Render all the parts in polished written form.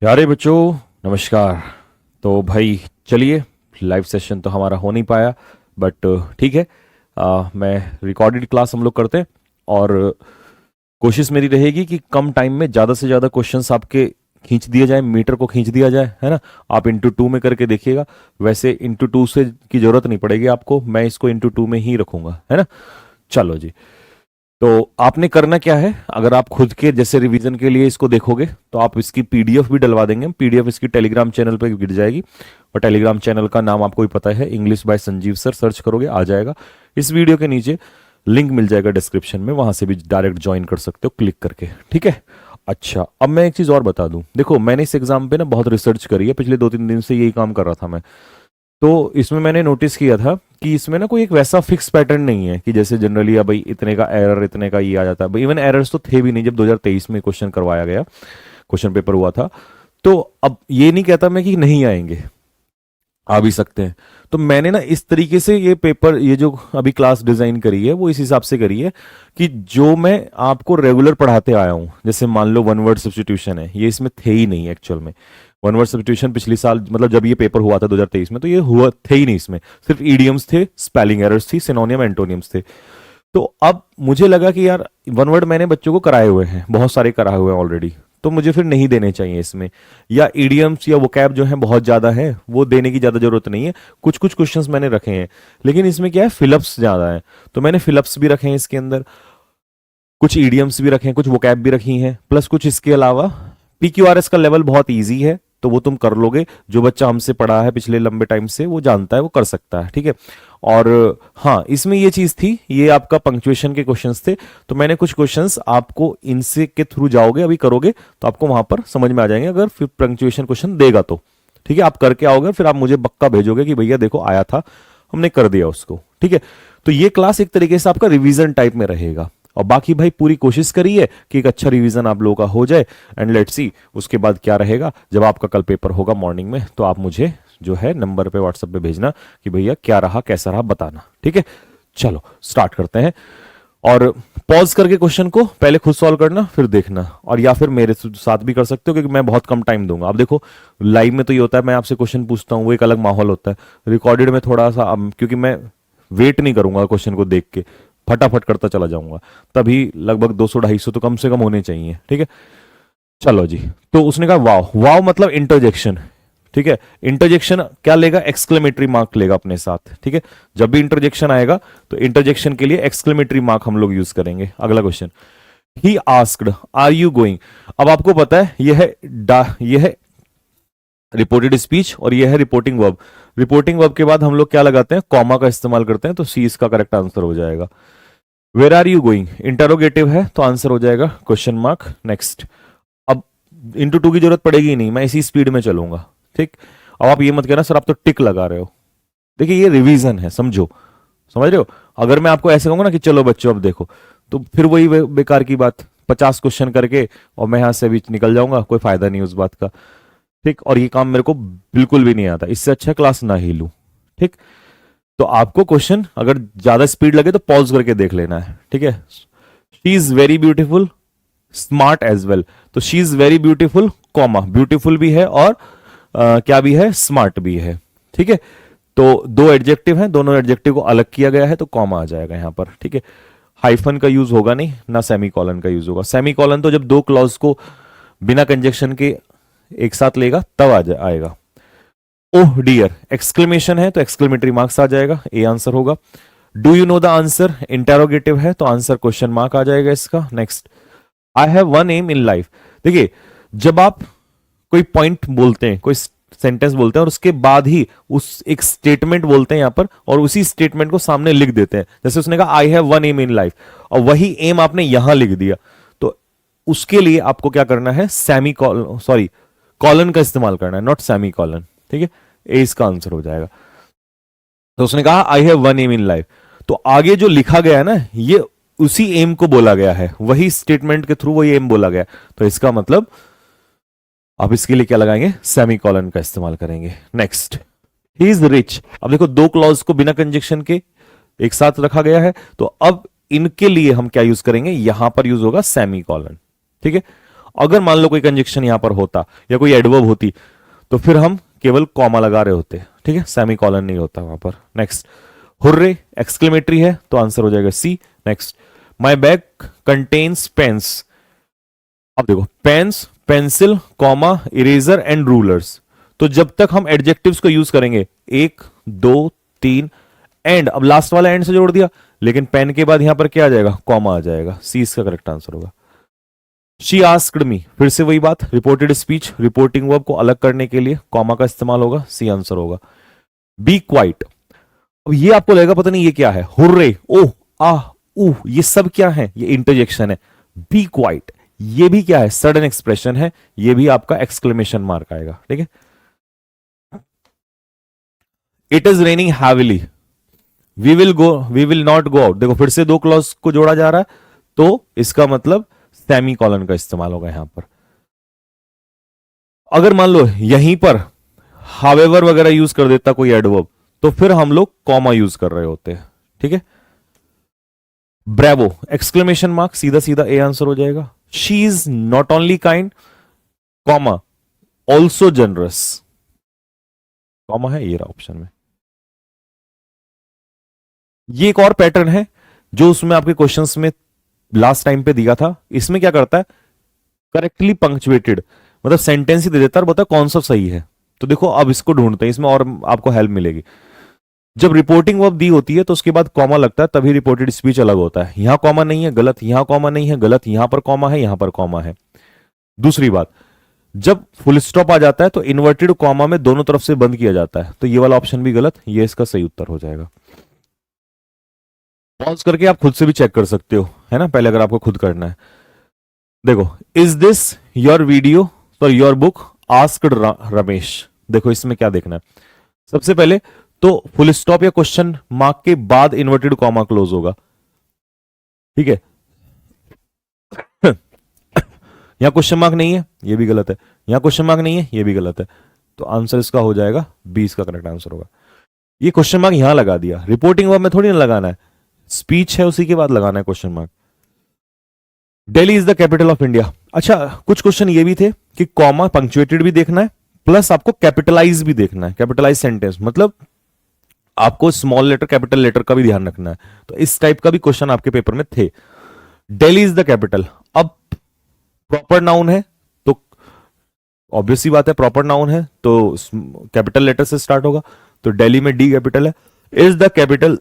प्यारे बच्चों, नमस्कार। तो भाई चलिए, लाइव सेशन तो हमारा हो नहीं पाया, बट ठीक है। मैं रिकॉर्डेड क्लास हम लोग करते हैं और कोशिश मेरी रहेगी कि कम टाइम में ज़्यादा से ज़्यादा क्वेश्चंस आपके खींच दिए जाए, मीटर को खींच दिया जाए, है ना। आप इंटू टू में करके देखिएगा। वैसे इंटू टू से की ज़रूरत नहीं पड़ेगी आपको, मैं इसको इंटू टू में ही रखूंगा, है ना। चलो जी। तो आपने करना क्या है, अगर आप खुद के जैसे रिवीजन के लिए इसको देखोगे तो आप इसकी पीडीएफ भी डलवा देंगे। पीडीएफ इसकी टेलीग्राम चैनल पे गिर जाएगी, और टेलीग्राम चैनल का नाम आपको भी पता है, English by Sanjeev sir search करोगे आ जाएगा। इस वीडियो के नीचे लिंक मिल जाएगा डिस्क्रिप्शन में, वहां से भी डायरेक्ट ज्वाइन कर सकते हो क्लिक करके, ठीक है। अच्छा, अब मैं एक चीज और बता दूं। देखो, मैंने इस एग्जाम पे ना बहुत रिसर्च करी है, पिछले 2-3 दिन से यही काम कर रहा था मैं। तो इसमें मैंने नोटिस किया था कि इसमें ना कोई एक वैसा फिक्स पैटर्न नहीं है कि जैसे जनरली अब भाई इतने का एरर, इतने का ये आ जाता है। इवन एरर्स तो थे भी नहीं जब 2023 में क्वेश्चन करवाया गया, क्वेश्चन पेपर हुआ था। तो अब ये नहीं कहता मैं कि नहीं आएंगे, आ भी सकते हैं। तो मैंने ना इस तरीके से ये पेपर, ये जो अभी क्लास डिजाइन करी है वो इस हिसाब से करी है कि जो मैं आपको रेगुलर पढ़ाते आया हूं, जैसे मान लो वन वर्ड सब्स्टिट्यूशन है, ये इसमें थे ही नहीं एक्चुअल में। वन वर्ड सब्स्टिट्यूशन पिछले साल, मतलब जब ये पेपर हुआ था 2023 में, तो ये हुआ थे ही नहीं। इसमें सिर्फ ईडियम्स थे, स्पेलिंग एरर्स थी, सिनोनियम एंटोनियम्स थे। तो अब मुझे लगा कि यार वन वर्ड मैंने बच्चों को कराए हुए हैं, बहुत सारे कराए हुए हैं ऑलरेडी, तो मुझे फिर नहीं देने चाहिए इसमें। या ईडियम्स या वोकैब जो है बहुत ज्यादा है, वो देने की ज्यादा जरूरत नहीं है। कुछ कुछ क्वेश्चंस मैंने रखे हैं, लेकिन इसमें क्या है, फिलअप्स ज्यादा है, तो मैंने फिलअप्स भी रखे हैं इसके अंदर, कुछ ईडियम्स भी रखे हैं, कुछ वोकैब भी रखी हैं, प्लस कुछ इसके अलावा पीक्यूआरएस का लेवल बहुत ईजी है, तो वो तुम कर लोगे। जो बच्चा हमसे पढ़ा है पिछले लंबे टाइम से, वो जानता है, वो कर सकता है, ठीक है। और हाँ, इसमें ये चीज थी, ये आपका पंक्चुएशन के क्वेश्चंस थे, तो मैंने कुछ क्वेश्चंस आपको इनसे के थ्रू जाओगे, अभी करोगे तो आपको वहां पर समझ में आ जाएंगे, अगर फिर पंक्चुएशन क्वेश्चन देगा तो, ठीक है। आप करके आओगे, फिर आप मुझे पक्का भेजोगे कि भैया देखो आया था, हमने कर दिया उसको, ठीक है। तो ये क्लास एक तरीके से आपका रिवीजन टाइप में रहेगा, और बाकी भाई पूरी कोशिश करिए कि एक अच्छा रिवीजन आप लोगों का हो जाए। एंड लेट्स सी उसके बाद क्या रहेगा। जब आपका कल पेपर होगा मॉर्निंग में, तो आप मुझे जो है नंबर पे व्हाट्सएप पे भेजना कि भैया क्या रहा, कैसा रहा, बताना, ठीक है। चलो स्टार्ट करते हैं, और पॉज करके क्वेश्चन को पहले खुद सॉल्व करना, फिर देखना, और या फिर मेरे साथ भी कर सकते हो, क्योंकि मैं बहुत कम टाइम दूंगा। अब देखो, लाइव में तो ये होता है मैं आपसे क्वेश्चन पूछता हूँ, वो एक अलग माहौल होता है। रिकॉर्डेड में थोड़ा सा, क्योंकि मैं वेट नहीं करूंगा क्वेश्चन को देख के, फटाफट करता चला जाऊंगा, तभी लगभग 200-250 तो कम से कम होने चाहिए, ठीक है। चलो जी। तो उसने कहा वाव, वाव मतलब इंटरजेक्शन, ठीक है। इंटरजेक्शन क्या लेगा, एक्सक्लेमेटरी मार्क लेगा अपने साथ, ठीक है। जब भी इंटरजेक्शन आएगा तो इंटरजेक्शन के लिए एक्सक्लेमेटरी मार्क हम लोग यूज करेंगे। अगला question, he asked are you going. अब आपको पता है यह है रिपोर्टेड स्पीच और यह है रिपोर्टिंग वर्ब। रिपोर्टिंग वर्ब के बाद हम लोग क्या लगाते हैं, कॉमा का इस्तेमाल करते हैं, तो सी इसका करेक्ट आंसर हो जाएगा। Where are you going interrogative है, तो आंसर हो जाएगा क्वेश्चन मार्क। नेक्स्ट, अब इंटू टू की जरूरत पड़ेगी ही नहीं, मैं इसी स्पीड में चलूंगा, ठीक। अब आप ये मत कहना सर आप तो टिक लगा रहे हो। देखिए ये रिवीजन है, समझो, समझ रहे हो। अगर मैं आपको ऐसे कहूंगा ना कि चलो बच्चों अब देखो, तो फिर वही बेकार की बात, 50 क्वेश्चन करके और मैं यहां से अभी निकल जाऊंगा, कोई फायदा नहीं उस बात का, ठीक। और ये काम मेरे को बिल्कुल भी नहीं आता, इससे अच्छा क्लास ना ही लूं, ठीक। तो आपको क्वेश्चन अगर ज्यादा स्पीड लगे तो पॉज करके देख लेना है, ठीक है। She is very beautiful, smart as well, तो she is very beautiful, comma beautiful भी है और क्या भी है, स्मार्ट भी है, ठीक है। तो दो एडजेक्टिव हैं, दोनों एडजेक्टिव को अलग किया गया है, तो कॉमा आ जाएगा यहां पर, ठीक है। हाइफन का यूज होगा नहीं, ना सेमी कॉलन का यूज होगा। सेमी कॉलन तो जब दो क्लॉज को बिना कंजक्शन के एक साथ लेगा तब आएगा। ओह डियर एक्सक्लेमेशन है, तो एक्सक्लेमेटरी मार्क्स आ जाएगा, ए आंसर होगा। Do you know the answer interrogative है, तो आंसर क्वेश्चन मार्क आ जाएगा इसका। Next, I have one aim in life. देखिए, जब आप कोई पॉइंट बोलते हैं, कोई सेंटेंस बोलते हैं, और उसके बाद ही उस एक स्टेटमेंट बोलते हैं यहां पर, और उसी स्टेटमेंट को सामने लिख देते हैं, जैसे उसने कहा I have one aim in life, और वही एम आपने यहां लिख दिया, तो उसके लिए आपको क्या करना है, सेमी कॉलन, सॉरी कॉलन का इस्तेमाल करना है, नॉट सेमी कॉलन, ठीक है। ए इसका आंसर हो जाएगा। तो उसने कहा I have one aim in life, तो आगे जो लिखा गया है ना, ये उसी एम को बोला गया है, वही स्टेटमेंट के थ्रू वही एम बोला गया, तो इसका मतलब आप इसके लिए क्या लगाएंगे, सेमी कॉलन का इस्तेमाल करेंगे। Next, he is rich. अब देखो दो क्लॉज को बिना कंजक्शन के एक साथ रखा गया है, तो अब इनके लिए हम क्या यूज करेंगे, यहां पर यूज होगा सेमी कॉलन, ठीक है। अगर मान लो कोई कंजक्शन यहां पर होता या कोई एडवर्ब होती तो फिर हम केवल कॉमा लगा रहे होते, ठीक है, सेमी कॉलन नहीं होता वहां पर। नेक्स्ट, हुर्रे एक्सक्लेमेटरी है तो आंसर हो जाएगा C. Next, my bag contains pens. अब देखो, pens, pencil, comma, eraser and rulers, तो जब तक हम एडजेक्टिव्स को यूज करेंगे, एक, दो, तीन, एंड, अब लास्ट वाला एंड से जोड़ दिया, लेकिन पेन के बाद यहां पर क्या आ जाएगा, कॉमा आ जाएगा। सी इसका करेक्ट आंसर होगा। शी आस्क्ड मी, फिर से वही बात, रिपोर्टेड स्पीच, रिपोर्टिंग वर्ब को अलग करने के लिए कॉमा का इस्तेमाल होगा, सी आंसर होगा। बी क्वाइट, अब ये आपको लगेगा पता नहीं ये क्या है, हुर्रे, ओह, आह, ऊह, ये सब क्या है, ये इंटरजेक्शन है। बी क्वाइट, ये भी क्या है, सडन एक्सप्रेशन है, ये भी आपका एक्सक्लेमेशन मार्क आएगा, ठीक है। It is raining heavily, we will not go out, देखो फिर से दो क्लॉज को जोड़ा जा रहा है, तो इसका मतलब सेमी कॉलन का इस्तेमाल होगा यहां पर। अगर मान लो यहीं पर हावेवर वगैरह यूज कर देता कोई एडवर्ब, तो फिर हम लोग कॉमा यूज कर रहे होते हैं, ठीक है। ब्रेवो एक्सक्लेमेशन मार्क, सीधा सीधा ए आंसर हो जाएगा। She is not only kind, comma, also generous, comma है ये रहा ऑप्शन में। ये एक और पैटर्न है जो उसमें आपके क्वेश्चंस में लास्ट टाइम पे दिया था। इसमें क्या करता है, करेक्टली पंक्चुएटेड, मतलब सेंटेंस ही दे देता है और बोलता है कौन सा सही है। तो देखो अब इसको ढूंढते हैं, इसमें और आपको हेल्प मिलेगी। जब रिपोर्टिंग वर्ब दी होती है तो उसके बाद कॉमा लगता है, तभी रिपोर्टेड स्पीच अलग होता है। यहां कॉमा नहीं है, गलत, यहां कॉमा नहीं है, गलत, यहां पर कॉमा है, यहां पर कॉमा है। दूसरी बात, जब फुल स्टॉप आ जाता है तो इन्वर्टेड कॉमा में दोनों तरफ से बंद किया जाता है, तो ये वाला ऑप्शन भी गलत, ये इसका सही उत्तर हो जाएगा। पॉज करके आप खुद से भी चेक कर सकते हो, है ना, पहले अगर आपको खुद करना है। देखो, is this your video for your book asked Ramesh, देखो इसमें क्या देखना है। सबसे पहले तो फुल स्टॉप या क्वेश्चन मार्क के बाद इन्वर्टेड कॉमा क्लोज होगा, ठीक है। यहां क्वेश्चन मार्क नहीं है, ये भी गलत है, यहां क्वेश्चन मार्क नहीं है, ये भी गलत है, तो आंसर इसका हो जाएगा 20 का करेक्ट आंसर होगा। ये क्वेश्चन मार्क यहां लगा दिया, रिपोर्टिंग वर्ब में थोड़ी ना लगाना है, स्पीच है उसी के बाद लगाना है question mark. Delhi is the capital of India, अच्छा कुछ क्वेश्चन ये भी थे कि कॉमा पंक्चुएटेड भी देखना है, प्लस आपको कैपिटलाइज भी देखना है, कैपिटलाइज सेंटेंस मतलब आपको स्मॉल लेटर कैपिटल लेटर का भी ध्यान रखना है। तो इस टाइप का भी क्वेश्चन आपके पेपर में थे। दिल्ली इज द कैपिटल, अब प्रॉपर नाउन है तो ऑब्वियसली बात है, प्रॉपर नाउन है तो कैपिटल लेटर से स्टार्ट होगा, तो दिल्ली में डी कैपिटल है। इज द कैपिटल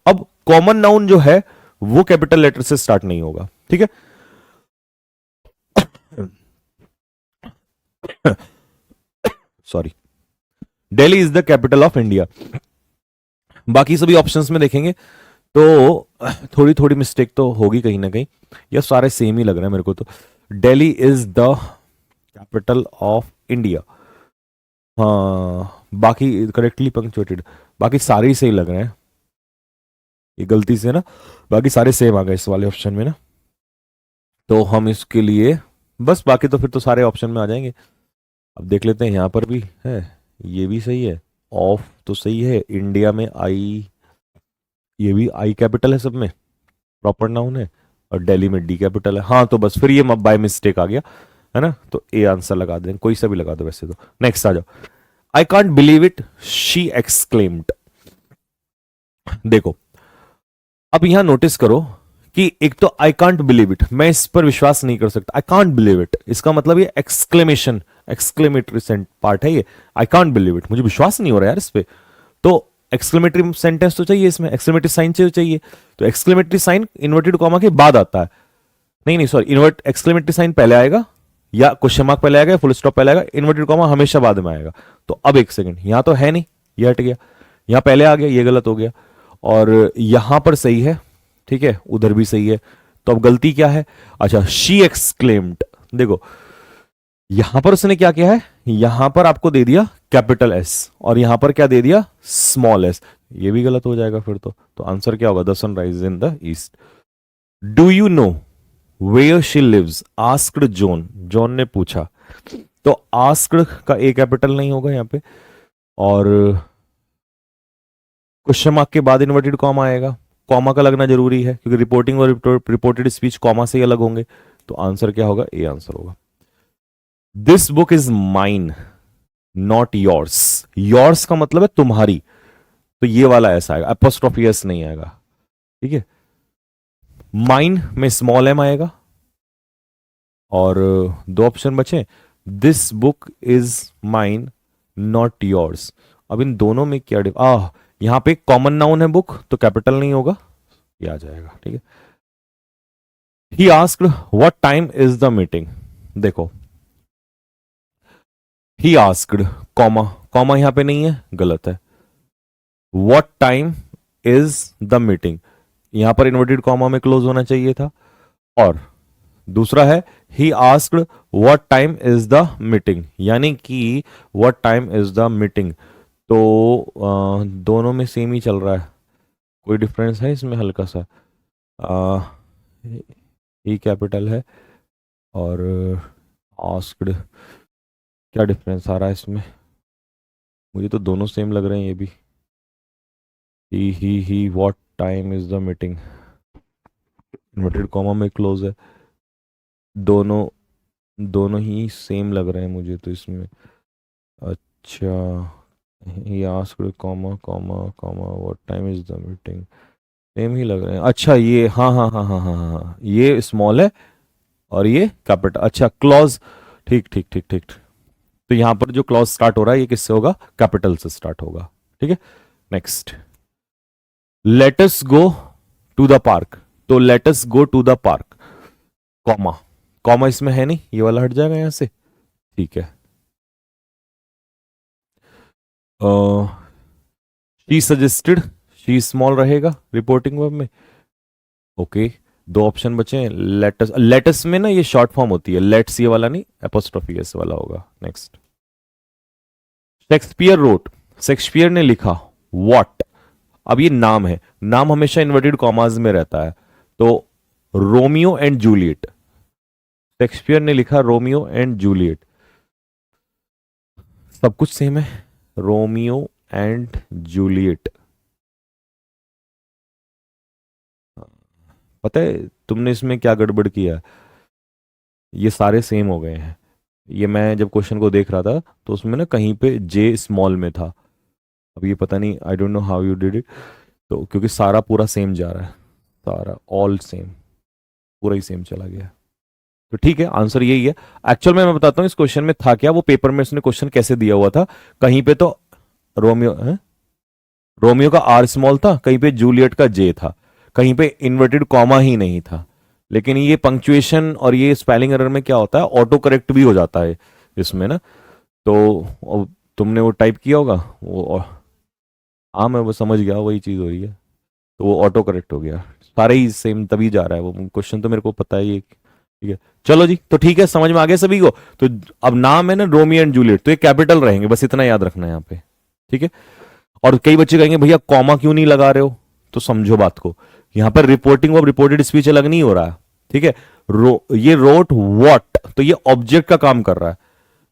अब कॉमन नाउन जो है वो कैपिटल लेटर से स्टार्ट नहीं होगा, ठीक है। Sorry, Delhi is the capital of India. बाकी सभी ऑप्शंस में देखेंगे तो थोड़ी थोड़ी मिस्टेक तो होगी कहीं ना कहीं, या सारे सेम ही लग रहे हैं मेरे को। तो Delhi is the capital of India, हाँ बाकी करेक्टली पंक्चुएटेड, बाकी सारे ही सही लग रहे हैं, ये गलती से ना बाकी सारे सेम आ गए इस वाले ऑप्शन में ना, तो हम इसके लिए बस, बाकी तो फिर तो सारे ऑप्शन में आ जाएंगे। अब देख लेते हैं, यहां पर भी है, ये भी सही है, ऑफ तो सही है, इंडिया में आई, ये भी आई कैपिटल है सब में, प्रॉपर नाउन है, और दिल्ली में डी कैपिटल है। हाँ तो बस फिर ये बाय मिस्टेक आ गया है ना, तो ए आंसर लगा दें, कोई सा भी लगा दो वैसे तो। नेक्स्ट आ जाओ, I can't believe it she exclaimed. देखो अब यहां नोटिस करो कि एक तो आई कांट बिलीव इट, मैं इस पर विश्वास नहीं कर सकता, आई कांट बिलीव इट, इसका मतलब ये एक्सक्लेमेशन, एक्सक्लेमेटरी पार्ट है ये, आई कांट बिलीव इट, मुझे विश्वास नहीं हो रहा यार इस पे, तो एक्सक्लेमेटरी सेंटेंस तो चाहिए इसमें, एक्सक्लेमेटरी साइन चाहिए, तो एक्सक्लेमेटरी साइन इन्वर्टेड कॉमा के बाद आता है, नहीं सॉरी, एक्सक्लेमेटरी साइन पहले आएगा, या क्वेश्चन मार्क पहले आएगा, फुल स्टॉप पहले आएगा, इन्वर्टेड कॉमा हमेशा बाद में आएगा। तो अब एक सेकंड, यहां तो है नहीं, ये हट गया, यहां पहले आ गया, ये गलत हो गया, और यहां पर सही है, ठीक है, उधर भी सही है, तो अब गलती क्या है, अच्छा शी एक्सक्लेम्ड, देखो यहां पर उसने क्या किया है, यहां पर आपको दे दिया कैपिटल एस, और यहां पर क्या दे दिया, स्मॉल एस, ये भी गलत हो जाएगा फिर तो आंसर क्या होगा, the sun rise in the east. Do you know where she lives asked John, John ने पूछा, तो आस्क्ड का ए कैपिटल नहीं होगा यहां पे, और क्वेश्चन मार्क के बाद इन्वर्टेड कॉमा आएगा, कॉमा का लगना जरूरी है क्योंकि रिपोर्टिंग और रिपोर्टेड स्पीच कॉमा से ही अलग होंगे, तो आंसर क्या होगा, ए आंसर होगा। This book is mine not yours, yours का मतलब है तुम्हारी, तो ये वाला ऐसा आएगा, एपोस्ट्रोफी एस नहीं आएगा, ठीक है। माइन में स्मॉल एम आएगा, और दो ऑप्शन बचे, this book is mine not yours. अब इन दोनों में क्या यहां पे कॉमन नाउन है बुक, तो कैपिटल नहीं होगा, ये आ जाएगा, ठीक है। He asked what time is the meeting, देखो ही आस्क्ड कॉमा, कॉमा यहां पे नहीं है, गलत है। What time is the meeting, यहां पर इन्वर्टेड कॉमा में क्लोज होना चाहिए था। और दूसरा है he asked what time is the meeting, यानी कि what time is the meeting, तो दोनों में सेम ही चल रहा है, कोई डिफरेंस है इसमें हल्का सा, ई कैपिटल है और आस्क्ड, क्या डिफरेंस आ रहा है इसमें, मुझे तो दोनों सेम लग रहे हैं ये भी। He what time is the meeting, inverted comma में क्लोज है, दोनों दोनों ही सेम लग रहे हैं मुझे तो इसमें। अच्छा, he asked comma comma comma what time is the meeting, same ही लग रहे हैं। अच्छा ये हाँ हाँ हाँ हाँ हाँ हाँ, ये स्मॉल है और ये कैपिटल, अच्छा क्लॉज, ठीक ठीक ठीक ठीक। तो यहां पर जो क्लॉज स्टार्ट हो रहा है ये किससे होगा, कैपिटल से स्टार्ट होगा, ठीक है। Next, let us go to the park, तो let us go to the park, comma, comma इसमें है नहीं, ये वाला हट जाएगा यहां से, ठीक है। शी सजेस्टेड, शी स्मॉल रहेगा रिपोर्टिंग वर्ब में, ओके। दो ऑप्शन बचे हैं, लेटस, लेटस में ना ये शॉर्ट फॉर्म होती है, लेट्स ये वाला नहीं, एपोस्ट्रोफी एस वाला होगा। नेक्स्ट, शेक्सपियर रोट, शेक्सपियर ने लिखा, व्हाट, अब ये नाम है, नाम हमेशा इन्वर्टेड कॉमाज में रहता है, तो रोमियो एंड जूलियट, शेक्सपियर ने लिखा रोमियो एंड जूलियट, सब कुछ सेम है, रोमियो एंड जूलियट। पता है तुमने इसमें क्या गड़बड़ किया, ये सारे सेम हो गए हैं, ये मैं जब क्वेश्चन को देख रहा था तो उसमें ना कहीं पे जे स्मॉल में था, अब ये पता नहीं, I don't know how you did it, तो क्योंकि सारा पूरा सेम जा रहा है, सारा ऑल सेम, पूरा ही सेम चला गया, तो ठीक है आंसर यही है। एक्चुअल में मैं बताता हूँ इस क्वेश्चन में था क्या, वो पेपर में उसने क्वेश्चन कैसे दिया हुआ था, कहीं पे तो रोमियो है, रोमियो का आर स्मॉल था, कहीं पे जूलियट का जे था, कहीं पे इन्वर्टेड कॉमा ही नहीं था, लेकिन ये पंक्चुएशन और ये स्पेलिंग एरर में क्या होता है, ऑटो करेक्ट भी हो जाता है इसमें ना, तो तुमने वो टाइप किया होगा वो, हाँ मैं वो समझ गया वही चीज़ हो रही है, तो वो ऑटो करेक्ट हो गया, सारे ही सेम तभी जा रहा है वो क्वेश्चन, तो मेरे को पता है ये, ठीक है। चलो जी, तो ठीक है, समझ में आ गया सभी को, तो अब नाम है ना रोमियो एंड जूलियट, तो ये कैपिटल रहेंगे, बस इतना याद रखना है यहाँ पे, ठीक है। और कई बच्चे कहेंगे भैया कॉमा क्यों नहीं लगा रहे हो, तो समझो बात को, यहां पर रिपोर्टिंग और रिपोर्टेड स्पीच अलग नहीं हो रहा है, ठीक है। ये रोट व्हाट, तो ये ऑब्जेक्ट का काम कर रहा है,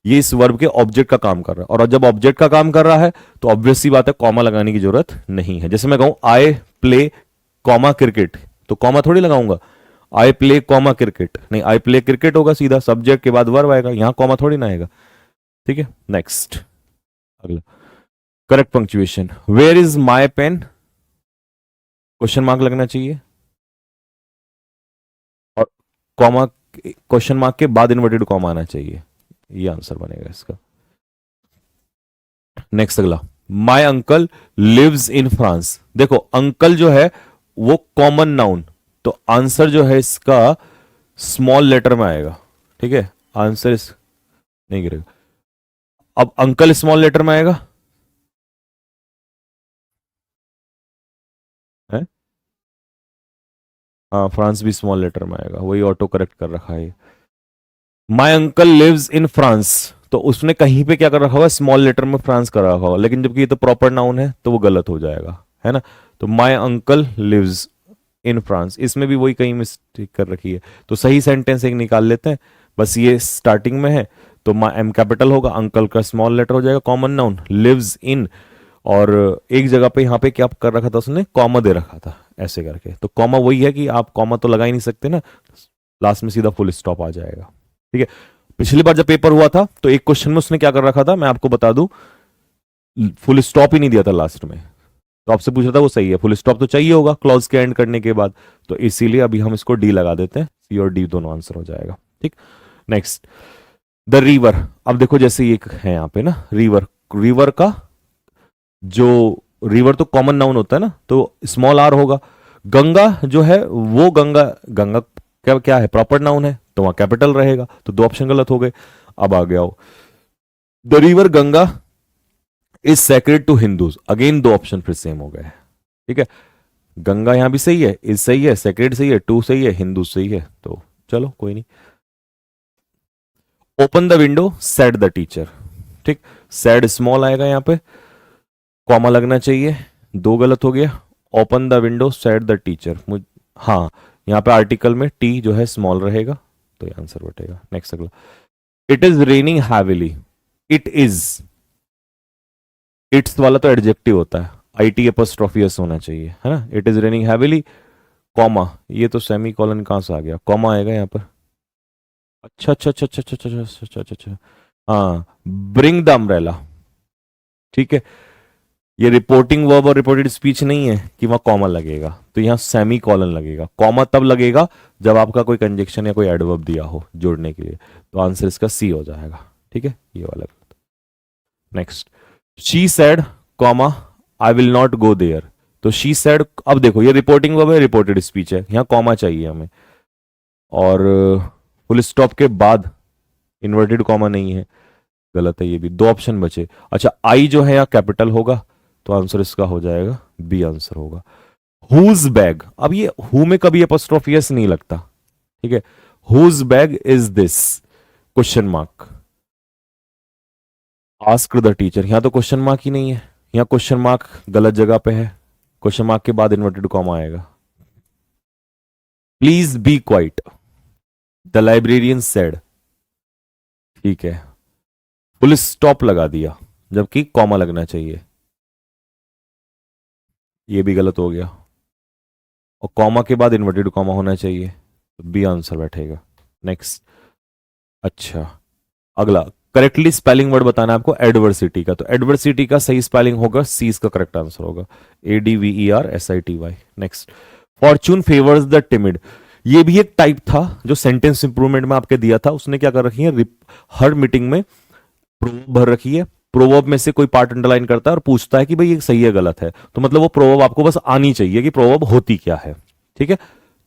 ये इस वर्ब के ऑब्जेक्ट का काम कर रहा है, और जब ऑब्जेक्ट का काम कर रहा है तो ऑब्वियस सी बात है कॉमा लगाने की जरूरत नहीं है। जैसे मैं कहूं आई प्ले कॉमा क्रिकेट, तो कॉमा थोड़ी लगाऊंगा, आई प्ले कॉमा क्रिकेट, नहीं आई प्ले क्रिकेट होगा सीधा, सब्जेक्ट के बाद वर्ब आएगा, यहां कॉमा थोड़ी ना आएगा, ठीक है। नेक्स्ट, अगला, correct punctuation, where is my pen, question mark लगना चाहिए, और कॉमा, क्वेश्चन मार्क के बाद इन्वर्टेड कॉमा आना चाहिए, ये आंसर बनेगा इसका। नेक्स्ट अगला, my uncle lives in France, देखो अंकल जो है वो कॉमन नाउन, तो आंसर जो है इसका स्मॉल लेटर में आएगा, ठीक है, आंसर इस नहीं गिरेगा। अब अंकल स्मॉल लेटर में आएगा है, हाँ फ्रांस भी स्मॉल लेटर में आएगा, वही ऑटो करेक्ट कर रखा है। My uncle lives in France, तो उसने कहीं पे क्या कर रखा होगा, स्मॉल लेटर में फ्रांस कर रखा होगा, लेकिन जबकि ये तो प्रॉपर नाउन है तो वो गलत हो जाएगा, है ना। तो my uncle lives in France, इसमें भी वही कहीं मिस्टेक कर रखी है, तो सही सेंटेंस एक निकाल लेते हैं, बस ये स्टार्टिंग में है तो एम कैपिटल होगा, अंकल का स्मॉल लेटर हो जाएगा, कॉमन नाउन लिव्स इन, और एक जगह पे यहाँ पे क्या कर रखा था उसने, कॉमा दे रखा था ऐसे करके, तो कॉमा वही है कि आप कॉमा तो लगा ही नहीं सकते ना, लास्ट में सीधा फुल स्टॉप आ जाएगा। ठीक है, पिछली बार जब पेपर हुआ था तो एक क्वेश्चन में उसने क्या कर रखा था, मैं आपको बता दूं, फुल स्टॉप ही नहीं दिया था लास्ट में, तो आपसे पूछ रहा था वो सही है, फुल स्टॉप तो चाहिए होगा क्लॉज के एंड करने के बाद, तो इसीलिए अभी हम इसको डी लगा देते हैं, सी और डी दोनों आंसर हो जाएगा। ठीक, नेक्स्ट द रिवर। अब देखो जैसे ये है यहाँ पे ना रिवर, रिवर का जो रिवर तो कॉमन नाउन होता है ना, तो स्मॉल आर होगा। गंगा जो है वो गंगा, गंगा क्या क्या है, प्रॉपर नाउन है, तो वहां कैपिटल रहेगा, तो दो ऑप्शन गलत हो गए। अब आ गया हो the river Ganga is sacred to Hindus, again दो ऑप्शन फिर सेम हो गए। ठीक है, गंगा यहां भी सही है, इज सही है, सेक्रेड सही है, टू सही है, हिंदू सही है, तो चलो कोई नहीं। Open the window said the teacher. ठीक, सेड स्मॉल आएगा यहां पे, कॉमा लगना चाहिए, दो गलत हो गया। Open the window said the teacher, हाँ यहां पे आर्टिकल में टी जो है स्मॉल रहेगा, तो ये आंसर बटेगा। नेक्स्ट अगला, it is raining heavily, it is, it's वाला तो एडजेक्टिव होता है, आई टी एपोस्ट्रोफी एस होना चाहिए, है ना। It is raining heavily, comma, ये तो सेमी कॉलन कहां से आ गया, कॉमा आएगा यहाँ पर। अच्छा अच्छा अच्छा अच्छा अच्छा अच्छा अच्छा अच्छा अच्छा, हाँ, ब्रिंग द अम्ब्रेला। ठीक है, ये रिपोर्टिंग वर्ब और रिपोर्टेड स्पीच नहीं है कि वहां कॉमा लगेगा, तो यहाँ सेमी कॉलन लगेगा। कॉमा तब लगेगा जब आपका कोई कंजक्शन या कोई एडवर्ब दिया हो जोड़ने के लिए, तो आंसर इसका सी हो जाएगा। ठीक है, ये वाला। Next, she said comma I will not go there, तो शी सेड, अब देखो ये रिपोर्टिंग वर्ब है, रिपोर्टेड स्पीच है, यहाँ कॉमा चाहिए हमें, और फुल स्टॉप के बाद इन्वर्टेड कॉमा नहीं है, गलत है ये भी, दो ऑप्शन बचे। अच्छा, आई जो है यहाँ कैपिटल होगा, तो आंसर इसका हो जाएगा बी आंसर होगा। हुज बैग, अब ये हु में कभी एपोस्ट्रोफी एस नहीं लगता। ठीक है, whose bag is this, question mark, ask the teacher, यहां तो क्वेश्चन मार्क ही नहीं है, यहां क्वेश्चन मार्क गलत जगह पे है, क्वेश्चन मार्क के बाद इन्वर्टेड कॉमा आएगा। Please be quite, the librarian said, ठीक है, फुल स्टॉप लगा दिया जबकि कॉमा लगना चाहिए, ये भी गलत हो गया, और कॉमा के बाद इन्वर्टेड कॉमा होना चाहिए, तो बी आंसर बैठेगा। नेक्स्ट, अच्छा अगला, करेक्टली स्पेलिंग वर्ड बताना है आपको एडवर्सिटी का, तो एडवर्सिटी का सही स्पेलिंग होगा सी, इसका करेक्ट आंसर होगा, ADVERSITY। Next, Fortune favours the timid, ये भी एक टाइप था जो सेंटेंस इंप्रूवमेंट में आपके दिया था, उसने क्या कर रखी है, हर मीटिंग में प्रोवर्ब भर रखी है, प्रोवर्ब में से कोई पार्ट अंडरलाइन करता है और पूछता है कि भाई ये सही है गलत है, तो मतलब वो प्रोवर्ब आपको बस आनी चाहिए कि प्रोवर्ब होती क्या है। ठीक है,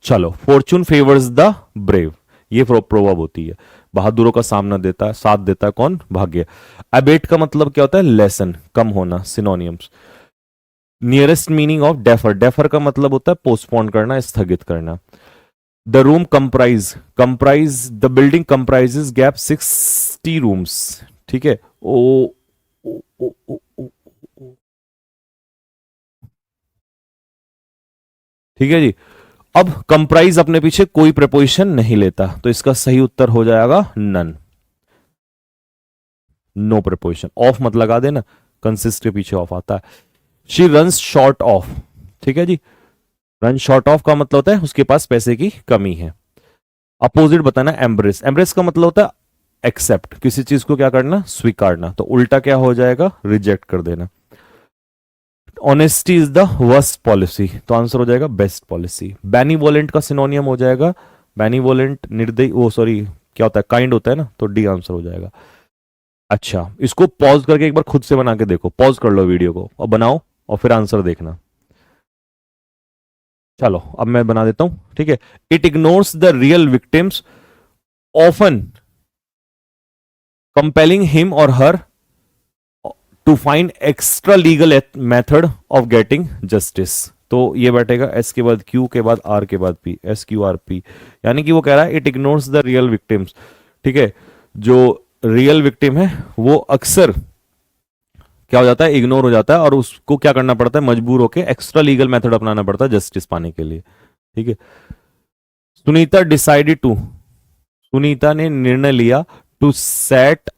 चलो, फॉर्चून फेवर्स द ब्रेव, ये प्रोवर्ब होती है, बहादुरों का सामना देता है, साथ देता है कौन, भाग्य। अबेट का मतलब क्या होता है, लेसन, कम होना, synonyms. Nearest meaning of defer, defer का मतलब होता है पोस्टपोन करना, स्थगित करना। The room comprise the building comprises gap 60 rooms. ठीक है, ओ, ओ, ओ, ओ, ओ, ओ, ठीक है जी। अब कंप्राइज अपने पीछे कोई प्रपोजिशन नहीं लेता, तो इसका सही उत्तर हो जाएगा नन, नो प्रपोजिशन, ऑफ मत लगा देना, कंसिस्ट के पीछे ऑफ आता है। शी रन्स शॉर्ट ऑफ, ठीक है जी, रन शॉर्ट ऑफ का मतलब होता है उसके पास पैसे की कमी है। अपोजिट बताना, एम्ब्रेस, एम्ब्रेस का मतलब होता है एक्सेप्ट, किसी चीज को क्या करना, स्वीकारना, तो उल्टा क्या हो जाएगा, रिजेक्ट कर देना। Honesty is the worst policy, तो आंसर हो जाएगा बेस्ट पॉलिसी। बेनीवोलेंट का सिनोनियम हो जाएगा, बेनीवोलेंट निर्दयी, वो सॉरी क्या होता है, काइंड होता है ना, तो डी आंसर हो जाएगा। अच्छा, इसको पॉज करके एक बार खुद से बना के देखो, पॉज कर लो वीडियो को और बनाओ और फिर आंसर देखना। चलो अब मैं बना देता हूं, ठीक है। It ignores the real victims often compelling him और her to find extra legal method of getting justice, तो ये बैठेगा एस के बाद क्यू के बाद आर के बाद पी, SQRP, यानी कि वो कह रहा है it ignores the real victims. ठीक है, जो रियल विक्टिम है वो अक्सर क्या हो जाता है, इग्नोर हो जाता है, और उसको क्या करना पड़ता है, मजबूर होकर एक्स्ट्रा लीगल मेथड अपनाना पड़ता है जस्टिस पाने के लिए। ठीक है, सुनीता डिसाइडेड टू, सुनीता ने निर्णय लिया टू सेट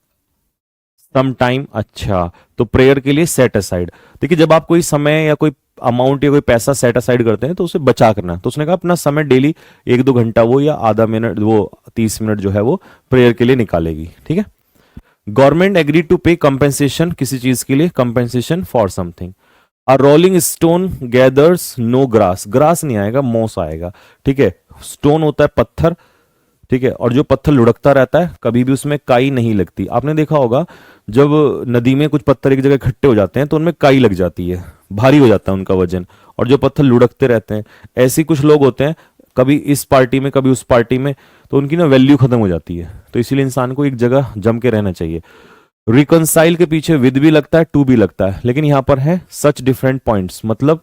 सम टाइम, अच्छा तो प्रेयर के लिए सेट असाइड। देखिए जब आप कोई समय या कोई अमाउंट या कोई पैसा सेट असाइड करते हैं तो उसे बचा करना है। तो उसने कहा अपना समय डेली 1-2 घंटा वो या आधा मिनट वो 30 मिनट जो है वो प्रेयर के लिए निकालेगी। ठीक है। Government agree to pay compensation, किसी चीज के लिए compensation for something. A rolling stone gathers no grass, grass नहीं आएगा, मोस आएगा। ठीक है। स्टोन होता है पत्थर, ठीक है, और जो पत्थर लुढ़कता रहता है कभी भी उसमें काई नहीं लगती। आपने देखा होगा जब नदी में कुछ पत्थर एक जगह इकट्ठे हो जाते हैं तो उनमें काई लग जाती है, भारी हो जाता है उनका वजन, और जो पत्थर लुढ़कते रहते हैं, ऐसे ही कुछ लोग होते हैं कभी इस पार्टी में कभी उस पार्टी में, तो उनकी ना वैल्यू खत्म हो जाती है। तो इसीलिए इंसान को एक जगह जम के रहना चाहिए। रिकंसाइल के पीछे विद भी लगता है, टू भी लगता है, लेकिन यहां पर है सच डिफरेंट पॉइंट्स, मतलब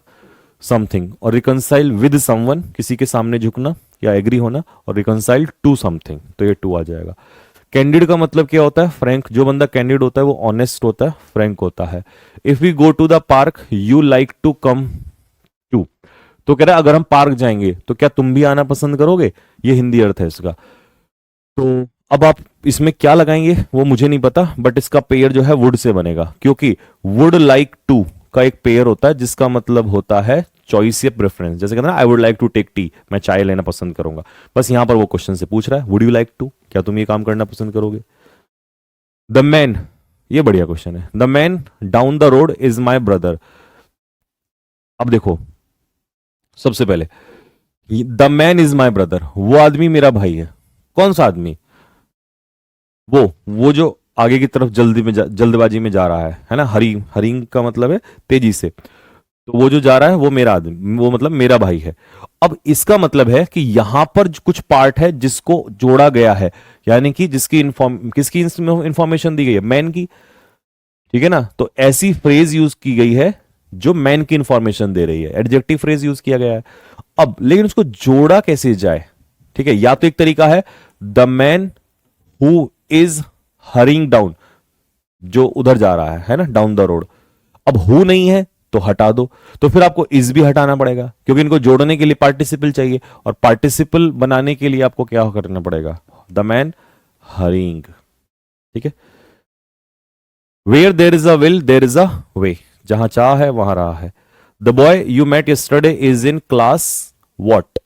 समथिंग, और रिकंसाइल विद समवन किसी के सामने झुकना या एग्री होना, और रिकंसाइल टू समथिंग तो ये टू आ जाएगा। कैंडिड का मतलब क्या होता है? फ्रैंक। जो बंदा कैंडिड होता है वो ऑनेस्ट होता है, फ्रैंक होता है। If we go to the park you like to come to, तो कह रहा है अगर हम पार्क जाएंगे तो क्या तुम भी आना पसंद करोगे, ये हिंदी अर्थ है इसका। तो अब आप इसमें क्या लगाएंगे वो मुझे नहीं पता, बट इसका पेयर जो है वुड से बनेगा, क्योंकि वुड लाइक टू का एक पेयर होता है जिसका मतलब होता है चॉइस या प्रेफरेंस। जैसे कहते हैं ना I would like to take tea, मैं चाय लेना पसंद करूंगा। बस यहां पर वो क्वेश्चन से पूछ रहा है वुड यू लाइक टू, क्या तुम ये काम करना पसंद करोगे। द मैन, ये बढ़िया क्वेश्चन है। The man down the road is my brother. अब देखो, सबसे पहले the man is my brother, वो आदमी मेरा भाई है। कौन सा आदमी? वो जो आगे की तरफ जल्दबाजी में जा रहा है ना। हरिंग का मतलब है तेजी से, तो वो जो जा रहा है वो मेरा आदमी, वो मतलब मेरा भाई है। अब इसका मतलब है कि यहां पर कुछ पार्ट है जिसको जोड़ा गया है, यानी कि जिसकी किसकी इंफॉर्मेशन दी गई है? मैन की। ठीक है ना। तो ऐसी फ्रेज यूज की गई है जो मैन की इंफॉर्मेशन दे रही है, एडजेक्टिव फ्रेज यूज किया गया है। अब लेकिन उसको जोड़ा कैसे जाए? ठीक है, या तो एक तरीका है the man who is hurrying down, जो उधर जा रहा है ना, डाउन द रोड। अब हु नहीं है तो हटा दो, तो फिर आपको इज भी हटाना पड़ेगा, क्योंकि इनको जोड़ने के लिए पार्टिसिपल चाहिए, और पार्टिसिपल बनाने के लिए आपको क्या करना पड़ेगा? The man hearing. ठीक है। Where there is a will there is a way, जहां चाह है वहां रहा है। The boy you met yesterday is in class what?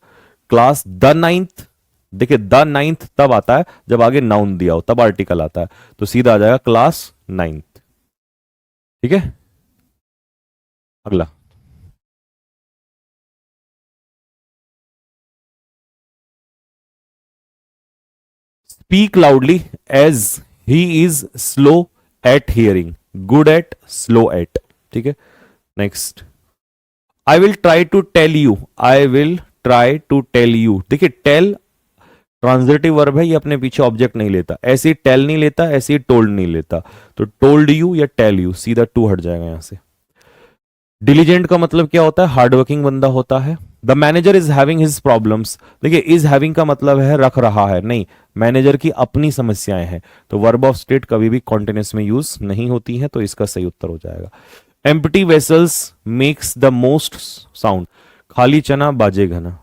Class the ninth. देखिए द नाइन्थ तब आता है जब आगे नाउन दिया हो, तब आर्टिकल आता है, तो सीधा आ जाएगा क्लास नाइन्थ। ठीक है। अगला, speak loudly as he is slow at hearing, good at, slow at. ठीक है। Next, I will try to tell you, I will try to tell you. देखिए टेल ट्रांजिटिव वर्ब है, ये अपने पीछे ऑब्जेक्ट नहीं लेता, ऐसे ही टेल नहीं लेता, ऐसे ही टोल्ड नहीं लेता, तो टोल्ड यू या टेल यू, सीधा टू हट जाएगा यहां से। डिलीजेंट का मतलब क्या होता है? हार्डवर्किंग बंदा होता है। The manager is having his problems. देखिए इज हैविंग का मतलब है रख रहा है, नहीं, मैनेजर की अपनी समस्याएं हैं, तो वर्ब ऑफ स्टेट कभी भी कॉन्टिन्यूस में यूज नहीं होती है, तो इसका सही उत्तर हो जाएगा। Empty vessels makes the most sound, खाली चना बाजे घना।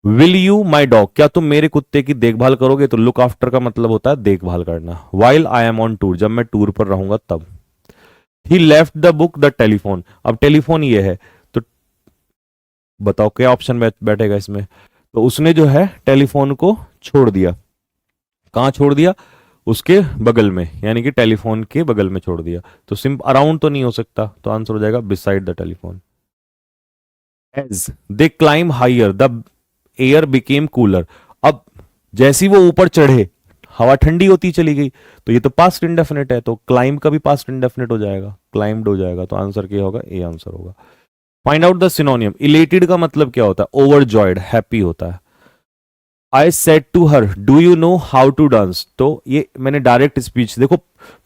विल यू माई डॉग, क्या तुम मेरे कुत्ते की देखभाल करोगे? तो लुक आफ्टर का मतलब होता है देखभाल करना। While I am on tour, जब मैं टूर पर रहूंगा तब। He left the book the telephone, अब टेलीफोन ये है, तो बताओ क्या ऑप्शन बैठेगा इसमें? तो उसने जो है टेलीफोन को छोड़ दिया। कहां छोड़ दिया? उसके बगल में, यानी कि टेलीफोन के बगल में छोड़ दिया। तो सिंप अराउंड तो नहीं हो सकता, तो आंसर हो जाएगा beside the telephone. As they climb higher the air became cooler, अब जैसी वो ऊपर चढ़े हवा ठंडी होती चली गई, तो ये तो पास्ट इंडेफिनिट है, तो क्लाइम का भी पास्ट इंडेफिनिट हो जाएगा, क्लाइम्ड हो जाएगा, तो आंसर क्या होगा? ए आंसर होगा। Find out the synonym. Elated का मतलब क्या होता है? ओवरजॉयड, हैप्पी होता है। I said to her do you know how to dance, तो ये मैंने डायरेक्ट स्पीच, देखो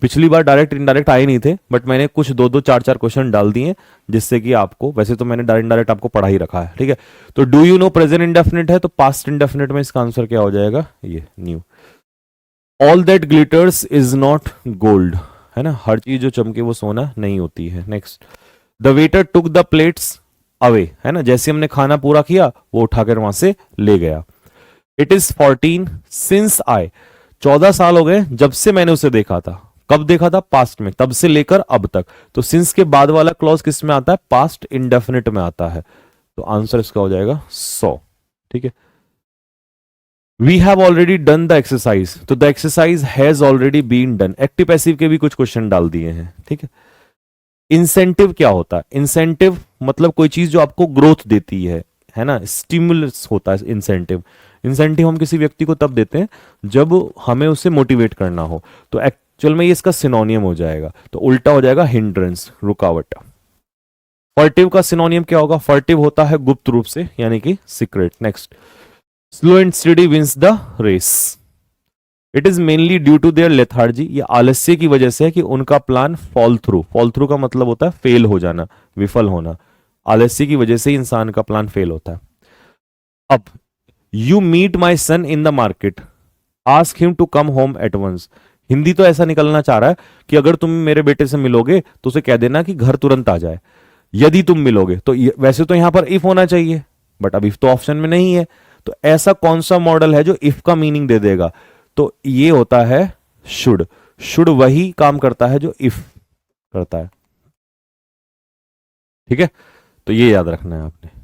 पिछली बार डायरेक्ट इनडायरेक्ट आए नहीं थे, बट मैंने कुछ दो दो चार चार क्वेश्चन डाल दिए, जिससे कि आपको, वैसे तो मैंने डायरेक्ट डायरेक्ट आपको पढ़ा ही रखा है। ठीक है। तो do you know present indefinite है, तो पास्ट इंडेफिनिट में इसका आंसर क्या हो जाएगा? ये new. All that glitters is not gold, है ना, हर चीज जो चमके वो सोना नहीं होती है। Next, the waiter took the plates away, है ना, जैसे हमने खाना पूरा किया वो उठाकर वहां से ले गया। इट इज 14 सिंस आई, 14 साल हो गए जब से मैंने उसे देखा था। कब देखा था? पास्ट में, तब से लेकर अब तक। तो सिंस के बाद वाला क्लॉज किस में आता है? पास्ट इंडेफिनिट में आता है। तो आंसर इसका हो जाएगा 100। ठीक है, we have already done the exercise, तो the exercise has already been done. Active passive के भी कुछ क्वेश्चन डाल दिए हैं। ठीक है, इंसेंटिव क्या होता है? इंसेंटिव मतलब कोई चीज जो आपको ग्रोथ देती है ना, स्टिमुलस होता है इंसेंटिव। इंसेंटिव हम किसी व्यक्ति को तब देते हैं जब हमें उसे मोटिवेट करना हो। तो एक्चुअल में ये इसका सिनोनियम हो जाएगा, तो उल्टा हो जाएगा हिंड्रेंस, रुकावट। फर्टिव का सिनोनियम क्या होगा? फर्टिव होता है गुप्त रूप से, यानी कि secret. Next, slow and steady wins the race. It is mainly due to their lethargy, ये आलस्य की वजह से है कि उनका plan fall through. Fall through का मतलब होता है फेल हो जाना, विफल होना। आलस्य की वजह से इंसान का प्लान फेल होता है। अब, you meet my son in the market, ask him to come home at once. Hindi तो ऐसा निकलना चाह रहा है कि अगर तुम मेरे बेटे से मिलोगे तो उसे कह देना कि घर तुरंत आ जाए, यदि तुम मिलोगे। तो वैसे तो यहां पर इफ होना चाहिए, बट अब इफ तो ऑप्शन में नहीं है। तो ऐसा कौन सा मॉडल है जो इफ का मीनिंग दे देगा? तो ये होता है शुड। शुड वही काम करता है जो इफ करता है। ठीक है, तो ये याद रखना है आपने।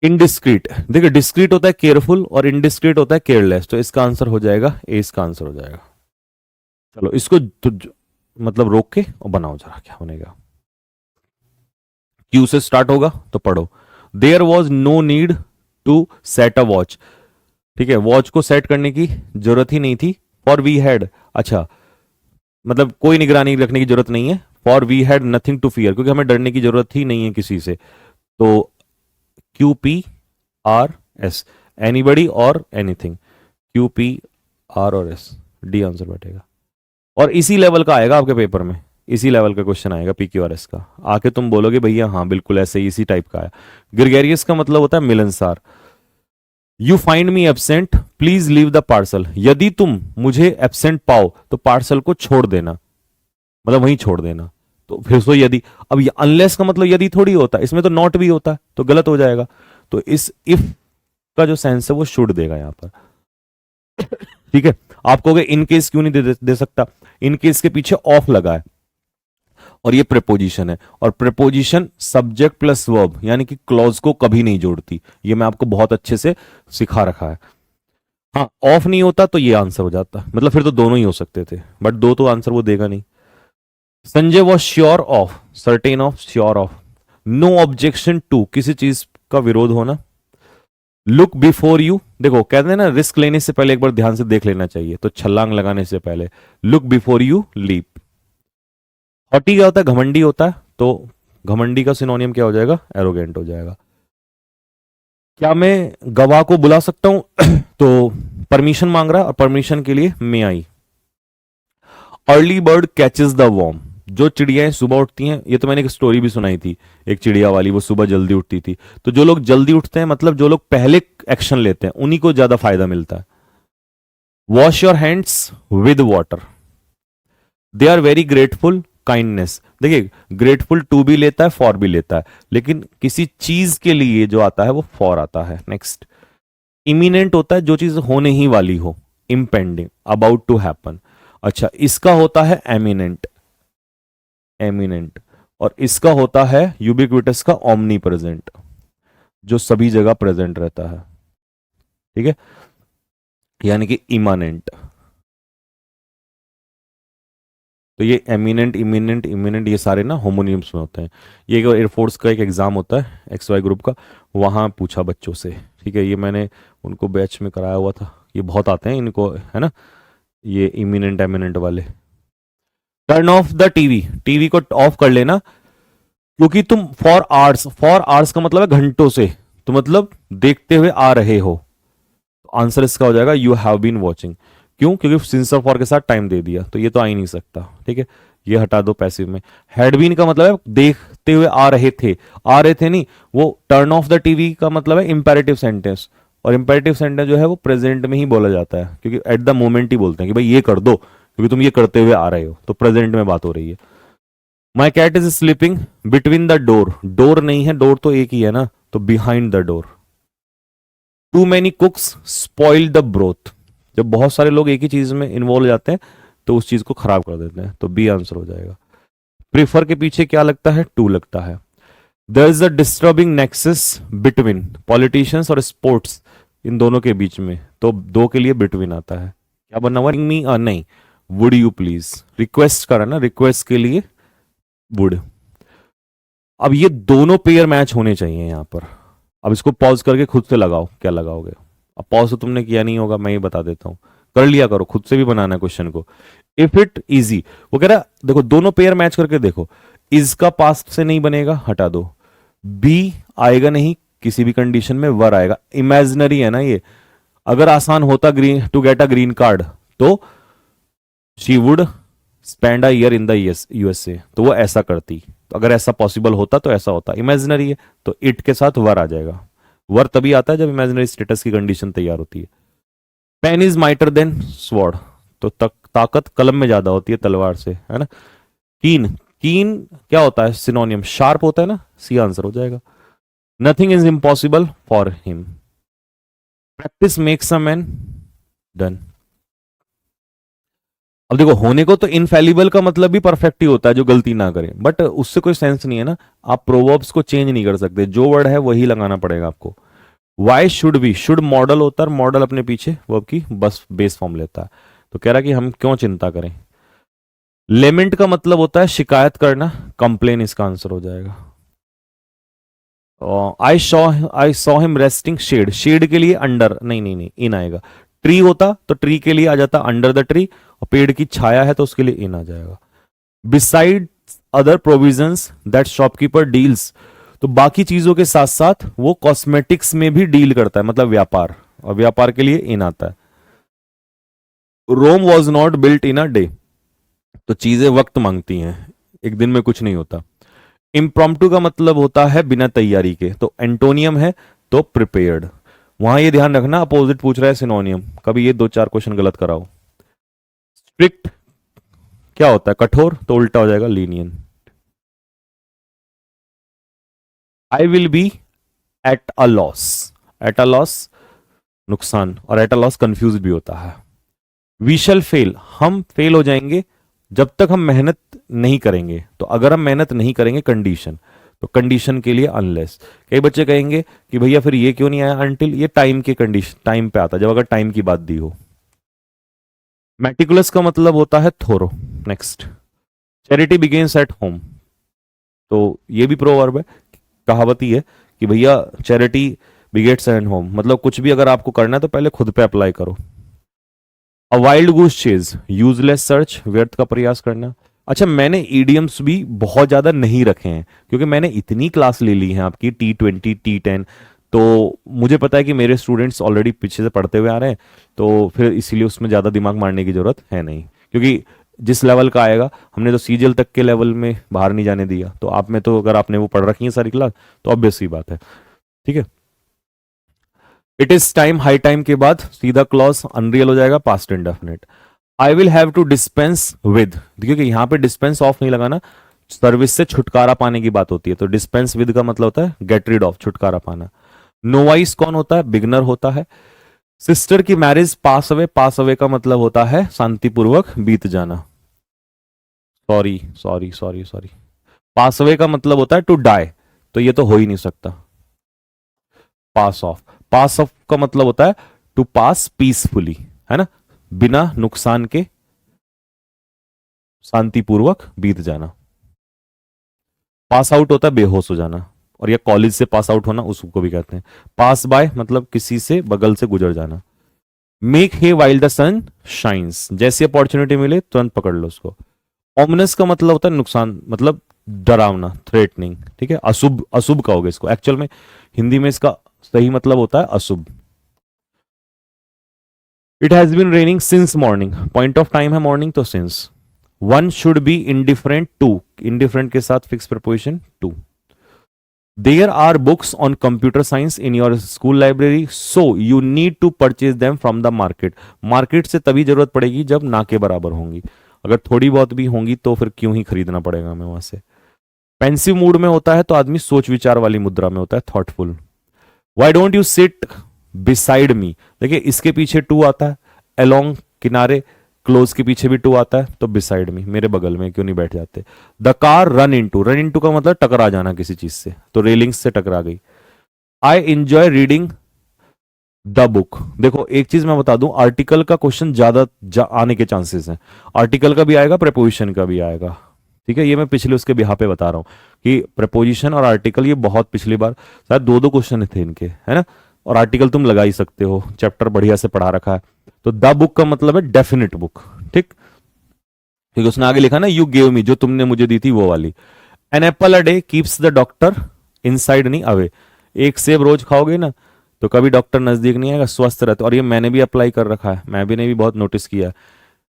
इनडिस्क्रीट, देखिए डिस्क्रीट होता है केयरफुल और इनडिस्क्रीट होता है केयरलेस। तो इसका आंसर हो जाएगा ए, इसका आंसर हो जाएगा। चलो इसको तो मतलब रोक के और बनाओ जरा, क्या बनेगा। क्यू से स्टार्ट होगा तो पढ़ो। There was no need to set a watch. ठीक है, वॉच को सेट करने की जरूरत ही नहीं थी। फॉर वी हैड, अच्छा मतलब कोई निगरानी रखने की जरूरत नहीं है। For we had nothing to fear, क्योंकि हमें डरने की जरूरत ही नहीं है किसी से। तो Q P R S, anybody और एनीथिंग। क्यू पी आर और एस, डी आंसर बैठेगा। और इसी लेवल का आएगा आपके पेपर में, इसी लेवल का क्वेश्चन आएगा पी क्यू आर एस का। आके तुम बोलोगे भैया हाँ बिल्कुल ऐसे ही, इसी टाइप का आया। ग्रेगेरियस का मतलब होता है मिलनसार। You find me absent, please leave the parcel. यदि तुम मुझे एब्सेंट पाओ तो पार्सल को छोड़ देना, मतलब वहीं छोड़ देना। तो फिर सो यदि, अब अनलेस का मतलब यदि थोड़ी होता है, इसमें तो नॉट भी होता है, तो गलत हो जाएगा। तो इस इफ का जो सेंस है वो शुड देगा यहां पर। ठीक है, आप कहोगे इन केस क्यों नहीं दे सकता? इन केस के पीछे ऑफ लगा है और ये प्रेपोजिशन है, और प्रेपोजिशन सब्जेक्ट प्लस वर्ब यानी कि क्लॉज को कभी नहीं जोड़ती। ये मैं आपको बहुत अच्छे से सिखा रखा है। हाँ, ऑफ नहीं होता तो ये आंसर हो जाता, मतलब फिर तो दोनों ही हो सकते थे, बट दो तो आंसर वो देगा नहीं। Sanjay was sure of, certain of, sure of. No objection to, किसी चीज का विरोध होना। लुक बिफोर यू, देखो कहते हैं ना रिस्क लेने से पहले एक बार ध्यान से देख लेना चाहिए, तो छलांग लगाने से पहले। Look before you leap. Haughty क्या होता है? घमंडी होता है। तो घमंडी का सिनोनियम क्या हो जाएगा? एरोगेंट हो जाएगा। क्या मैं गवाह को बुला सकता हूं? तो परमिशन मांग रहा है, और परमिशन के लिए may I. Early bird catches the worm, जो चिड़ियाएं सुबह उठती हैं, ये तो मैंने एक स्टोरी भी सुनाई थी, एक चिड़िया वाली, वो सुबह जल्दी उठती थी। तो जो लोग जल्दी उठते हैं, मतलब जो लोग पहले एक्शन लेते हैं, उन्हीं को ज्यादा फायदा मिलता है। Wash your hands with water. They are very grateful, kindness. देखिए ग्रेटफुल टू भी लेता है, फॉर भी लेता है, लेकिन किसी चीज के लिए जो आता है वो फॉर आता है। नेक्स्ट, इमिनेंट होता है जो चीज होने ही वाली हो, इम्पेंडिंग, अबाउट टू हैपन। अच्छा, इसका होता है एमिनेंट, एमिनेंट। और इसका होता है यूबिक्विटस का ओमनी प्रेजेंट, जो सभी जगह प्रेजेंट रहता है। ठीक है, यानी कि इमानेंट। तो ये एमिनेंट, इमिनेंट, इमिनेंट, ये सारे ना होमोनिम्स में होते हैं। ये एयरफोर्स का एक एग्जाम होता है एक्स वाई ग्रुप का, वहां पूछा बच्चों से। ठीक है, ये मैंने उनको बैच में कराया हुआ था, ये बहुत आते हैं इनको, है ना, ये इमिनेंट एमिनेंट वाले। Turn off the TV, TV को ऑफ कर लेना, क्योंकि तुम फॉर आवर्स, फॉर आवर्स का मतलब है घंटों से, तो मतलब देखते हुए आ रहे हो। आंसर इसका हो जाएगा यू हैव बीन वॉचिंग। क्यों? क्योंकि सिंस और फॉर के साथ टाइम दे दिया, तो ये तो आ ही नहीं सकता। ठीक है, ये हटा दो पैसिव में। हैड बीन का मतलब है देखते हुए आ रहे थे, आ रहे थे नहीं। वो टर्न ऑफ द टीवी का मतलब है इंपेरेटिव सेंटेंस, और इंपेरेटिव सेंटेंस जो है वो प्रेजेंट में ही बोला जाता है, क्योंकि एट द मोमेंट ही बोलते हैं कि भाई ये कर दो, क्योंकि तुम ये करते हुए आ रहे हो, तो प्रेजेंट में बात हो रही है। My cat is sleeping between the door, door नहीं है, डोर तो एक ही है ना, तो behind the door. Too many cooks spoil the broth, जब बहुत सारे लोग एक ही चीज में इन्वॉल्व हो जाते हैं तो उस चीज को खराब कर देते हैं, तो बी आंसर हो जाएगा। प्रीफर के पीछे क्या लगता है, टू लगता है। There is a disturbing nexus between politicians और स्पोर्ट्स, इन दोनों के बीच में, तो दो के लिए बिटवीन आता है। क्या बनना हुआ, मी नहीं, वुड यू प्लीज, रिक्वेस्ट करा ना, रिक्वेस्ट के लिए वुड। अब ये दोनों पेयर मैच होने चाहिए यहां पर। अब इसको पॉज करके खुद से लगाओ, क्या लगाओगे। अब पॉज तो तुमने किया नहीं होगा, मैं ही बता देता हूं, कर लिया करो, खुद से भी बनाना है क्वेश्चन को। इफ इट इजी, वो कह रहा देखो दोनों पेयर मैच करके देखो, इज का पास्ट से नहीं बनेगा, हटा दो। बी आएगा नहीं किसी भी कंडीशन में, वर आएगा, इमेजिनरी है ना ये। अगर आसान होता green to get a green card तो she would spend a year in the USA, तो वो ऐसा करती। तो अगर ऐसा पॉसिबल होता तो ऐसा होता, इमेजिनरी है तो इट के साथ वर आ जाएगा। वर तभी आता है जब इमेजिनरी स्टेटस की कंडीशन तैयार होती है। Pen is mightier than sword, तो ताकत कलम में ज्यादा होती है तलवार से, है ना। कीन, कीन क्या होता है, सिनोनियम, शार्प होता है ना, सी आंसर हो जाएगा। Nothing is impossible for him, practice makes a man done. अब देखो होने को तो इनफेलिबल का मतलब भी परफेक्ट ही होता है, जो गलती ना करे, बट उससे कोई सेंस नहीं है ना। आप प्रोवर्ब्स को चेंज नहीं कर सकते, जो वर्ड है वही लगाना पड़ेगा आपको। Why should be, should model होता है, मॉडल अपने पीछे वर्ब की बस बेस फॉर्म लेता है, तो कह रहा कि हम क्यों चिंता करें। लेमेंट का मतलब होता है शिकायत करना, कंप्लेन इसका आंसर हो जाएगा। I saw him resting shade, shade के लिए अंडर, नहीं नहीं नहीं, इन आएगा। ट्री होता तो ट्री के लिए आ जाता अंडर द ट्री, और पेड़ की छाया है तो उसके लिए इन आ जाएगा। Beside other provisions that shopkeeper deals, तो बाकी चीजों के साथ साथ वो कॉस्मेटिक्स में भी डील करता है, मतलब व्यापार, और व्यापार के लिए इन आता है। Rome was not built in a day, तो चीजें वक्त मांगती हैं, एक दिन में कुछ नहीं होता। इम्प्रॉम्प्टू का मतलब होता है बिना तैयारी के, तो एंटोनियम है तो प्रिपेयर्ड। वहां ये ध्यान रखना अपोजिट पूछ रहा है सिनोनियम, कभी ये दो चार क्वेश्चन गलत कराओ। स्ट्रिक्ट क्या होता है, कठोर, तो उल्टा हो जाएगा Linnean. I will be at a loss, at a loss नुकसान, और एट अ लॉस कंफ्यूज भी होता है। वी शैल फेल, हम फेल हो जाएंगे जब तक हम मेहनत नहीं करेंगे, तो अगर हम मेहनत नहीं करेंगे कंडीशन, तो कंडीशन के लिए अनलेस। कई बच्चे कहेंगे कि भैया फिर ये क्यों नहीं आया अनटिल, ये टाइम के कंडीशन, टाइम पे आता जब अगर टाइम की बात दी हो। मेटिकुलस का मतलब होता है thorough. Next, charity begins at home, तो ये भी प्रोवर्ब है, कहावत ही है कि भैया चैरिटी बिगेट्स एट होम, मतलब कुछ भी अगर आपको करना है तो पहले खुद पे अप्लाई करो। A wild goose chase, useless search, व्यर्थ का प्रयास करना। अच्छा, मैंने ईडियम्स भी बहुत ज्यादा नहीं रखे हैं क्योंकि मैंने इतनी क्लास ले ली है आपकी T20 T10, तो मुझे पता है कि मेरे स्टूडेंट्स ऑलरेडी पीछे से पढ़ते हुए आ रहे हैं, तो फिर इसीलिए उसमें ज्यादा दिमाग मारने की जरूरत है नहीं, क्योंकि जिस लेवल का आएगा, हमने तो सीजीएल तक के लेवल में बाहर नहीं जाने दिया, तो आप में तो अगर आपने वो पढ़ रखी है सारी क्लास, तो ऑब्वियस ही बात है। ठीक है, it is time, high time के बाद सीधा क्लॉज अनरियल हो जाएगा, past indefinite. I will have to dispense with, क्योंकि यहां पे डिस्पेंस ऑफ नहीं लगाना, सर्विस से छुटकारा पाने की बात होती है, तो डिस्पेंस विद का मतलब होता है गेट रिड ऑफ, छुटकारा पाना। नोवाइस कौन होता है, बिगनर होता है। सिस्टर की मैरिज, पास अवे का मतलब होता है शांतिपूर्वक बीत जाना। Sorry sorry sorry sorry, pass away का मतलब होता है टू डाई, तो ये तो हो ही नहीं सकता। पास ऑफ, पास ऑफ का मतलब होता है टू पास पीसफुली, है ना, बिना नुकसान के शांतिपूर्वक बीत जाना। पास आउट होता है बेहोश हो जाना, और या कॉलेज से पास आउट होना उसको भी कहते हैं। पास बाय मतलब किसी से बगल से गुजर जाना। Make hay while the sun shines, जैसी अपॉर्चुनिटी मिले तुरंत पकड़ लो उसको। ओमिनस का मतलब होता है नुकसान, मतलब डरावना, थ्रेटनिंग। ठीक है, अशुभ, अशुभ कहोगे इसको, एक्चुअल में हिंदी में इसका सही मतलब होता है अशुभ। It has been raining since morning, point of time है मॉर्निंग, तो since. One should be indifferent to, indifferent के साथ fix preposition to. There are books on computer science in your school library, so you need to purchase them from the market, market से तभी जरूरत पड़ेगी जब ना के बराबर होंगी, अगर थोड़ी बहुत भी होंगी तो फिर क्यों ही खरीदना पड़ेगा हमें वहां से। पेंसिव मूड में होता है तो आदमी सोच विचार वाली मुद्रा में होता है, thoughtful. Why don't you sit beside me, देखिए इसके पीछे टू आता है, अलोंग, किनारे, क्लोज के पीछे भी टू आता है, तो बिसाइड मी, मेरे बगल में क्यों नहीं बैठ जाते। The car run into, run into का मतलब टकरा जाना किसी चीज से, तो रेलिंग्स से टकरा गई। I enjoy reading the book. देखो एक चीज मैं बता दूं, आर्टिकल का क्वेश्चन आने के चांसेस हैं। आर्टिकल का भी आएगा, प्रपोजिशन का भी आएगा, ठीक है। ये मैं पिछले उसके बिहा पे बता रहा हूं कि प्रपोजिशन और आर्टिकल, ये बहुत पिछली बार शायद दो दो क्वेश्चन थे इनके, है ना। और आर्टिकल तुम लगा ही सकते हो, चैप्टर बढ़िया से पढ़ा रखा है। तो द बुक का मतलब है डेफिनेट बुक, ठीक। क्योंकि उसने आगे लिखा ना, यू गेव मी, जो तुमने मुझे दी थी वो वाली। An apple a day keeps the doctor inside नहीं अवे। एक सेब रोज खाओगे ना तो कभी डॉक्टर नजदीक नहीं आएगा, स्वस्थ रहते। और ये मैंने भी अप्लाई कर रखा है, मैं भी ने भी बहुत नोटिस किया।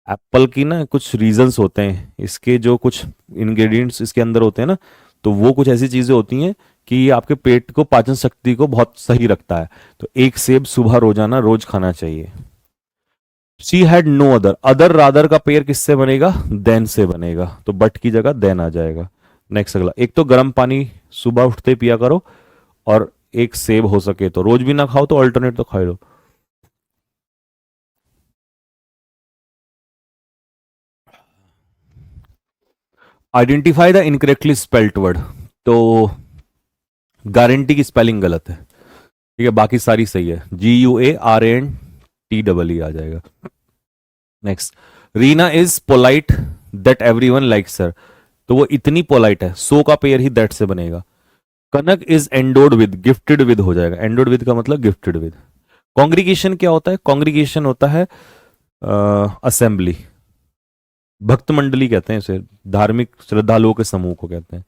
एप्पल की ना कुछ रीजंस होते हैं, इसके जो कुछ इंग्रेडिएंट्स इसके अंदर होते हैं ना, तो वो कुछ ऐसी चीजें होती हैं कि ये आपके पेट को, पाचन शक्ति को बहुत सही रखता है। तो एक सेब सुबह रोजाना रोज खाना चाहिए। She had no other, other rather का पेयर किससे बनेगा, देन से बनेगा, तो बट की जगह देन आ जाएगा। नेक्स्ट अगला, एक तो गर्म पानी सुबह उठते पिया करो, और एक सेब हो सके तो रोज भी ना खाओ तो अल्टरनेट तो खा लो। Identify the incorrectly spelt word, तो गारंटी की स्पेलिंग गलत है, ठीक है, बाकी सारी सही है। GUARANTEE आ जाएगा। Next, Reena is polite that everyone likes her, तो वो इतनी पोलाइट है, सो का पेयर ही दैट से बनेगा। कनक is endowed with, gifted with हो जाएगा, एंडोड विद का मतलब गिफ्टेड विद। कॉन्ग्रीगेशन क्या होता है, कॉन्ग्रीगेशन होता है असेंबली, भक्त मंडली कहते हैं इसे, धार्मिक श्रद्धालुओं के समूह को कहते हैं।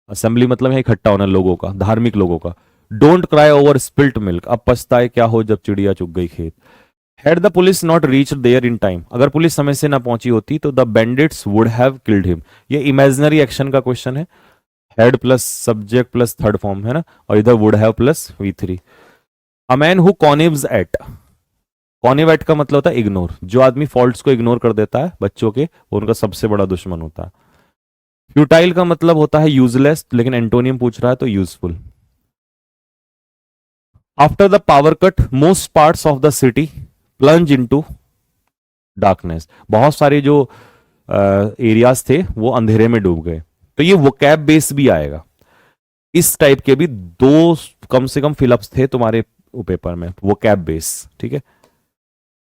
असेंबली मतलब है इकट्ठा होना लोगों का, धार्मिक लोगों का। Don't cry over spilt milk, अब पछताए क्या हो जब चिड़िया चुग गई खेत। Had the police not reach there in time, अगर पुलिस समय से ना पहुंची होती तो the bandits would have killed him. ये इमेजिनरी एक्शन का क्वेश्चन है, had plus subject plus third form है ना, और इधर would have plus V3। A man who connives at, connive at का मतलब होता है इग्नोर, जो आदमी फॉल्ट्स को इग्नोर कर देता है बच्चों के, वो उनका सबसे बड़ा दुश्मन होता है। फ्यूटाइल का मतलब होता है यूजलेस, लेकिन एंटोनियम पूछ रहा है तो useful. After the power cut most parts of the city plunge into darkness, बहुत सारे जो एरियाज थे वो अंधेरे में डूब गए। तो ये वोकैब बेस भी आएगा, इस टाइप के भी दो कम से कम फिलअप्स थे तुम्हारे पेपर में, वोकैब बेस, ठीक है।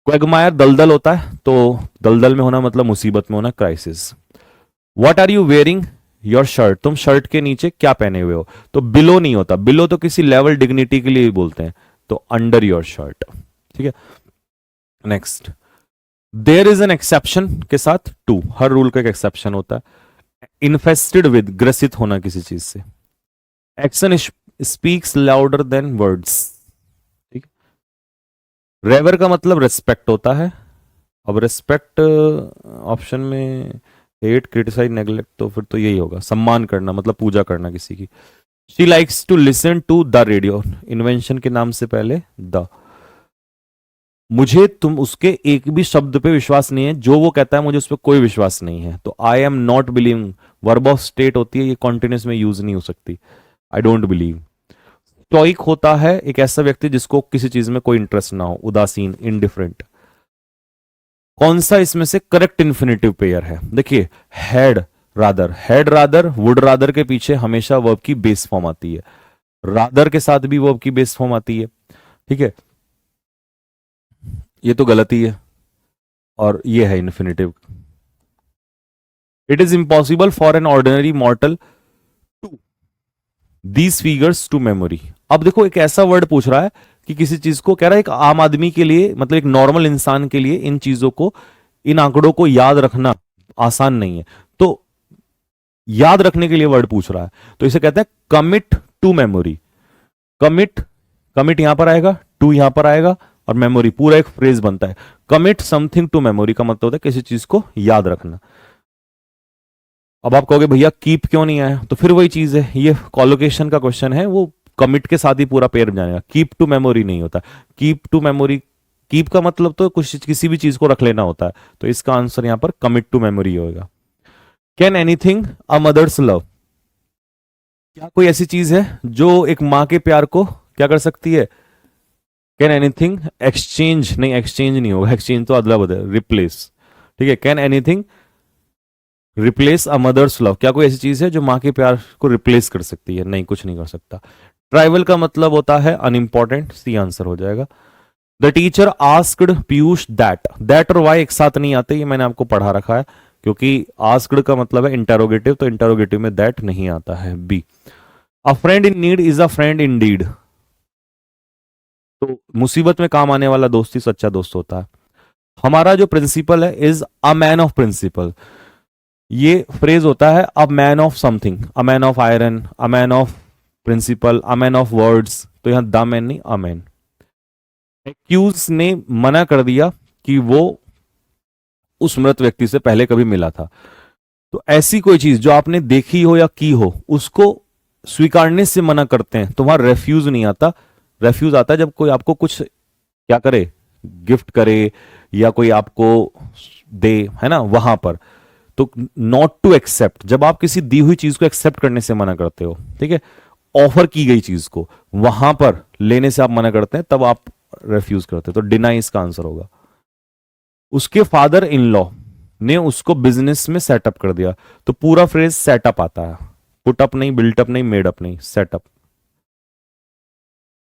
क्वेगमायर दलदल होता है, तो दलदल में होना मतलब मुसीबत में होना, crisis. What are you wearing your shirt, तुम शर्ट के नीचे क्या पहने हुए हो, तो बिलो नहीं होता, बिलो तो किसी लेवल डिग्निटी के लिए बोलते हैं, तो अंडर योर शर्ट, ठीक है। Next, there is an exception के साथ टू, हर रूल का एक एक्सेप्शन होता है। इन्फेस्टेड विद, ग्रसित होना किसी चीज से। Action speaks louder than words, ठीक है। रेवर का मतलब रिस्पेक्ट होता है, अब रिस्पेक्ट ऑप्शन में हेट, क्रिटिसाइज, नेग्लेक्ट, तो फिर तो यही होगा, सम्मान करना मतलब पूजा करना किसी की। She likes to listen to the radio, invention के नाम से पहले द। मुझे तुम उसके एक भी शब्द पे विश्वास नहीं है, जो वो कहता है मुझे उस पर कोई विश्वास नहीं है, तो आई am not believing verb of state होती है, ये कॉन्टिन्यूस में यूज नहीं हो सकती। I don't believe. स्टोइक होता है एक ऐसा व्यक्ति जिसको किसी चीज में कोई इंटरेस्ट ना हो, उदासीन, इनडिफरेंट। कौन सा इसमें से करेक्ट इंफिनिटिव पेयर है, देखिए, had rather, had rather, would rather के पीछे हमेशा वर्ब की बेस फॉर्म आती है, रादर के साथ भी वर्ब की बेस फॉर्म आती है, ठीक है। ये तो गलती है, और ये है infinitive. It is impossible for an ordinary mortal to these figures to memory. अब देखो एक ऐसा वर्ड पूछ रहा है कि किसी चीज को कह रहा है, एक आम आदमी के लिए, मतलब एक नॉर्मल इंसान के लिए इन चीजों को, इन आंकड़ों को याद रखना आसान नहीं है, तो याद रखने के लिए वर्ड पूछ रहा है, तो इसे कहते हैं commit to memory. Commit, commit यहां पर आएगा, टू यहां पर आएगा, और मेमोरी, पूरा एक फ्रेज बनता है। कमिट समथिंग टू मेमोरी का मतलब होता है किसी चीज को याद रखना। अब आप कहोगे भैया कीप क्यों नहीं आया, तो फिर वही चीज है, ये कॉलोकेशन का क्वेश्चन है, वो कमिट के साथ ही पूरा पेयर जानेगा, कीप टू मेमोरी नहीं होता। कीप टू मेमोरी, कीप का मतलब तो कुछ किसी भी चीज को रख लेना होता है, तो इसका आंसर यहां पर कमिट टू मेमोरी होगा। Can anything a mother's love, क्या कोई ऐसी चीज है जो एक मां के प्यार को क्या कर सकती है, कैन एनीथिंग एक्सचेंज, नहीं एक्सचेंज नहीं होगा, एक्सचेंज तो अदला बदल, रिप्लेस। ठीक है, can anything replace a mother's love, क्या कोई ऐसी चीज है जो माँ के प्यार को रिप्लेस कर सकती है? नहीं, कुछ नहीं कर सकता। ट्राइवल का मतलब होता है अनइंपॉर्टेंट, सी आंसर हो जाएगा। The teacher asked Piyush that, that और वाई एक साथ नहीं आते, ये मैंने आपको पढ़ा रखा है, क्योंकि आस्क्ड का मतलब है इंटेरोगेटिव, तो इंटेरोगेटिव में दैट नहीं आता है। B, a friend in need is a friend in deed, तो मुसीबत में काम आने वाला दोस्त ही सच्चा दोस्त होता है। हमारा जो प्रिंसिपल है is a man of principle, ये फ्रेज होता है a man of something, a man of iron, a man of principle, a man of words, तो यहां द मैन नहीं, अ मैन। एक्यूज ने मना कर दिया कि वो उस मृत व्यक्ति से पहले कभी मिला था, तो ऐसी कोई चीज जो आपने देखी हो या की हो उसको स्वीकारने से मना करते हैं, तो वहां रेफ्यूज नहीं आता। रेफ्यूज आता है जब कोई आपको कुछ क्या करे, गिफ्ट करे या कोई आपको दे, है ना, वहां पर। तो नॉट टू एक्सेप्ट, जब आप किसी दी हुई चीज को एक्सेप्ट करने से मना करते हो, ठीक है, ऑफर की गई चीज को वहां पर लेने से आप मना करते हैं, तब आप रेफ्यूज करते हैं, तो डिनाई इसका आंसर होगा। उसके फादर इन लॉ ने उसको बिजनेस में सेटअप कर दिया, तो पूरा फ्रेज सेटअप आता है, पुटअप नहीं, बिल्टअप नहीं, मेडअप नहीं, setup.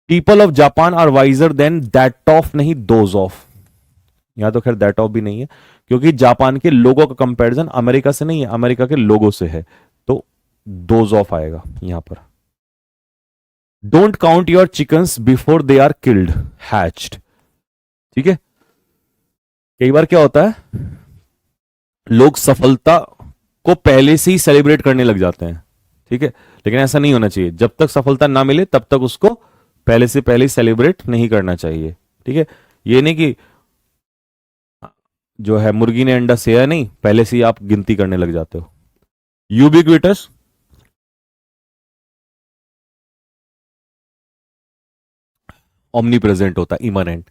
People of Japan are wiser than that of, नहीं दोज ऑफ, यहां तो खैर दैट ऑफ भी नहीं है, क्योंकि जापान के लोगों का कंपैरिजन अमेरिका से नहीं है, अमेरिका के लोगों से है, तो दोज ऑफ आएगा यहां पर। Don't count your chickens before they are killed, hatched, ठीक है। कई बार क्या होता है, लोग सफलता को पहले से ही सेलिब्रेट करने लग जाते हैं, ठीक है, लेकिन ऐसा नहीं होना चाहिए। जब तक सफलता ना मिले तब तक उसको पहले से पहले सेलिब्रेट नहीं करना चाहिए, ठीक है। ये नहीं कि जो है मुर्गी ने अंडा सेया नहीं, पहले से ही आप गिनती करने लग जाते हो। यूबिक्विटस, ओमनी प्रेजेंट होता है, इमनेंट।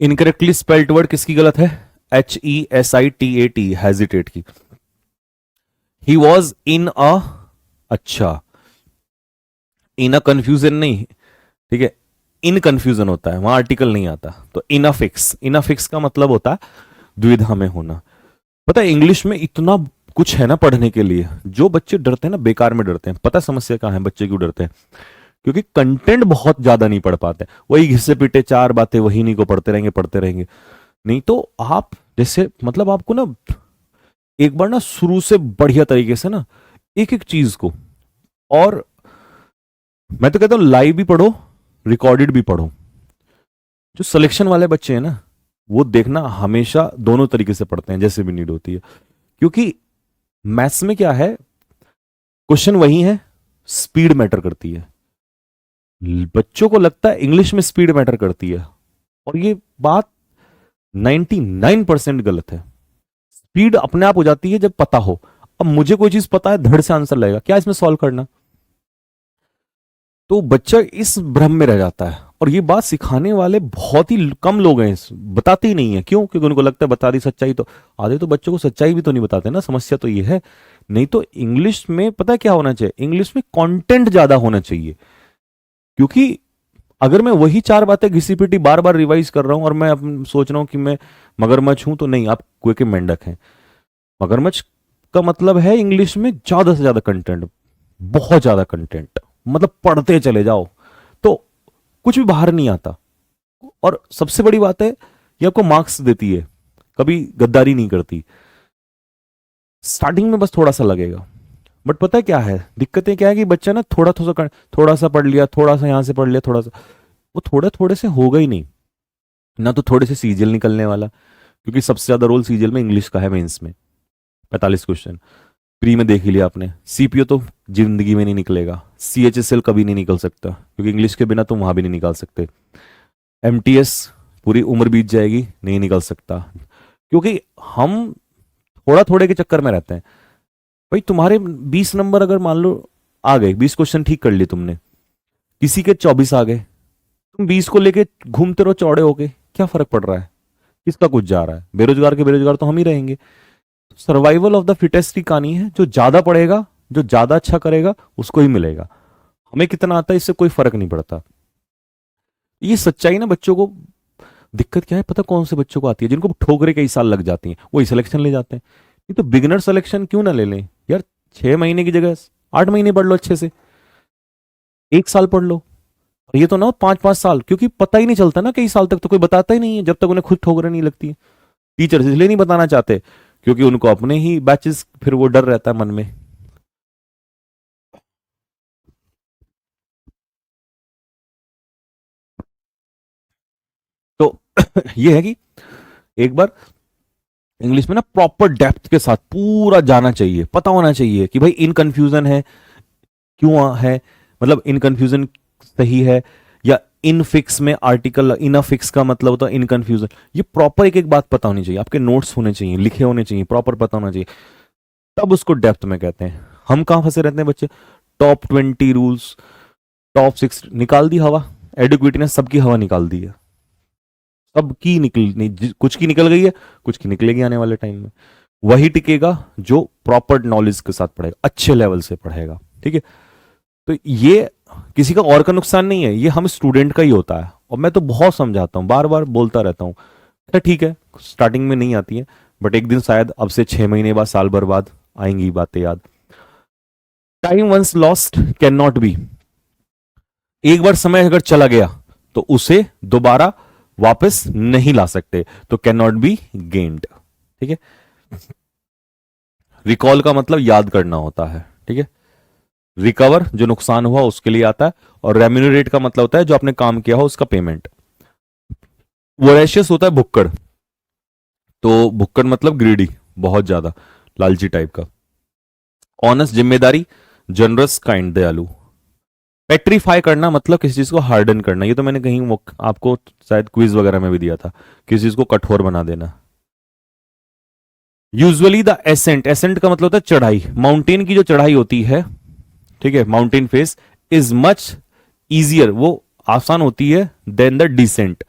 इनकरेक्टली स्पेल्ड वर्ड किसकी गलत है? HESITAT, हेजिटेट की। ही वॉज इन अ, अच्छा, इन अ कंफ्यूजन नहीं, ठीक है, इन कंफ्यूजन होता है, वहां आर्टिकल नहीं आता, तो इनफिक्स, इनफिक्स का मतलब होता है द्विधा में होना। पता है इंग्लिश में इतना कुछ है ना पढ़ने के लिए, जो बच्चे डरते हैं ना, बेकार में डरते हैं। पता समस्या कहां है, बच्चे क्यों डरते हैं? क्योंकि कंटेंट बहुत ज्यादा नहीं पढ़ पाते, वही घिसे पिटे चार बातें वही नहीं को पढ़ते रहेंगे पढ़ते रहेंगे। नहीं तो आप जैसे मतलब आपको ना एक बार ना शुरू से बढ़िया तरीके से ना एक एक चीज को, और मैं तो कहता हूं लाइव भी पढ़ो, रिकॉर्डेड भी पढ़ो। जो सिलेक्शन वाले बच्चे हैं ना, वो देखना हमेशा दोनों तरीके से पढ़ते हैं, जैसे भी नीड होती है, क्योंकि मैथ्स में क्या है, क्वेश्चन वही है, स्पीड मैटर करती है। बच्चों को लगता है इंग्लिश में स्पीड मैटर करती है, और ये बात 99% गलत है। स्पीड अपने आप हो जाती है जब पता हो। अब मुझे कोई चीज पता है, धड़ से आंसर लगेगा, क्या इसमें सॉल्व करना? तो बच्चा इस भ्रम में रह जाता है, और ये बात सिखाने वाले बहुत ही कम लोग हैं, बताते ही नहीं है। क्यों? क्योंकि उनको लगता है बता दी सच्चाई, तो आधे तो बच्चों को सच्चाई भी तो नहीं बताते ना, समस्या तो ये है। नहीं तो इंग्लिश में पता है क्या होना चाहिए, इंग्लिश में कंटेंट ज्यादा होना चाहिए, क्योंकि अगर मैं वही चार बातें घिसी पिटी बार बार रिवाइज कर रहा हूं और मैं सोच रहा हूं कि मैं मगरमच्छ हूं, तो नहीं, आप कुएं के मेंढक हैं। मगरमच्छ का मतलब है इंग्लिश में ज्यादा से ज्यादा कंटेंट, बहुत ज्यादा कंटेंट, मतलब पढ़ते चले जाओ तो कुछ भी बाहर नहीं आता। और सबसे बड़ी बात है, ये आपको मार्क्स देती है, कभी गद्दारी नहीं करती। स्टार्टिंग में बस थोड़ा सा लगेगा, बट पता है क्या है, दिक्कतें क्या है कि बच्चा ना थोड़ा सा पढ़ लिया, थोड़ा सा यहां से पढ़ लिया, थोड़ा सा, वो थोड़े थोड़े से होगा ही नहीं ना, तो थोड़े से सीजीएल निकलने वाला, क्योंकि सबसे ज्यादा रोल सीजीएल में इंग्लिश का है, मेंस में 45 क्वेश्चन। प्री में देख ही लिया आपने, सीपीओ तो जिंदगी में नहीं निकलेगा, सीएचएसएल कभी नहीं निकल सकता, क्योंकि इंग्लिश के बिना तुम वहां भी नहीं निकाल सकते। एमटीएस पूरी उम्र बीत जाएगी, नहीं निकल सकता, क्योंकि हम थोड़ा थोड़े के चक्कर में रहते हैं। भाई तुम्हारे 20 नंबर अगर मान लो आ गए, 20 क्वेश्चन ठीक कर लिए तुमने, किसी के 24 आ गए, तुम 20 को लेके घूमते रहो चौड़े होके, क्या फर्क पड़ रहा है? किसका कुछ जा रहा है? बेरोजगार के बेरोजगार तो हम ही रहेंगे। सर्वाइवल ऑफ द फिटेस्ट की कहानी है, जो ज्यादा पढ़ेगा, जो ज्यादा अच्छा करेगा, उसको ही मिलेगा। हमें कितना आता है इससे कोई फर्क नहीं पड़ता। ये सच्चाई ना बच्चों को, दिक्कत क्या है पता कौन से बच्चों को आती है, जिनको ठोकरे कई साल लग जाती हैं, वही सिलेक्शन ले जाते हैं। ये तो बिगिनर सिलेक्शन क्यों ना ले लें यार, 6 महीने की जगह 8 महीने पढ़ लो अच्छे से, 1 साल पढ़ लो। ये तो ना 5-5 साल, क्योंकि पता ही नहीं चलता ना, कई साल तक तो कोई बताता ही नहीं है, जब तक उन्हें खुद ठोकरे नहीं लगती है। टीचर्स इसलिए नहीं बताना चाहते क्योंकि उनको अपने ही बैचेस, फिर वो डर रहता है मन में। तो ये है कि एक बार इंग्लिश में ना प्रॉपर डेप्थ के साथ पूरा जाना चाहिए, पता होना चाहिए कि भाई इन कंफ्यूजन है क्यों है, मतलब इन कंफ्यूजन सही है, या इन फिक्स में आर्टिकल इन अ फिक्स का मतलब होता है इन कंफ्यूजन। ये प्रॉपर एक एक बात पता होनी चाहिए, आपके नोट्स होने चाहिए, लिखे होने चाहिए, प्रॉपर पता होना चाहिए, तब उसको डेप्थ में कहते हैं। हम कहां फंसे रहते हैं बच्चे, टॉप 20 रूल्स, टॉप 6 निकाल दी हवा, एडुकेटी ने सबकी हवा निकाल दी है, सबकी निकल नहीं, कुछ की निकल गई है, कुछ की निकलेगी आने वाले टाइम में। वही टिकेगा जो प्रॉपर नॉलेज के साथ पढ़ेगा, अच्छे लेवल से पढ़ेगा, ठीक है। तो ये किसी का और का नुकसान नहीं है, ये हम स्टूडेंट का ही होता है। और मैं तो बहुत समझाता हूँ, बार बार बोलता रहता हूँ, अच्छा ठीक है स्टार्टिंग में नहीं आती है, बट एक दिन शायद अब से 6 महीने बाद, साल भर बाद आएंगी बातें याद। Time once lost can not be, एक बार समय अगर चला गया तो उसे दोबारा वापस नहीं ला सकते, तो कैन नॉट बी गेन्ड, ठीक है। रिकॉल का मतलब याद करना होता है, ठीक है। रिकवर जो नुकसान हुआ उसके लिए आता है, और रेम्यूनरेट का मतलब होता है जो आपने काम किया हो उसका पेमेंट। वोरेशियस होता है भुक्कड़, तो भुक्कड़ मतलब ग्रीडी, बहुत ज्यादा लालची टाइप का। ऑनेस्ट जिम्मेदारी, जनरस काइंड दयालु। पेट्रीफाई करना मतलब किसी चीज को हार्डन करना, ये तो मैंने कहीं आपको शायद क्विज वगैरह में भी दिया था, किसी चीज को कठोर बना देना। यूजुअली द एसेंट, एसेंट का मतलब होता है चढ़ाई, माउंटेन की जो चढ़ाई होती है, ठीक है, mountain face is much easier, वो आसान होती है देन द डिसेंट।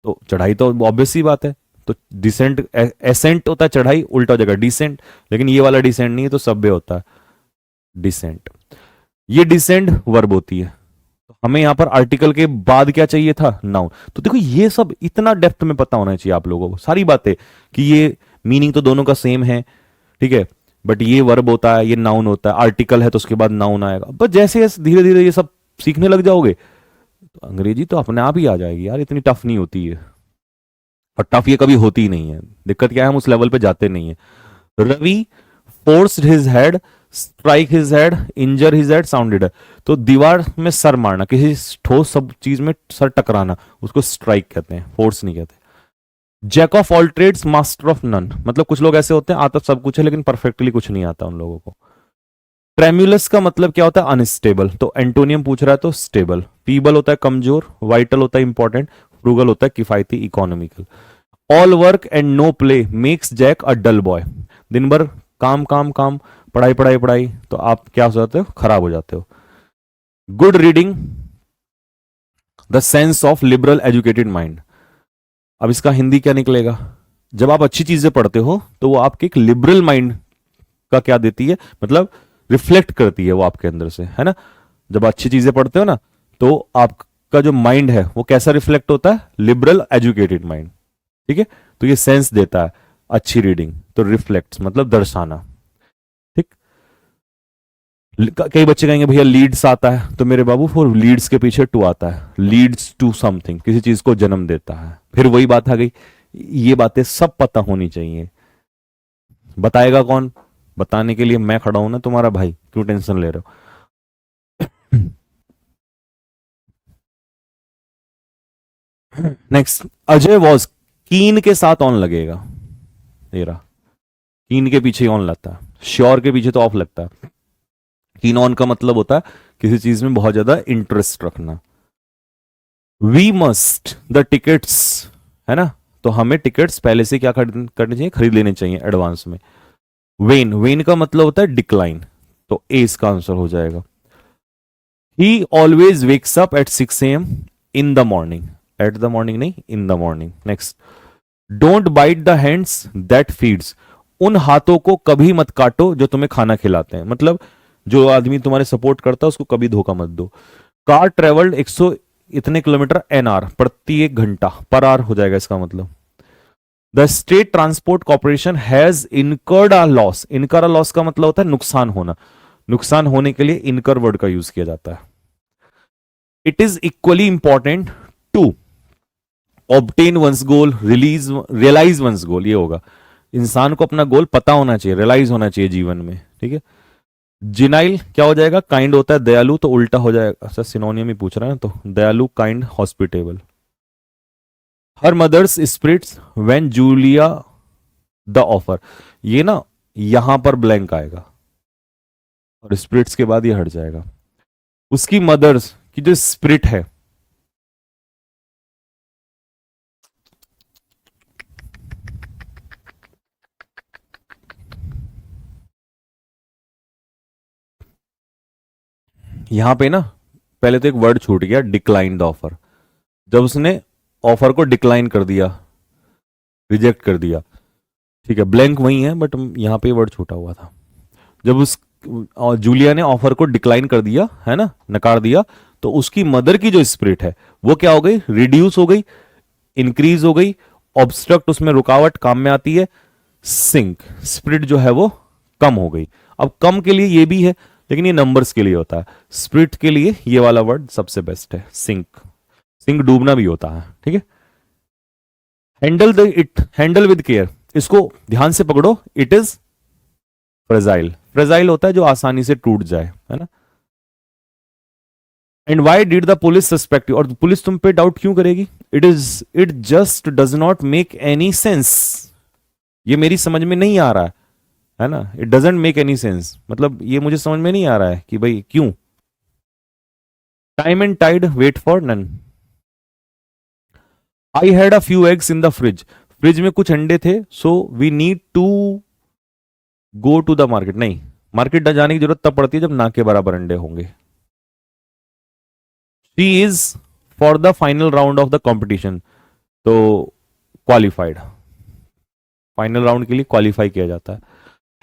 तो चढ़ाई तो ऑब्वियस सी बात है, तो डिसेंट, एसेंट होता है चढ़ाई, उल्टा हो जाएगा डिसेंट, लेकिन ये वाला डिसेंट नहीं है, तो सभ्य होता है डिसेंट। ये डिसेंट वर्ब होती है, तो हमें यहां पर आर्टिकल के बाद क्या चाहिए था, नाउन। तो देखो ये सब इतना डेप्थ में पता होना चाहिए आप लोगों को, सारी बातें, कि ये मीनिंग तो दोनों का सेम है, ठीक है, बट ये वर्ब होता है, ये नाउन होता है, आर्टिकल है तो उसके बाद नाउन आएगा। बस जैसे जैसे धीरे धीरे ये सब सीखने लग जाओगे तो अंग्रेजी तो अपने आप ही आ जाएगी यार, इतनी टफ नहीं होती है, और टफ ये कभी होती ही नहीं है। दिक्कत क्या है, हम उस लेवल पे जाते नहीं है। Ravi forced his head, strike his head, injure his head, sounded. तो दीवार में सर मारना, किसी ठोस सब चीज में सर टकराना, उसको स्ट्राइक कहते हैं, फोर्स नहीं कहते। Jack of all trades, master of none, मतलब कुछ लोग ऐसे होते हैं आता सब कुछ है लेकिन परफेक्टली कुछ नहीं आता उन लोगों को। ट्रेम्युलस का मतलब क्या होता है, अनस्टेबल, तो एंटोनियम पूछ रहा है तो स्टेबल। फीबल होता है कमजोर, वाइटल होता है इंपॉर्टेंट, फ्रूगल होता है किफायती, economical. All work and no play makes Jack a dull boy. दिन भर काम काम काम, पढ़ाई पढ़ाई पढ़ाई, तो आप क्या हो जाते हो, खराब हो जाते हो। Good reading, the sense of liberal educated mind. अब इसका हिंदी क्या निकलेगा, जब आप अच्छी चीजें पढ़ते हो तो वो आपके एक लिबरल माइंड का क्या देती है, मतलब रिफ्लेक्ट करती है वो आपके अंदर से, है ना। जब अच्छी चीजें पढ़ते हो ना तो आपका जो माइंड है वो कैसा रिफ्लेक्ट होता है, लिबरल एजुकेटेड माइंड, ठीक है। तो ये सेंस देता है अच्छी रीडिंग, तो रिफ्लेक्ट्स मतलब दर्शाना, ठीक। कई बच्चे कहेंगे भैया लीड्स आता है, तो मेरे बाबू फॉर लीड्स के पीछे टू आता है, लीड्स टू समथिंग, किसी चीज को जन्म देता है। फिर वही बात आ गई, ये बातें सब पता होनी चाहिए। बताएगा कौन, बताने के लिए मैं खड़ा हूं ना तुम्हारा भाई, क्यों टेंशन ले रहे हो। नेक्स्ट, अजय वॉज कीन के साथ ऑन लगेगा, ये रहा, कीन के पीछे ऑन लगता है, श्योर के पीछे तो ऑफ लगता है। कीन ऑन का मतलब होता है किसी चीज में बहुत ज्यादा इंटरेस्ट रखना। वी मस्ट द टिकट्स, है ना, तो हमें टिकट्स पहले से क्या करने चाहिए, खरीद लेने चाहिए एडवांस में। वेन, वेन का मतलब होता है डिक्लाइन, तो ए इसका आंसर हो जाएगा। He always wakes up at 6 AM in the morning, at the morning नहीं, in the morning. Next, don't bite the hands that feeds, उन हाथों को कभी मत काटो जो तुम्हें खाना खिलाते हैं, मतलब जो आदमी तुम्हारे सपोर्ट करता है उसको कभी धोखा मत दो। कार ट्रेवल्ड इतने किलोमीटर एन आर, प्रति एक घंटा, पर आवर हो जाएगा इसका मतलब। The state transport corporation has incurred a loss. इनकर अ लॉस का मतलब होता है नुकसान होना। नुकसान होने के लिए इनकर वर्ड का यूज किया जाता है। It is equally important to obtain one's goal, realise one's goal, ये होगा। इंसान को अपना गोल पता होना चाहिए, रियलाइज होना चाहिए जीवन में, ठीक है। जिनाइल क्या हो जाएगा, काइंड होता है दयालु, तो उल्टा हो जाएगा। अच्छा सिनोनियम ही पूछ रहा है, तो दयालु, काइंड, हॉस्पिटेबल। हर mother's spirits when Julia the offer, ये ना यहां पर ब्लैंक आएगा और स्पिरिट्स के बाद ये हट जाएगा। उसकी मदर्स की जो स्पिरिट है, यहां पे ना पहले तो एक वर्ड छूट गया, डिक्लाइन द ऑफर। जब उसने ऑफर को डिक्लाइन कर दिया, रिजेक्ट कर दिया, ठीक है, ब्लैंक वही है बट यहां पे वर्ड छूटा हुआ था। जब उस जूलिया ने ऑफर को डिक्लाइन कर दिया है ना, नकार दिया, तो उसकी मदर की जो स्पिरिट है वो क्या हो गई, रिड्यूस हो गई, इंक्रीज हो गई। ऑब्स्ट्रक्ट उसमें रुकावट काम में आती है। सिंक, स्पिरिट जो है वो कम हो गई। अब कम के लिए ये भी है, लेकिन ये नंबर्स के लिए होता है। स्पिरिट के लिए ये वाला वर्ड सबसे बेस्ट है, सिंक। सिंक डूबना भी होता है, ठीक है। Handle the it, handle with care, इसको ध्यान से पकड़ो। इट इज फ्रेजाइल, फ्रेजाइल होता है जो आसानी से टूट जाए, है ना। And why did the police suspect you, और पुलिस तुम पे डाउट क्यों करेगी। It just does not make any sense, ये मेरी समझ में नहीं आ रहा है ना। It doesn't make any sense, मतलब ये मुझे समझ में नहीं आ रहा है कि भाई क्यों। Time and tide wait for none. I had a few eggs in the fridge, fridge में कुछ अंडे थे, so we need to go to the market, नहीं, मार्केट जाने की जरूरत तब पड़ती है जब ना के बराबर अंडे होंगे। She is for the final round of the competition, तो क्वालिफाइड, फाइनल राउंड के लिए क्वालिफाई किया जाता है।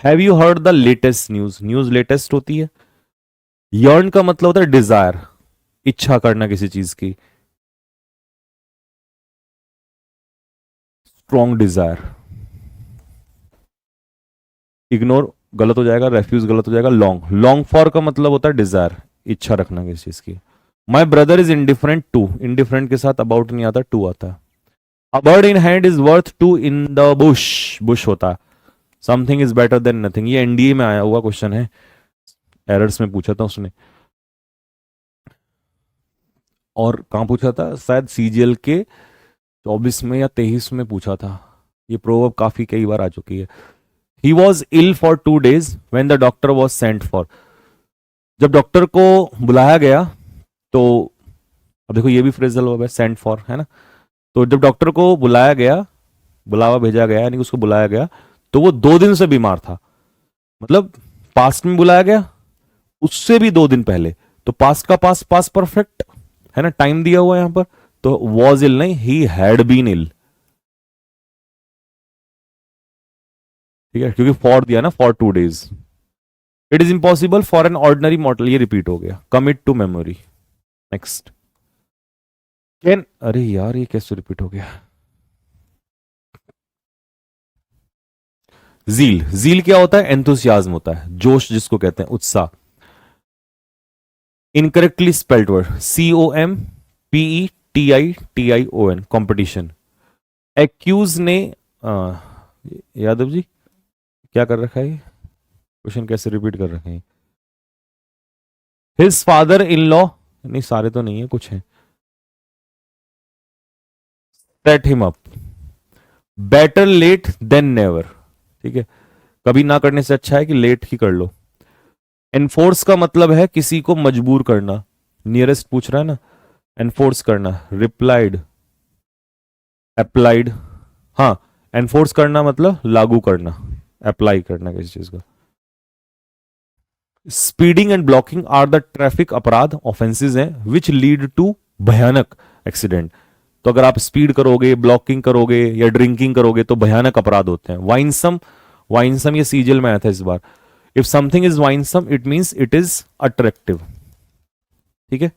Have you heard the latest news, news latest होती है। यर्न का मतलब होता है डिजायर, इच्छा करना किसी चीज की, स्ट्रॉन्ग डिजायर। इग्नोर गलत हो जाएगा, रेफ्यूज गलत हो जाएगा। लॉन्ग, लॉन्ग फॉर का मतलब होता है डिजायर, इच्छा रखना किसी चीज की। My brother is indifferent to, indifferent के साथ अबाउट नहीं आता, टू आता है। A bird in hand is worth two in the bush, bush होता है। Something is better than nothing, ये एनडीए में आया हुआ क्वेश्चन है, एरर्स में पूछा था उसने। और कहां पूछा था, शायद सीजीएल के 24 में या 23 में पूछा था। ये प्रोवर्ब काफी कई बार आ चुकी है। He was ill for 2 days when the doctor was sent for, जब डॉक्टर को बुलाया गया तो, अब देखो ये भी फ्रेजल वर्ब है, सेंट फॉर, है ना। तो जब डॉक्टर को बुलाया गया, बुलावा भेजा गया, यानी उसको बुलाया गया, तो वो 2 दिन से बीमार था। मतलब पास्ट में बुलाया गया, उससे भी 2 दिन पहले, तो पास्ट का पास पास परफेक्ट है ना, टाइम दिया हुआ है यहां पर। तो वॉज इल नहीं, ही हैड बीन इल, ठीक है, क्योंकि फॉर दिया ना, for 2 days। It is impossible for an ordinary model, ये रिपीट हो गया। Commit to memory. Next can, अरे यार ये कैसे रिपीट हो गया। जील, जील क्या होता है, एंथुसियाज्म होता है, जोश जिसको कहते हैं, उत्साह। Incorrectly spelled word, COMPETITION, competition. Accuse ने, यादव जी क्या कर रखा है, क्वेश्चन कैसे रिपीट कर रखे हैं। हिज फादर इन लॉ, नहीं सारे तो नहीं है, कुछ है। Set him up, better late than never, ठीक है, कभी ना करने से अच्छा है कि लेट ही कर लो। एनफोर्स का मतलब है किसी को मजबूर करना, नियरेस्ट पूछ रहा है ना, एनफोर्स करना। रिप्लाइड, अप्लाइड, हाँ, एनफोर्स करना मतलब लागू करना, अप्लाई करना किसी चीज का। Speeding and blocking are the traffic अपराध, ऑफेंसेस हैं विच लीड टू भयानक एक्सीडेंट। तो अगर आप स्पीड करोगे, ब्लॉकिंग करोगे या ड्रिंकिंग करोगे तो भयानक अपराध होते हैं। वाइनसम, वाइनसम ये सीजल में आया था इस बार। If something is winsome it means it is attractive, ठीक है।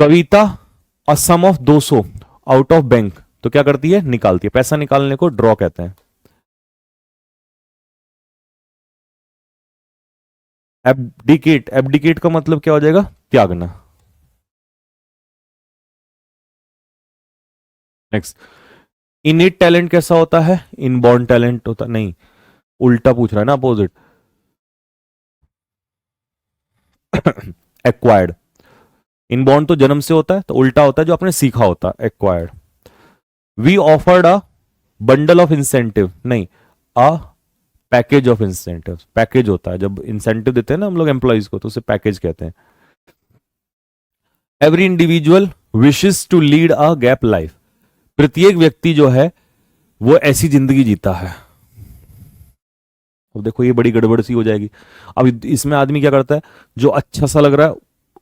Kavita a sum of 200 out of bank, तो क्या करती है, निकालती है। पैसा निकालने को ड्रॉ कहते हैं। एब्डिकेट, एब्डिकेट का मतलब क्या हो जाएगा, त्यागना। नेक्स्ट, इनेट टैलेंट कैसा होता है, इनबॉर्न टैलेंट होता नहीं, उल्टा पूछ रहा है ना, अपोजिट। एक्वायर्ड, इनबॉर्न तो जन्म से होता है, तो उल्टा होता है जो आपने सीखा होता है, acquired. We offered a bundle of incentive, नहीं, a package of incentive. Package होता है जब इंसेंटिव देते हैं ना हम लोग एम्प्लॉइज को, तो उसे पैकेज कहते हैं। Every individual wishes to lead a gap life, प्रत्येक व्यक्ति जो है वो ऐसी जिंदगी जीता है। अब देखो ये बड़ी गड़बड़ सी हो जाएगी। अब इसमें आदमी क्या करता है, जो अच्छा सा लग रहा है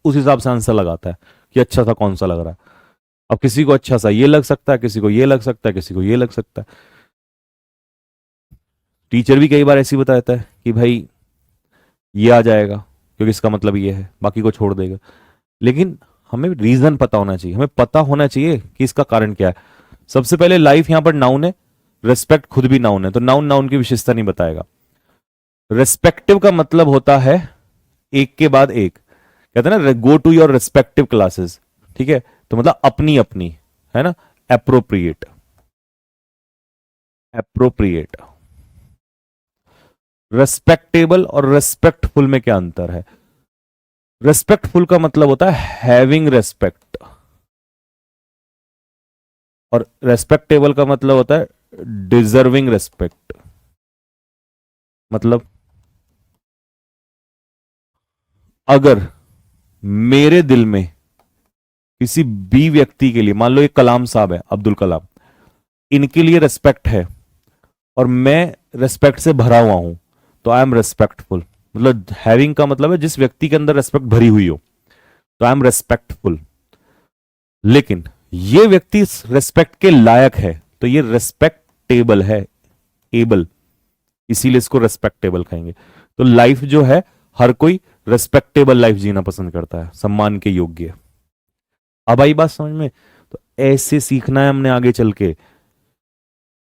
उस हिसाब से आंसर लगाता है कि अच्छा सा कौन सा लग रहा है। अब किसी को अच्छा सा ये लग सकता है, किसी को ये लग सकता है, किसी को ये लग सकता है। टीचर भी कई बार ऐसी बताता है कि भाई ये आ जाएगा क्योंकि इसका मतलब ये है, बाकी को छोड़ देगा। लेकिन हमें रीजन पता होना चाहिए, हमें पता होना चाहिए कि इसका कारण क्या है। सबसे पहले लाइफ यहां पर नाउन है, रेस्पेक्ट खुद भी नाउन है, तो नाउन नाउन की विशेषता नहीं बताएगा। रेस्पेक्टिव का मतलब होता है एक के बाद एक, कहते हैं ना go to your respective classes, ठीक है, तो मतलब अपनी अपनी, है ना। Appropriate, appropriate. रेस्पेक्टेबल और रेस्पेक्टफुल में क्या अंतर है। रेस्पेक्टफुल का मतलब होता है हैविंग रेस्पेक्ट, और रेस्पेक्टेबल का मतलब होता है डिजर्विंग रेस्पेक्ट। मतलब अगर मेरे दिल में किसी बी व्यक्ति के लिए, मान लो एक कलाम साहब है, अब्दुल कलाम, इनके लिए रेस्पेक्ट है और मैं रेस्पेक्ट से भरा हुआ हूं, तो आई एम रेस्पेक्टफुल। मतलब हैविंग का मतलब है जिस व्यक्ति के अंदर रेस्पेक्ट भरी हुई हो, तो आई एम रेस्पेक्टफुल। लेकिन ये व्यक्ति रेस्पेक्ट के लायक है, तो ये रेस्पेक्टेबल है, एबल, इसीलिए इसको रेस्पेक्टेबल कहेंगे। तो लाइफ जो है, हर कोई रेस्पेक्टेबल लाइफ जीना पसंद करता है, सम्मान के योग्य। अब आई बात समझ में। तो ऐसे सीखना है हमने आगे चल के।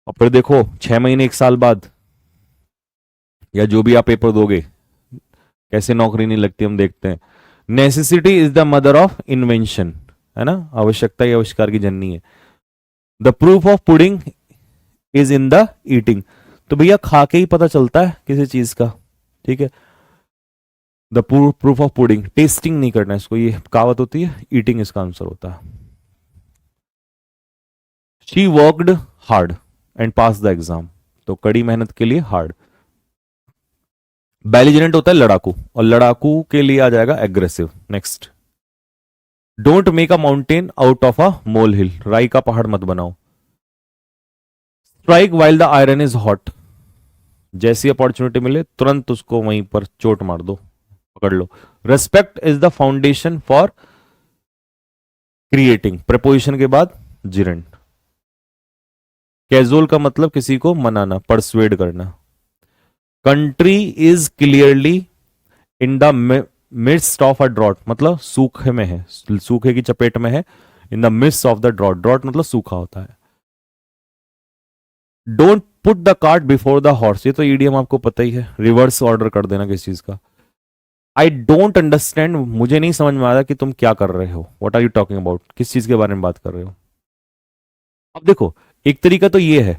और फिर देखो 6 महीने 1 साल बाद या जो भी आप पेपर दोगे, कैसे नौकरी नहीं लगती हम देखते हैं। Necessity is the mother of invention, है ना, आवश्यकता ही आविष्कार की जननी है। The proof of pudding is in the eating, तो भैया खा के ही पता चलता है किसी चीज का, ठीक है। The proof of pudding, testing नहीं करना इसको, ये कहावत होती है, ईटिंग इसका आंसर होता है। She worked hard and pass the exam, तो कड़ी मेहनत के लिए हार्ड। बेलिजेरेंट होता है लड़ाकू, और लड़ाकू के लिए आ जाएगा aggressive. Next, don't make a mountain out of a molehill, राई का पहाड़ मत बनाओ। Strike while the iron is hot, जैसी अपॉर्चुनिटी मिले तुरंत उसको वहीं पर चोट मार दो, पकड़ लो। Respect is the foundation for creating, preposition के बाद जिरेंट। कैजुअल का मतलब किसी को मनाना, परसुएड करना। Country is clearly in the midst of a drought, मतलब सूखे में है, सूखे की चपेट में है। In the midst of the drought, drought मतलब सूखा होता है। Don't put the cart before the horse, ये तो ईडीएम आपको पता ही है, रिवर्स ऑर्डर कर देना किसी चीज का। आई डोंट अंडरस्टैंड, मुझे नहीं समझ में आ रहा कि तुम क्या कर रहे हो, what are you talking about, किस चीज के बारे में बात कर रहे हो। अब देखो एक तरीका तो ये है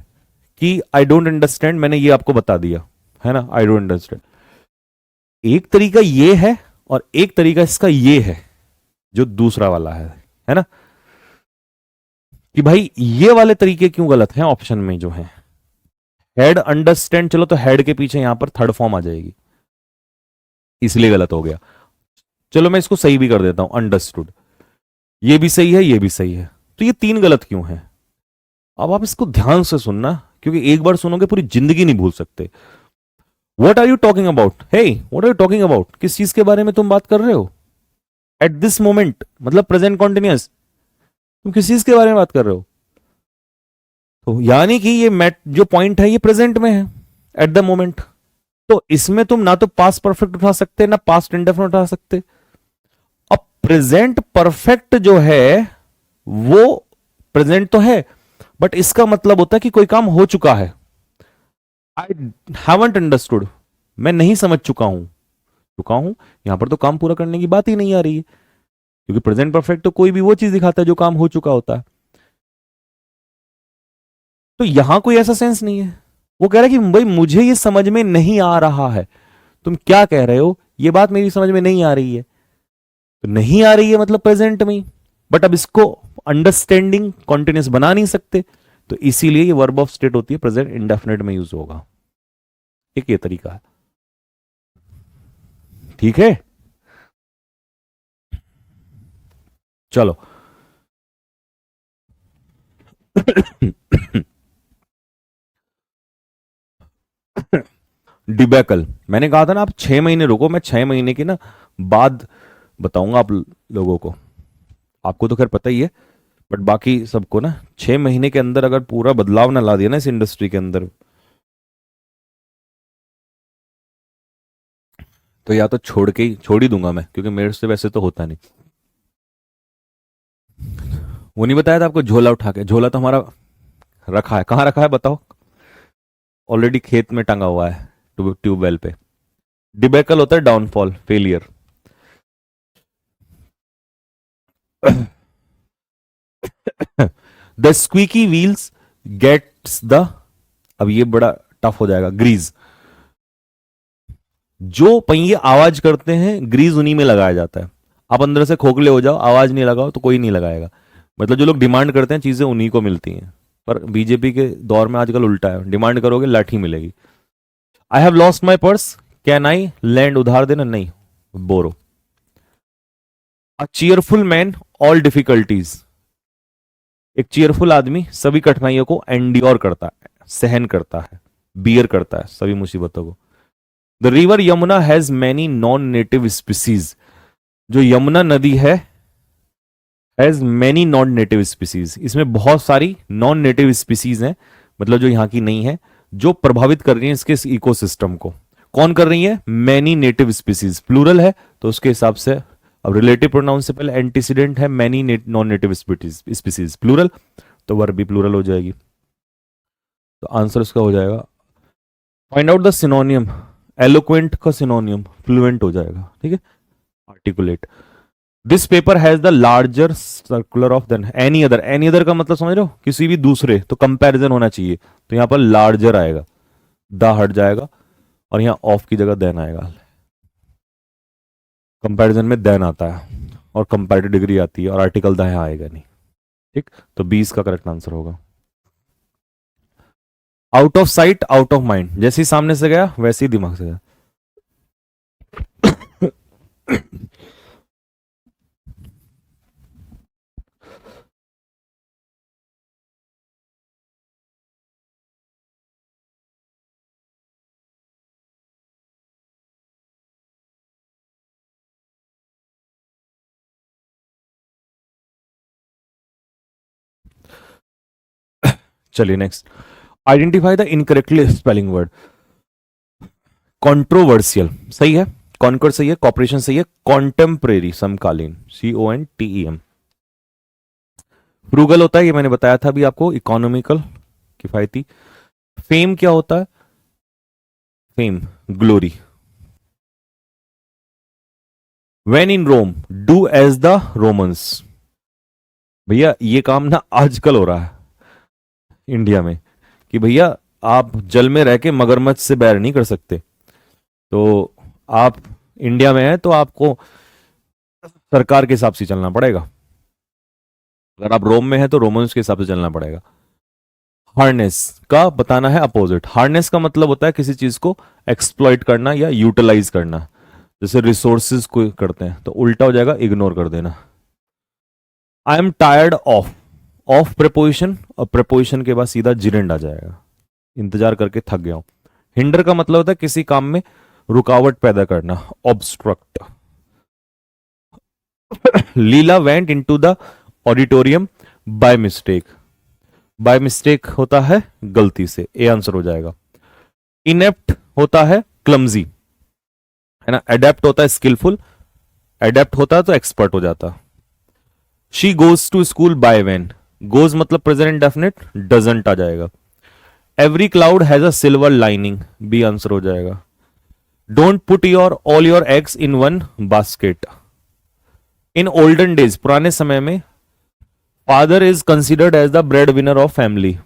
कि आई डोंट अंडरस्टैंड, मैंने ये आपको बता दिया, है ना, आई डोंट अंडरस्टैंड। एक तरीका ये है और एक तरीका इसका ये है, जो दूसरा वाला है ना, कि भाई ये वाले तरीके क्यों गलत हैं ऑप्शन में जो है। हेड अंडरस्टैंड, चलो तो हेड के पीछे यहां पर थर्ड फॉर्म आ जाएगी, इसलिए गलत हो गया। चलो मैं इसको सही भी कर देता हूं, अंडरस्टूड, ये भी सही है, ये भी सही है, तो ये 3 गलत क्यों है। अब आप इसको ध्यान से सुनना, क्योंकि एक बार सुनोगे पूरी जिंदगी नहीं भूल सकते। What are you talking about, hey what are you talking about, किस चीज के बारे में तुम बात कर रहे हो। एट दिस मोमेंट मतलब प्रेजेंट कॉन्टिन्यूअस, तुम किस चीज के बारे में बात कर रहे हो। तो यानी कि ये मैट जो पॉइंट है ये प्रेजेंट में है, एट द मोमेंट। तो इसमें तुम ना तो पास्ट परफेक्ट उठा सकते ना पास्ट इंडेफिनिट उठा सकते। अब प्रेजेंट परफेक्ट जो है वो प्रेजेंट तो है, बट इसका मतलब होता है कि कोई काम हो चुका है। आई हैवंट अंडरस्टूड, मैं नहीं समझ चुका हूं यहां पर तो काम पूरा करने की बात ही नहीं आ रही है, क्योंकि प्रेजेंट परफेक्ट तो कोई भी वो चीज दिखाता है जो काम हो चुका होता है। तो यहां कोई ऐसा सेंस नहीं है। वो कह रहा है कि भाई मुझे ये समझ में नहीं आ रहा है, तुम क्या कह रहे हो, ये बात मेरी समझ में नहीं आ रही है। तो नहीं आ रही है मतलब प्रेजेंट में, बट अब इसको अंडरस्टैंडिंग कॉन्टिन्यूस बना नहीं सकते, तो इसीलिए ये वर्ब ऑफ स्टेट होती है, प्रेजेंट इंडेफिनिट में यूज होगा। एक ये तरीका है, ठीक है। चलो डिबेकल, मैंने कहा था ना आप 6 महीने रुको, मैं 6 महीने की ना बाद बताऊंगा आप लोगों को। आपको तो खैर पता ही है, बट बाकी सबको ना 6 महीने के अंदर अगर पूरा बदलाव ना ला दिया ना इस इंडस्ट्री के अंदर, तो या तो छोड़ ही दूंगा मैं, क्योंकि मेरे से वैसे तो होता नहीं। वो नहीं बताया था आपको, झोला उठा के, झोला तो हमारा रखा है, कहाँ रखा है बताओ? ऑलरेडी खेत में टंगा हुआ है, ट्यूबवेल पे। डिबेकल होता है downfall, failure. The squeaky wheels gets the, अब ये बड़ा टफ हो जाएगा, ग्रीज। जो पहिए आवाज करते हैं ग्रीज उन्हीं में लगाया जाता है। आप अंदर से खोखले हो जाओ, आवाज नहीं लगाओ तो कोई नहीं लगाएगा। मतलब जो लोग डिमांड करते हैं चीजें उन्हीं को मिलती हैं, पर बीजेपी के दौर में आजकल उल्टा है, डिमांड करोगे लाठी मिलेगी। I have lost my purse, can I land, उधार देना, नहीं, बोरो। अ चीयरफुल मैन ऑल डिफिकल्टीज, एक चीयरफुल आदमी सभी कठिनाइयों को एंड्योर करता है, सहन करता है, बियर करता है सभी मुसीबतों को। The river Yamuna has many non native species, जो यमुना नदी है has many non native species, इसमें बहुत सारी नॉन नेटिव स्पीसीज हैं, मतलब जो यहाँ की नहीं है, जो प्रभावित कर रही है इसके इकोसिस्टम को। कौन कर रही है? मैनी नेटिव स्पीसीज, प्लूरल है तो उसके हिसाब से, अब रिलेटिव प्रोनाउन से पहले एंटीसीडेंट है many non native species, plural, तो वर्ब भी प्लूरल हो जाएगी। तो आंसर उसका हो जाएगा, find out the synonym, eloquent का सिनोनियम फ्लुएंट हो जाएगा, ठीक है, articulate. This paper has the larger circular of than any other, any other का मतलब समझ रहे हो, किसी भी दूसरे, तो कंपैरिजन होना चाहिए, तो यहां पर लार्जर आएगा, द हट जाएगा और यहां ऑफ की जगह देन आएगा। कंपैरिजन में देन आता है और कंपैरेटिव डिग्री आती है, और आर्टिकल द यहां आएगा नहीं, ठीक। तो 20 का करेक्ट आंसर होगा। Out of sight out of mind, जैसे ही सामने से गया वैसे ही दिमाग से गया। चलिए next, identify the incorrectly spelling word. Controversial सही है, कॉन्कर सही है, कॉपरेशन सही है, कॉन्टेम्परेरी समकालीन, CONTEM। फ्रूगल होता है, ये मैंने बताया था अभी आपको, इकोनॉमिकल किफायती। फेम क्या होता है? Fame glory. When in Rome do as the Romans, भैया ये काम ना आजकल हो रहा है इंडिया में, कि भैया आप जल में रह के मगरमच्छ से बैर नहीं कर सकते, तो आप इंडिया में हैं तो आपको सरकार के हिसाब से चलना पड़ेगा, अगर आप रोम में हैं तो रोमन्स के हिसाब से चलना पड़ेगा। हार्नेस का बताना है अपोजिट, हार्नेस का मतलब होता है किसी चीज को एक्सप्लॉइट करना या यूटिलाइज करना, जैसे रिसोर्सेज को करते हैं, तो उल्टा हो जाएगा इग्नोर कर देना। I am tired of, of preposition, और प्रेपोजिशन के बाद सीधा जिरेंड आ जाएगा, इंतजार करके थक गया हूं। हिंडर का मतलब होता है किसी काम में रुकावट पैदा करना, obstruct. Leela went into the auditorium by mistake, by mistake होता है गलती से, ए आंसर हो जाएगा। इनेप्ट होता है क्लमजी, है ना, एडेप्ट होता है स्किलफुल, एडेप्ट होता तो एक्सपर्ट हो जाता। She goes to school by van, goes मतलब प्रेजेंट इंडेफिनिट, डजंट आ जाएगा। Every cloud has a silver lining, B answer हो जाएगा। Don't put your all your eggs in one basket. In olden days, पुराने समय में, father is considered as the bread winner of family.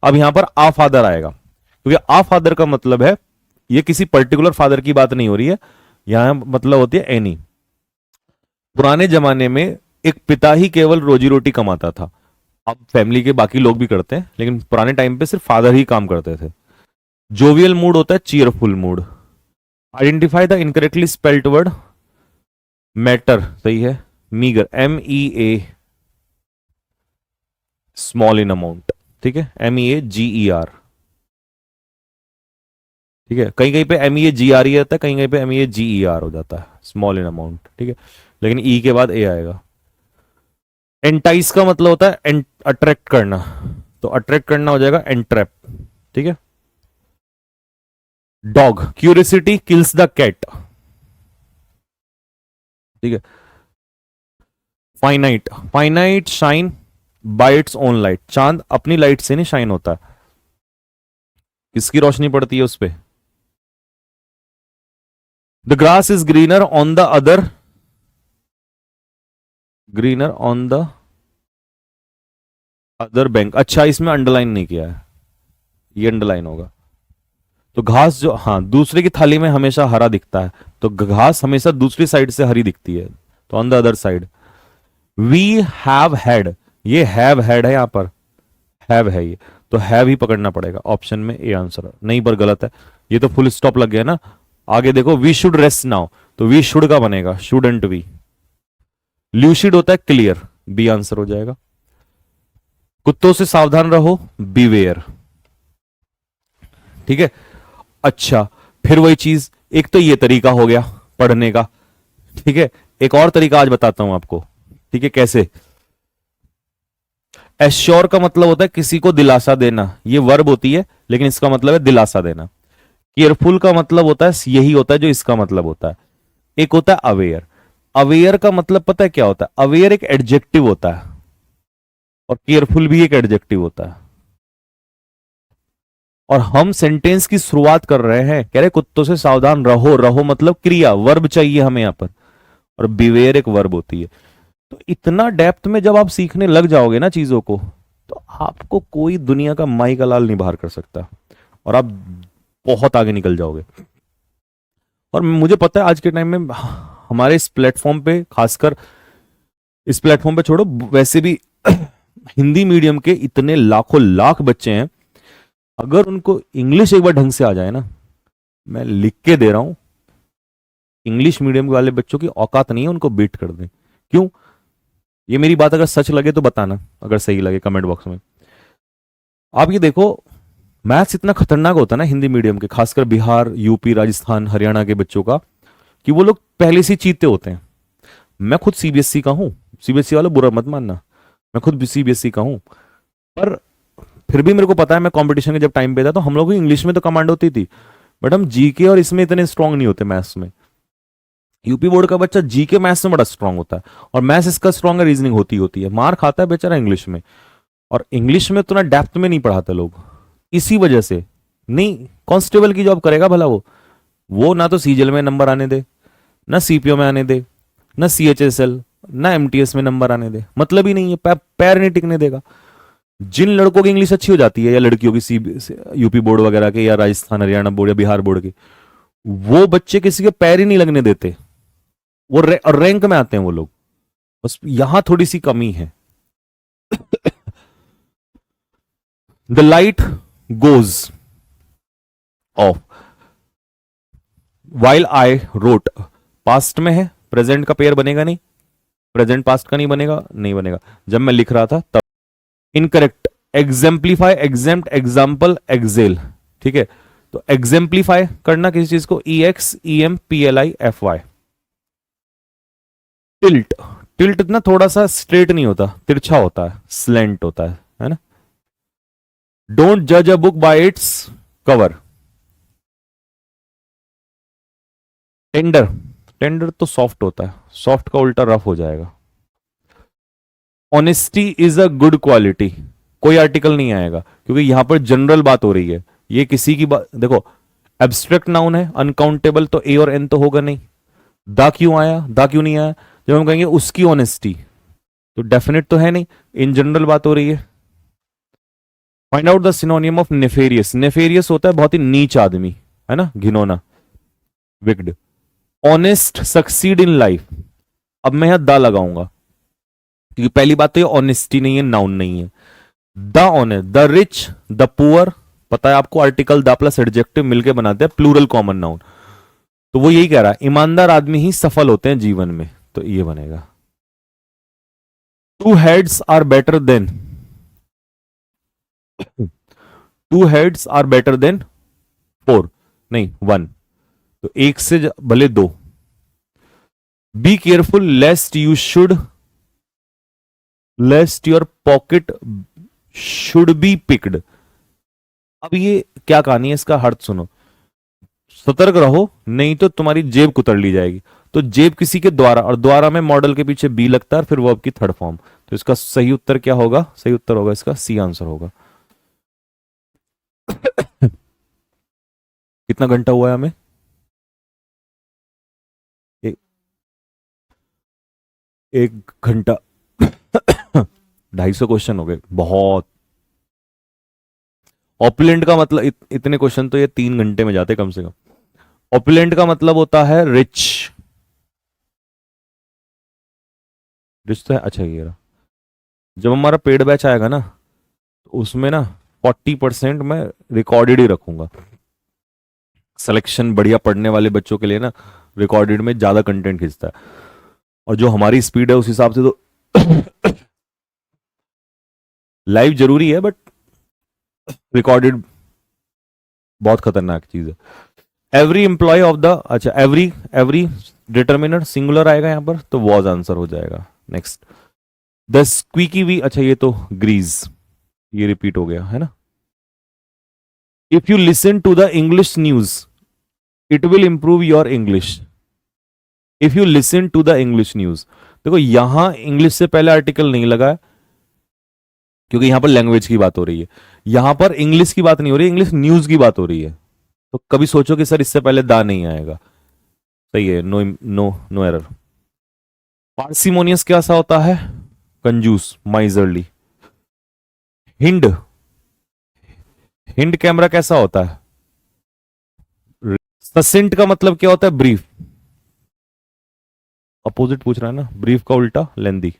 अब यहां पर आ फादर आएगा, क्योंकि आ फादर का मतलब है, ये किसी पर्टिकुलर फादर की बात नहीं हो रही है, यहां मतलब होती है एनी। पुराने जमाने में एक पिता ही केवल रोजी रोटी कमाता था। अब फैमिली के बाकी लोग भी करते हैं, लेकिन पुराने टाइम पे सिर्फ फादर ही काम करते थे। जोवियल मूड होता है cheerful mood. Identify the incorrectly spelled word matter, सही है। Meagre, MEA small in amount, ठीक है, MEAGER, ठीक है। कहीं कहीं पे MEAGRE रहता है, कहीं कहीं पे MEAGER हो जाता है, स्मॉल इन अमाउंट, ठीक है, लेकिन ई के बाद ए आएगा। एंटाइस का मतलब होता है अट्रैक्ट करना, तो अट्रैक्ट करना हो जाएगा एंट्रैप, ठीक है। Dog, curiosity kills the cat, ठीक है। Finite, finite shine by its own light, चांद अपनी लाइट से नहीं शाइन होता, किसकी रोशनी पड़ती है उस पर। The grass is greener on the other, greener on the other bank, अच्छा इसमें अंडरलाइन नहीं किया है, ये अंडरलाइन होगा। तो घास जो, हाँ, दूसरे की थाली में हमेशा हरा दिखता है, तो घास हमेशा दूसरी साइड से हरी दिखती है, तो on the other side. We have had, ये हैव हैड है यहां पर, हैव है ये, तो हैव ही पकड़ना पड़ेगा, ऑप्शन में ए आंसर नहीं, पर गलत है, ये तो फुल स्टॉप लग गया ना। आगे देखो, वी शुड रेस्ट नाउ, तो वी शुड का बनेगा शुडंट वी। ल्यूसिड होता है क्लियर, बी आंसर हो जाएगा। कुत्तों से सावधान रहो, बीवेयर, ठीक है। अच्छा, फिर वही चीज, एक तो ये तरीका हो गया पढ़ने का, ठीक है, एक और तरीका आज बताता हूं आपको, ठीक है, कैसे। एश्योर का मतलब होता है किसी को दिलासा देना, ये वर्ब होती है, लेकिन इसका मतलब है दिलासा देना। केयरफुल का मतलब होता है, यही होता है जो इसका मतलब होता है। एक होता है अवेयर, अवेयर का मतलब पता है क्या होता है, अवेयर एक एडजेक्टिव होता है, और केयरफुल भी एक एडजेक्टिव होता है। और हम सेंटेंस की शुरुआत कर रहे हैं, कह रहे कुत्तों से सावधान रहो, रहो मतलब क्रिया, वर्ब चाहिए हमें यहां पर, और बिवेयर एक वर्ब होती है। तो इतना डेप्थ में जब आप सीखने लग जाओगे ना चीजों को, तो आपको कोई दुनिया का माई का लाल नहीं बाहर कर सकता, और आप बहुत आगे निकल जाओगे। और मुझे पता है आज के टाइम में हमारे इस प्लेटफॉर्म पे, खासकर इस प्लेटफॉर्म पे छोड़ो, वैसे भी हिंदी मीडियम के इतने लाखों लाख बच्चे हैं, अगर उनको इंग्लिश एक बार ढंग से आ जाए ना, मैं लिख के दे रहा हूं, इंग्लिश मीडियम वाले बच्चों की औकात नहीं है उनको बीट कर दें। क्यों? ये मेरी बात अगर सच लगे तो बताना, अगर सही लगे कमेंट बॉक्स में। आप ये देखो, मैथ्स इतना खतरनाक होता है ना हिंदी मीडियम के, खासकर बिहार, यूपी, राजस्थान, हरियाणा के बच्चों का, कि वो लोग पहले से चीते होते हैं। मैं खुद सीबीएसई का हूं, सीबीएसई वाला बुरा मत मानना, मैं खुद भी सीबीएसई का हूं, पर फिर भी मेरे को पता है, मैं कंपटीशन के जब टाइम पे था तो हम लोग को इंग्लिश में तो कमांड होती थी, बट हम जीके और इसमें इतने स्ट्रांग नहीं होते मैथ्स में। यूपी बोर्ड का बच्चा जीके मैथ्स में बड़ा स्ट्रांग होता है, और मैथ्स इसका स्ट्रांग है, रीजनिंग होती है, मार खाता है बेचारा इंग्लिश में, और इंग्लिश में उतना डेप्थ में नहीं पढ़ाते लोग, इसी वजह से। नहीं, कांस्टेबल की जॉब करेगा भला वो ना तो सीजीएल में नंबर आने दे, ना सीपीओ में आने दे, ना सीएचएसएल, ना एमटीएस में नंबर आने दे, मतलब ही नहीं है, पैर नहीं टिकने देगा। जिन लड़कों की इंग्लिश अच्छी हो जाती है, या लड़कियों की यूपी बोर्ड वगैरह के, या राजस्थान हरियाणा बोर्ड, या बिहार बोर्ड के, वो बच्चे किसी के पैर ही नहीं लगने देते, वो रैंक में आते हैं वो लोग, बस यहां थोड़ी सी कमी है। The light goes off while I wrote, past में है, प्रेजेंट का पेयर बनेगा नहीं, प्रेजेंट पास्ट का नहीं बनेगा, नहीं बनेगा, जब मैं लिख रहा था तब। Incorrect, exemplify, exempt, example, excel, ठीक है। तो एग्जाम्पलीफाई करना किसी चीज को, EXEMPLIFY। टिल्ट, टिल्ट ना थोड़ा सा स्ट्रेट नहीं होता, तिरछा होता है, स्लेंट होता है ना। डोंट जज a book by its cover. Tender, tender तो सॉफ्ट होता है, सॉफ्ट का उल्टा रफ हो जाएगा। Honesty is a good quality, कोई आर्टिकल नहीं आएगा क्योंकि यहां पर जनरल बात हो रही है। ये किसी की बात, देखो एब्स्ट्रैक्ट नाउन है, अनकाउंटेबल, तो ए और एन तो होगा नहीं। दा क्यों आया, दा क्यों नहीं आया? जब हम कहेंगे उसकी ऑनेस्टी, तो डेफिनेट तो है नहीं, इन जनरल बात हो रही है। Find out the सिनोनियम of nefarious. Nefarious होता है बहुत ही नीच आदमी, है ना, घिनौना, wicked. Honest, succeed in life. अब मैं यहां द लगाऊंगा क्योंकि पहली बात तो ये ऑनेस्टी नहीं है, नाउन नहीं है। The honest, the rich, the poor, पता है आपको आर्टिकल द प्लस एडजेक्टिव मिलके बनाते हैं प्लूरल कॉमन नाउन। तो वो यही कह रहा है ईमानदार आदमी ही सफल होते हैं जीवन में, तो ये बनेगा। Two heads are better than, two heads are better than four, नहीं वन, तो एक से भले दो। Be careful lest you should, lest your pocket should be picked. अब ये क्या कहानी है, इसका अर्थ सुनो। सतर्क रहो नहीं तो तुम्हारी जेब कुतर ली जाएगी। तो जेब किसी के द्वारा, और द्वारा में मॉडल के पीछे बी लगता है, फिर वर्ब की थर्ड फॉर्म। तो इसका सही उत्तर क्या होगा? सही उत्तर होगा इसका सी आंसर होगा। कितना घंटा हुआ है हमें? एक घंटा 250 क्वेश्चन हो गए, बहुत। ऑपुलेंट का मतलब इतने क्वेश्चन तो ये 3 घंटे में जाते कम से कम। ऑपुलेंट का मतलब होता है रिच, रिच तो है। अच्छा ये रहा। जब हमारा पेड बैच आएगा ना, तो उसमें ना 40% मैं रिकॉर्डेड ही रखूंगा। सिलेक्शन बढ़िया पढ़ने वाले बच्चों के लिए ना रिकॉर्डेड में ज्यादा कंटेंट खींचता है, और जो हमारी स्पीड है उस हिसाब से तो लाइव जरूरी है, बट रिकॉर्डेड बहुत खतरनाक चीज है। एवरी एम्प्लॉय ऑफ द, अच्छा एवरी, एवरी डिटर्मिनर सिंगुलर आएगा यहां पर, तो वॉज आंसर हो जाएगा। नेक्स्ट, द स्क्वीकी वी, अच्छा ये तो ग्रीज, ये रिपीट हो गया है ना। If you listen to the English news it will improve your English. If you listen to the English news, देखो यहां इंग्लिश से पहले आर्टिकल नहीं लगा है क्योंकि यहां पर लैंग्वेज की बात हो रही है। यहां पर इंग्लिश की बात नहीं हो रही, इंग्लिश न्यूज की बात हो रही है। तो कभी सोचो कि सर इससे पहले दा नहीं आएगा। सही है, no no no error. Parsimonious कैसा होता है? कंजूस, माइजरली। हिंड, हिंड कैमरा कैसा होता है? ससिंट का मतलब क्या होता है? ब्रीफ। अपोजिट पूछ रहा है ना, ब्रीफ का उल्टा लेंदी।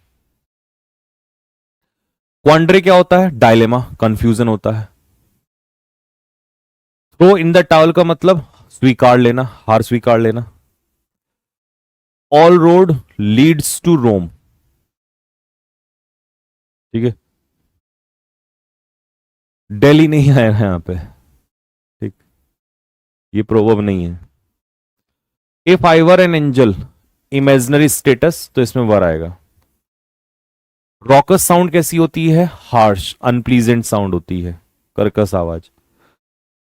क्वांड्रे क्या होता है? डायलेमा, कंफ्यूजन होता है। थ्रो इन द टावल का मतलब स्वीकार लेना, हार स्वीकार लेना। ऑल रोड लीड्स टू रोम, ठीक है। दिल्ली नहीं आया है यहां पे, ठीक, ये प्रोवर्ब नहीं है। If I were an angel, imaginary status, तो इसमें वर आएगा। रॉकस साउंड कैसी होती है? हार्श, अनप्लीजेंट साउंड होती है, कर्कश आवाज।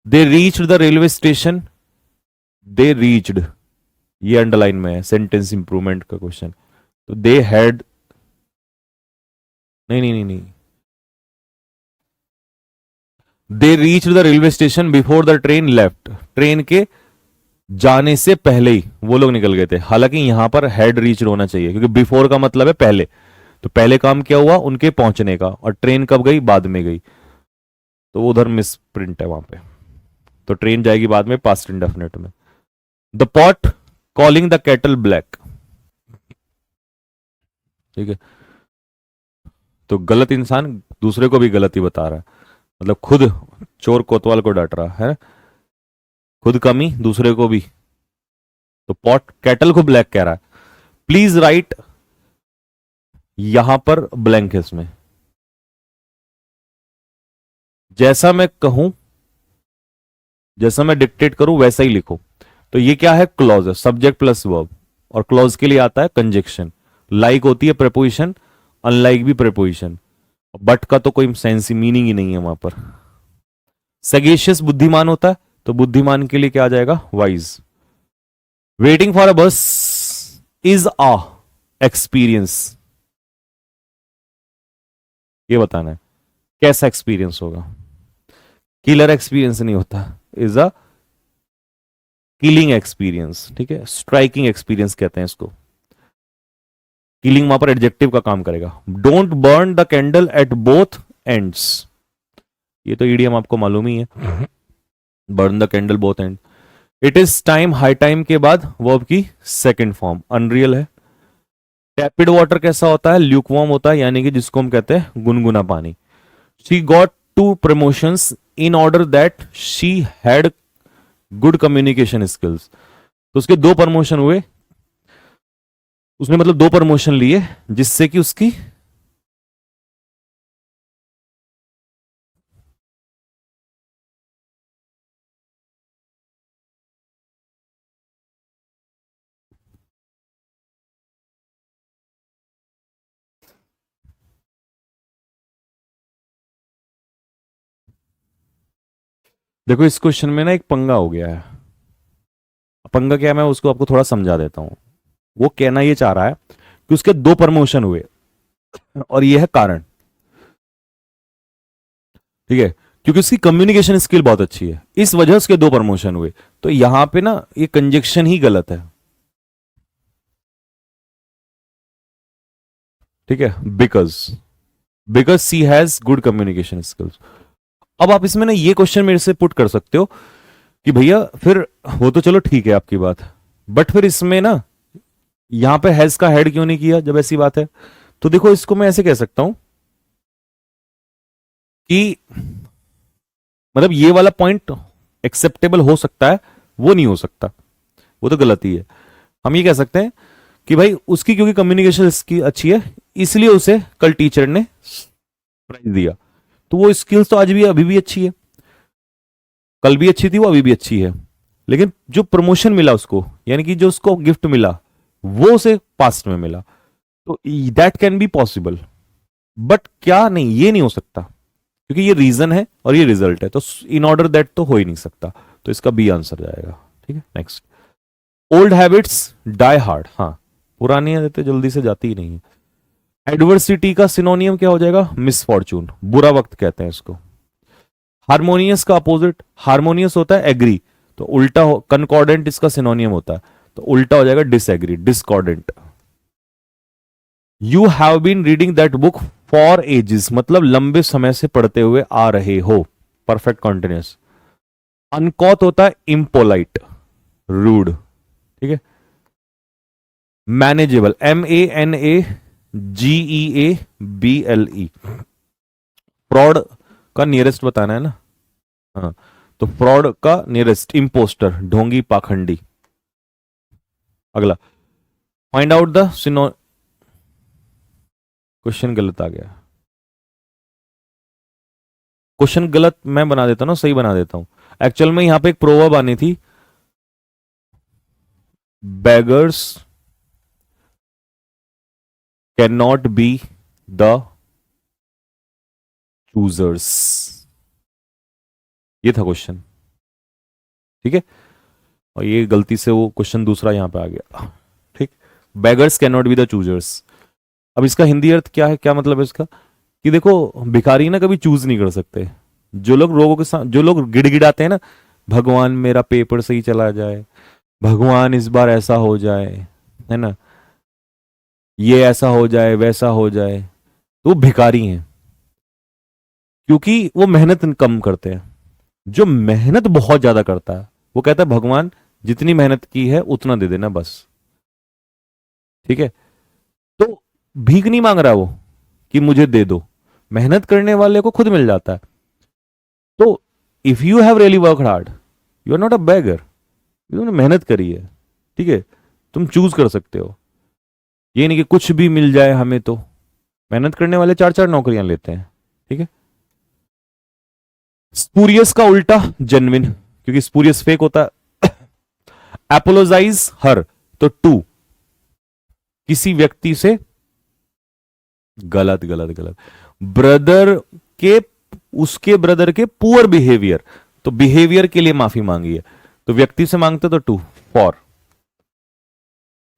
They reached the railway station, they reached, ये अंडरलाइन में है, सेंटेंस इंप्रूवमेंट का क्वेश्चन। तो दे हैड, नहीं नहीं नहीं नहीं, they reach the railway station before the train left, train के जाने से पहले ही वो लोग निकल गए थे। हालांकि यहां पर हैड रीच होना चाहिए क्योंकि बिफोर का मतलब है पहले, तो पहले काम क्या हुआ? उनके पहुंचने का, और ट्रेन कब गई? बाद में गई, तो उधर मिस प्रिंट है वहां पे। तो ट्रेन जाएगी बाद में, पास्ट इंडेफिनिट में। The pot calling the cattle black, ठीक है। तो गलत इंसान दूसरे को भी गलत ही बता रहा है, मतलब खुद चोर कोतवाल को डांट रहा है, खुद कमी दूसरे को भी। तो पॉट कैटल को ब्लैक कह रहा है। प्लीज राइट, यहां पर ब्लैंक है इसमें, जैसा मैं कहूं, जैसा मैं डिक्टेट करूं वैसा ही लिखो। तो ये क्या है? क्लॉज है, सब्जेक्ट प्लस वर्ब, और क्लॉज के लिए आता है कंजक्शन। लाइक होती है प्रेपोजिशन, अनलाइक भी प्रेपोजिशन। बट का तो कोई सेंस मीनिंग ही नहीं है वहां पर। सगेशियस बुद्धिमान होता है, तो बुद्धिमान के लिए क्या आ जाएगा? वाइज। वेटिंग फॉर अ बस, इज अ एक्सपीरियंस, ये बताना है कैसा एक्सपीरियंस होगा। किलर एक्सपीरियंस नहीं होता, इज अ किलिंग एक्सपीरियंस, ठीक है, स्ट्राइकिंग एक्सपीरियंस कहते हैं इसको। किलिंग वहां पर एडजेक्टिव का काम करेगा। Don't burn the candle at both ends, ये तो ईडीएम आपको मालूम ही है, burn the candle both and. It is time, high time के बाद वर्ब की सेकंड फॉर्म अनरियल है। टैपिड वाटर कैसा होता है, ल्यूकवार्म होता है, यानी कि जिसको हम कहते हैं गुनगुना पानी। She got two promotions in order that she had good communication skills, तो उसके दो प्रमोशन हुए, उसने मतलब दो प्रमोशन लिए जिससे कि उसकी देखो इस क्वेश्चन में ना एक पंगा हो गया है। पंगा क्या है, मैं उसको आपको थोड़ा समझा देता हूं। वो कहना ये चाह रहा है कि उसके दो प्रमोशन हुए और ये है कारण, ठीक है, क्योंकि उसकी कम्युनिकेशन स्किल बहुत अच्छी है, इस वजह से उसके दो प्रमोशन हुए। तो यहां पे ना ये कंजक्शन ही गलत है, ठीक है, because because she has good communication skills. अब आप इसमें ना ये क्वेश्चन मेरे से पुट कर सकते हो कि भैया फिर वो तो चलो ठीक है आपकी बात, बट फिर इसमें ना यहां पे हैज का हेड क्यों नहीं किया जब ऐसी बात है। तो देखो इसको मैं ऐसे कह सकता हूं कि मतलब ये वाला पॉइंट एक्सेप्टेबल हो सकता है, वो नहीं हो सकता, वो तो गलती है। हम ये कह सकते हैं कि भाई उसकी क्योंकि कम्युनिकेशन स्किल अच्छी है इसलिए उसे कल टीचर ने प्राइज दिया, तो वो स्किल्स तो आज भी अभी भी अच्छी है, कल भी अच्छी थी, वो अभी भी अच्छी है। लेकिन जो प्रमोशन मिला उसको, यानी कि जो उसको गिफ्ट मिला वो उसे पास्ट में मिला, तो that can be possible. But क्या नहीं, ये नहीं हो सकता क्योंकि ये रीजन है और ये रिजल्ट है, तो इन ऑर्डर दैट तो हो ही नहीं सकता, तो इसका बी आंसर जाएगा। ठीक है, next. Old habits die hard, हाँ, पुरानी आदतें जल्दी से जाती ही नहीं है। एडवर्सिटी का सिनोनियम क्या हो जाएगा, मिसफॉर्चून, बुरा वक्त कहते हैं इसको। हारमोनियस का अपोजिट, हारमोनियस होता है एग्री, तो उल्टा कंकॉर्डेंट इसका सिनोनियम होता है, तो उल्टा हो जाएगा disagree, discordant. You have been reading that book for ages, मतलब लंबे समय से पढ़ते हुए आ रहे हो, परफेक्ट कॉन्टिन्यूस। अनकॉथ होता है इम्पोलाइट, रूड, ठीक है। मैनेजेबल, MANAGEABLE, फ्रॉड का नियरेस्ट बताना है ना, हाँ, तो फ्रॉड का नियरेस्ट इम्पोस्टर, ढोंगी, पाखंडी। अगला, find out the synonym, question गलत आ गया, क्वेश्चन गलत मैं बना देता हूँ ना, सही बना देता हूं। एक्चुअल में यहां पे एक प्रोवर्ब आनी थी, beggars can not be the choosers, ये था क्वेश्चन, ठीक है, और ये गलती से वो क्वेश्चन दूसरा यहां पे आ गया, ठीक। Beggars can not be the choosers, अब इसका हिंदी अर्थ क्या है, क्या मतलब है इसका, कि देखो भिखारी ना कभी चूज नहीं कर सकते। जो लोग लोगों के साथ, जो लोग गिड़गिड़ाते हैं ना, भगवान मेरा पेपर सही चला जाए, भगवान इस बार ऐसा हो जाए, है ना, ये ऐसा हो जाए वैसा हो जाए, तो वो भिखारी हैं, क्योंकि वो मेहनत कम करते हैं। जो मेहनत बहुत ज्यादा करता है वो कहता है भगवान जितनी मेहनत की है उतना दे देना बस, ठीक है। तो भीख नहीं मांग रहा वो कि मुझे दे दो, मेहनत करने वाले को खुद मिल जाता है। तो if you have really work hard, you are not a beggar, तुमने मेहनत करी है, ठीक है, तुम चूज कर सकते हो, ये नहीं कि कुछ भी मिल जाए हमें। तो मेहनत करने वाले चार चार नौकरियां लेते हैं, ठीक है। स्पूरियस का उल्टा जेन्युइन, क्योंकि स्पूरियस फेक होता है। एपोलोजाइज हर, तो टू, किसी व्यक्ति से, गलत गलत गलत। ब्रदर के, उसके ब्रदर के पुअर बिहेवियर, तो बिहेवियर के लिए माफी मांगी है, तो व्यक्ति से मांगते तो टू, फॉर,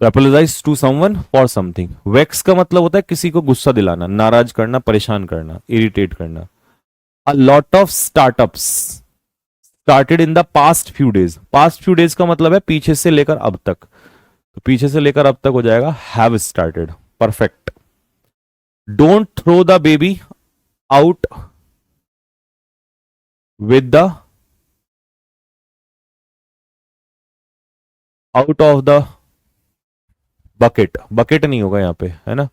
तो apologize to someone for something. Vex का मतलब होता है किसी को गुस्सा दिलाना, नाराज करना, परेशान करना, इरिटेट करना। अ lot of startups started in the past few days. Past few days का मतलब है पीछे से लेकर अब तक, तो पीछे से लेकर अब तक हो जाएगा have started. Perfect. Don't throw the baby out with the out of the bucket. Bucket नहीं होगा यहां पे, है ना,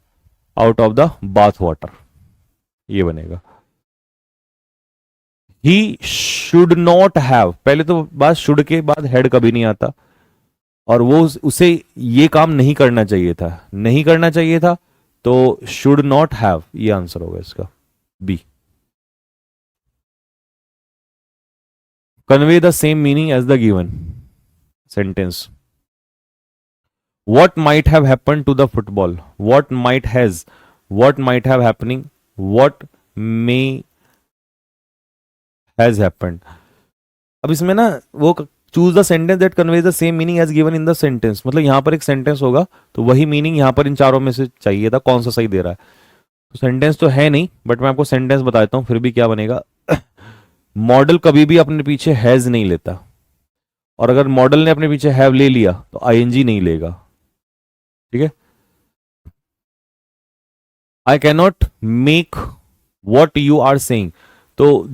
out of the bath water, ये बनेगा। ही शुड नॉट हैव, पहले तो बात शुड के बाद हेड कभी नहीं आता, और वो उसे ये काम नहीं करना चाहिए था, नहीं करना चाहिए था, तो शुड नॉट हैव, ये आंसर होगा इसका, B. Convey the same meaning as the given sentence. what might have happened to the football, what might have happening, what may has happened। अब इसमें ना वो choose the sentence that conveys the same meaning as given in the sentence, मतलब यहां पर एक sentence होगा तो वही मीनिंग यहां पर इन चारों में से चाहिए था, कौन सा सही दे रहा है। तो सेंटेंस तो है नहीं, बट मैं आपको सेंटेंस बता देता हूं फिर भी क्या बनेगा। मॉडल कभी भी अपने पीछे हैज नहीं लेता, और अगर मॉडल ने अपने पीछे हैव ले लिया तो आईएनजी नहीं लेगा, ठीक है। I cannot make what you are saying, तो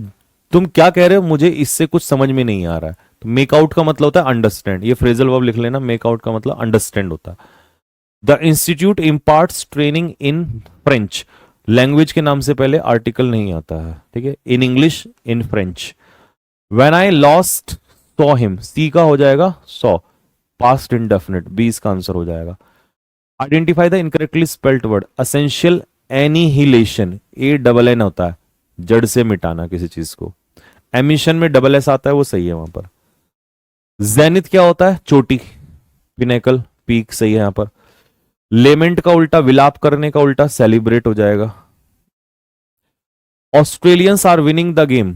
तुम क्या कह रहे हो मुझे इससे कुछ समझ में नहीं आ रहा है। तो मेक आउट का मतलब होता है अंडरस्टैंड, ये फ्रेजल वर्ब लिख लेना, मेक आउट का मतलब अंडरस्टैंड होता है। The institute imparts training in French, language के नाम से पहले आर्टिकल नहीं आता है, ठीक है। In English, in French. When I last saw him, C का हो जाएगा सॉ, पास्ट इंडेफिनिट, बी इसका आंसर हो जाएगा। Identify the incorrectly spelled word, essential annihilation, A double N होता है, जड़ से मिटाना किसी चीज को। एमिशन में डबल एस आता है, वो सही है वहां पर। जेनिथ क्या होता है, चोटी, पिनेकल, पीक, सही है यहां पर। लेमेंट का उल्टा, विलाप करने का उल्टा, सेलिब्रेट हो जाएगा। Australians are winning the game,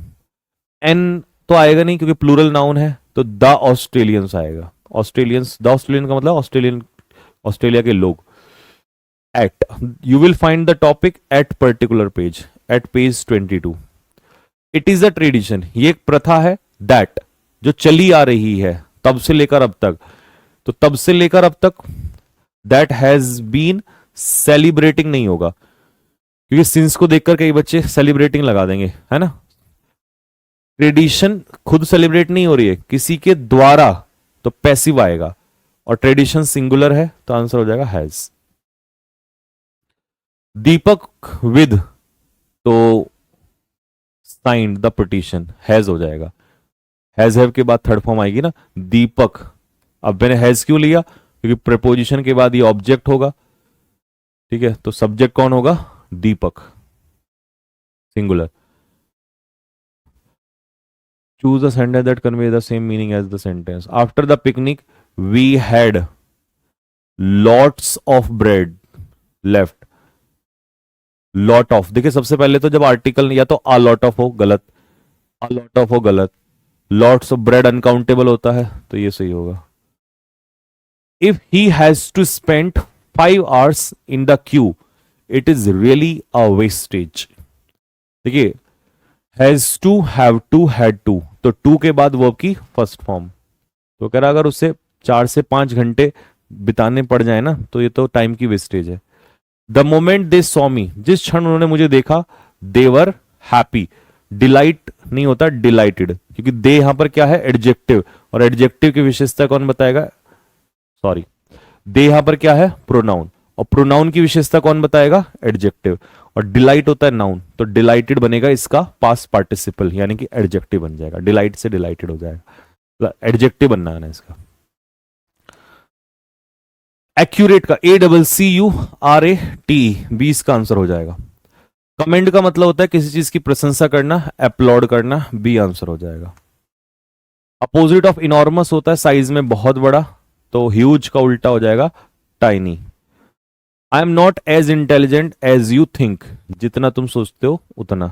an तो आएगा नहीं क्योंकि प्लूरल नाउन है, तो द ऑस्ट्रेलियंस आएगा। ऑस्ट्रेलियंस, द ऑस्ट्रेलियन का मतलब ऑस्ट्रेलियन, ऑस्ट्रेलिया के लोग। At, you will find the topic at particular page, at page 22। It is a tradition, ये एक प्रथा है, दैट जो चली आ रही है तब से लेकर अब तक, तो तब से लेकर अब तक दैट हैज बीन सेलिब्रेटिंग नहीं होगा, क्योंकि सिंस को देखकर कई बच्चे सेलिब्रेटिंग लगा देंगे, है ना। ट्रेडिशन खुद सेलिब्रेट नहीं हो रही है, किसी के द्वारा, तो पैसिव आएगा, और ट्रेडिशन सिंगुलर है तो आंसर हो जाएगा हैज। दीपक विद, तो साइंड द पिटीशन, हैज हो जाएगा। हैज हैव के बाद थर्ड फॉर्म आएगी ना, दीपक। अब मैंने हैज क्यों लिया, क्योंकि प्रेपोजिशन के बाद ये ऑब्जेक्ट होगा, ठीक है, तो सब्जेक्ट कौन होगा, Deepak, singular. Choose the sentence that convey the same meaning as the sentence. After the picnic we had lots of bread left. Lot of, देखिए सबसे पहले तो जब आर्टिकल या तो अ लॉट ऑफ हो, गलत, अ लॉट ऑफ हो, गलत, लॉट्स ऑफ ब्रेड अनकाउंटेबल होता है, तो ये सही होगा। If he has to spend 5 hours in the queue, it is really a wastage. देखिए has to, have to, had to, तो टू के बाद वर्ब की फर्स्ट फॉर्म, तो कह रहा अगर उससे 4 से 5 घंटे बिताने पड़ जाए ना, तो ये तो टाइम की वेस्टेज है। The moment they saw me, जिस क्षण उन्होंने मुझे देखा, देवर हैप्पी, डिलाइट नहीं होता, डिलाइटेड, क्योंकि दे यहां पर क्या है, एडजेक्टिव, और एडजेक्टिव की विशेषता कौन बताएगा, सॉरी, दे यहां पर क्या है, प्रोनाउन, और प्रोनाउन की विशेषता कौन बताएगा, एडजेक्टिव, और डिलाइट होता है नाउन, तो डिलाइटेड बनेगा इसका पास्ट पार्टिसिपल, यानी कि एडजेक्टिव बन जाएगा, डिलाइट से डिलाइटेड हो जाएगा, एडजेक्टिव बनना है ना इसका। एक्यूरेट का ACCURATE, 20 का आंसर हो जाएगा। कमेंड का मतलब होता है किसी चीज की प्रशंसा करना, अपलॉड करना, बी आंसर हो जाएगा। अपोजिट ऑफ इनॉर्मस होता है साइज में बहुत बड़ा, तो ह्यूज का उल्टा हो जाएगा tiny. I am not as intelligent as you think, जितना तुम सोचते हो उतना,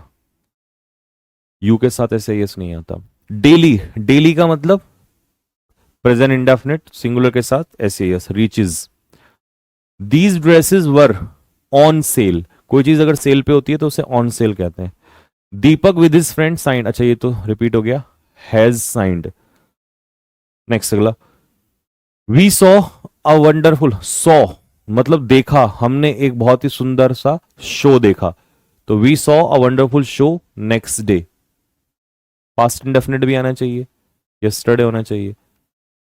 यू के साथ ऐसे यस नहीं आता। डेली, डेली का मतलब प्रेजेंट इंडेफिनिट, सिंगुलर के साथ S, reaches. These dresses were on sale, कोई चीज अगर सेल पे होती है तो उसे ऑन सेल कहते हैं। Deepak with his friend signed, अच्छा ये तो रिपीट हो गया, हैज साइंड। नेक्स्ट अगला, we saw a wonderful, saw मतलब देखा, हमने एक बहुत ही सुंदर सा शो देखा, तो we saw a wonderful show next day. Past indefinite भी आना चाहिए, यस्टरडे होना चाहिए,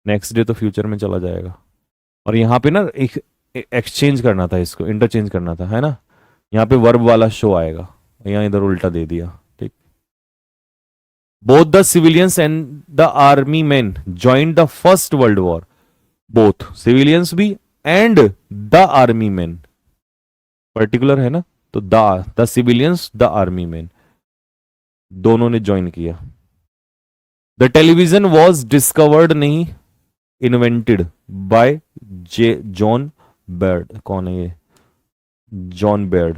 नेक्स्ट डे तो फ्यूचर में चला जाएगा। और यहाँ पे ना एक एक्सचेंज करना था, इसको इंटरचेंज करना था, है ना। यहाँ पे वर्ब वाला शो आएगा, यहाँ इधर उल्टा दे दिया, ठीक। Both the civilians and the army man join the first world war, both civilians भी and the army man, particular है ना, तो the civilians the army man दोनों ने ज्वाइन किया। द टेलीविजन वॉज डिस्कवर्ड नहीं, इन्वेंटेड बाय जॉन बेर्ड, कौन है ये, जॉन बेर्ड।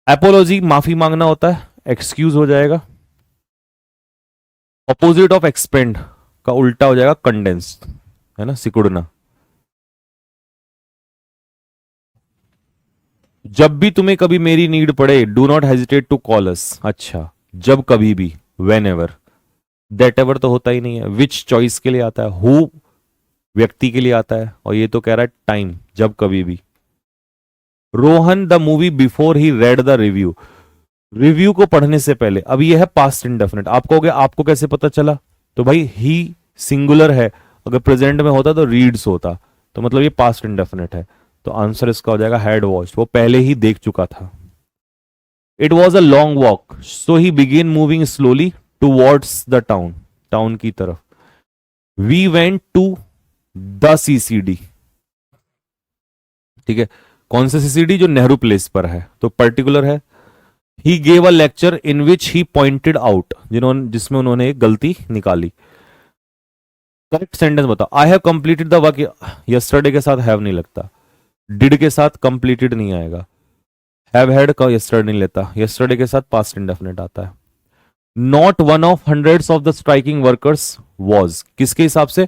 एपोलॉजी माफी मांगना होता है, एक्सक्यूज हो जाएगा। ऑपोजिट ऑफ एक्सपेंड का उल्टा हो जाएगा कंडेंस, है ना, सिकुड़ना। जब भी तुम्हें कभी मेरी नीड पड़े, do not hesitate to call us, अच्छा जब कभी भी, वेन एवर, दैट एवर तो होता ही नहीं है, विच चॉइस के लिए आता है, हु व्यक्ति के लिए आता है, और ये तो कह रहा है टाइम, जब कभी भी। Rohan the movie before he read the review, review को पढ़ने से पहले, अब ये है पास्ट इंडेफिनिट। आप कहोगे आपको कैसे पता चला, तो भाई ही सिंगुलर है, अगर प्रेजेंट में होता तो रीड्स होता, तो मतलब ये पास्ट इंडेफिनिट है, तो आंसर इसका हो जाएगा हैड वॉच्ड, वो पहले ही देख चुका था। It was a long walk so he began moving slowly towards the town, town की तरफ। We went to the CCD, ठीक है, कौन सा सीसीडी, जो नेहरू प्लेस पर है, तो पर्टिकुलर है। He gave a lecture in which he pointed out, जिसमें उन्होंने एक गलती निकाली। करेक्ट सेंटेंस बताओ। I have completed the work, yesterday के साथ हैव नहीं लगता, डिड के साथ कंप्लीटेड नहीं आएगा, हैव हैड का यस्टरडे नहीं लेता, यस्टरडे के साथ पास्ट इंडेफिनिट आता है। Not one of hundreds of the striking workers was, किसके हिसाब से,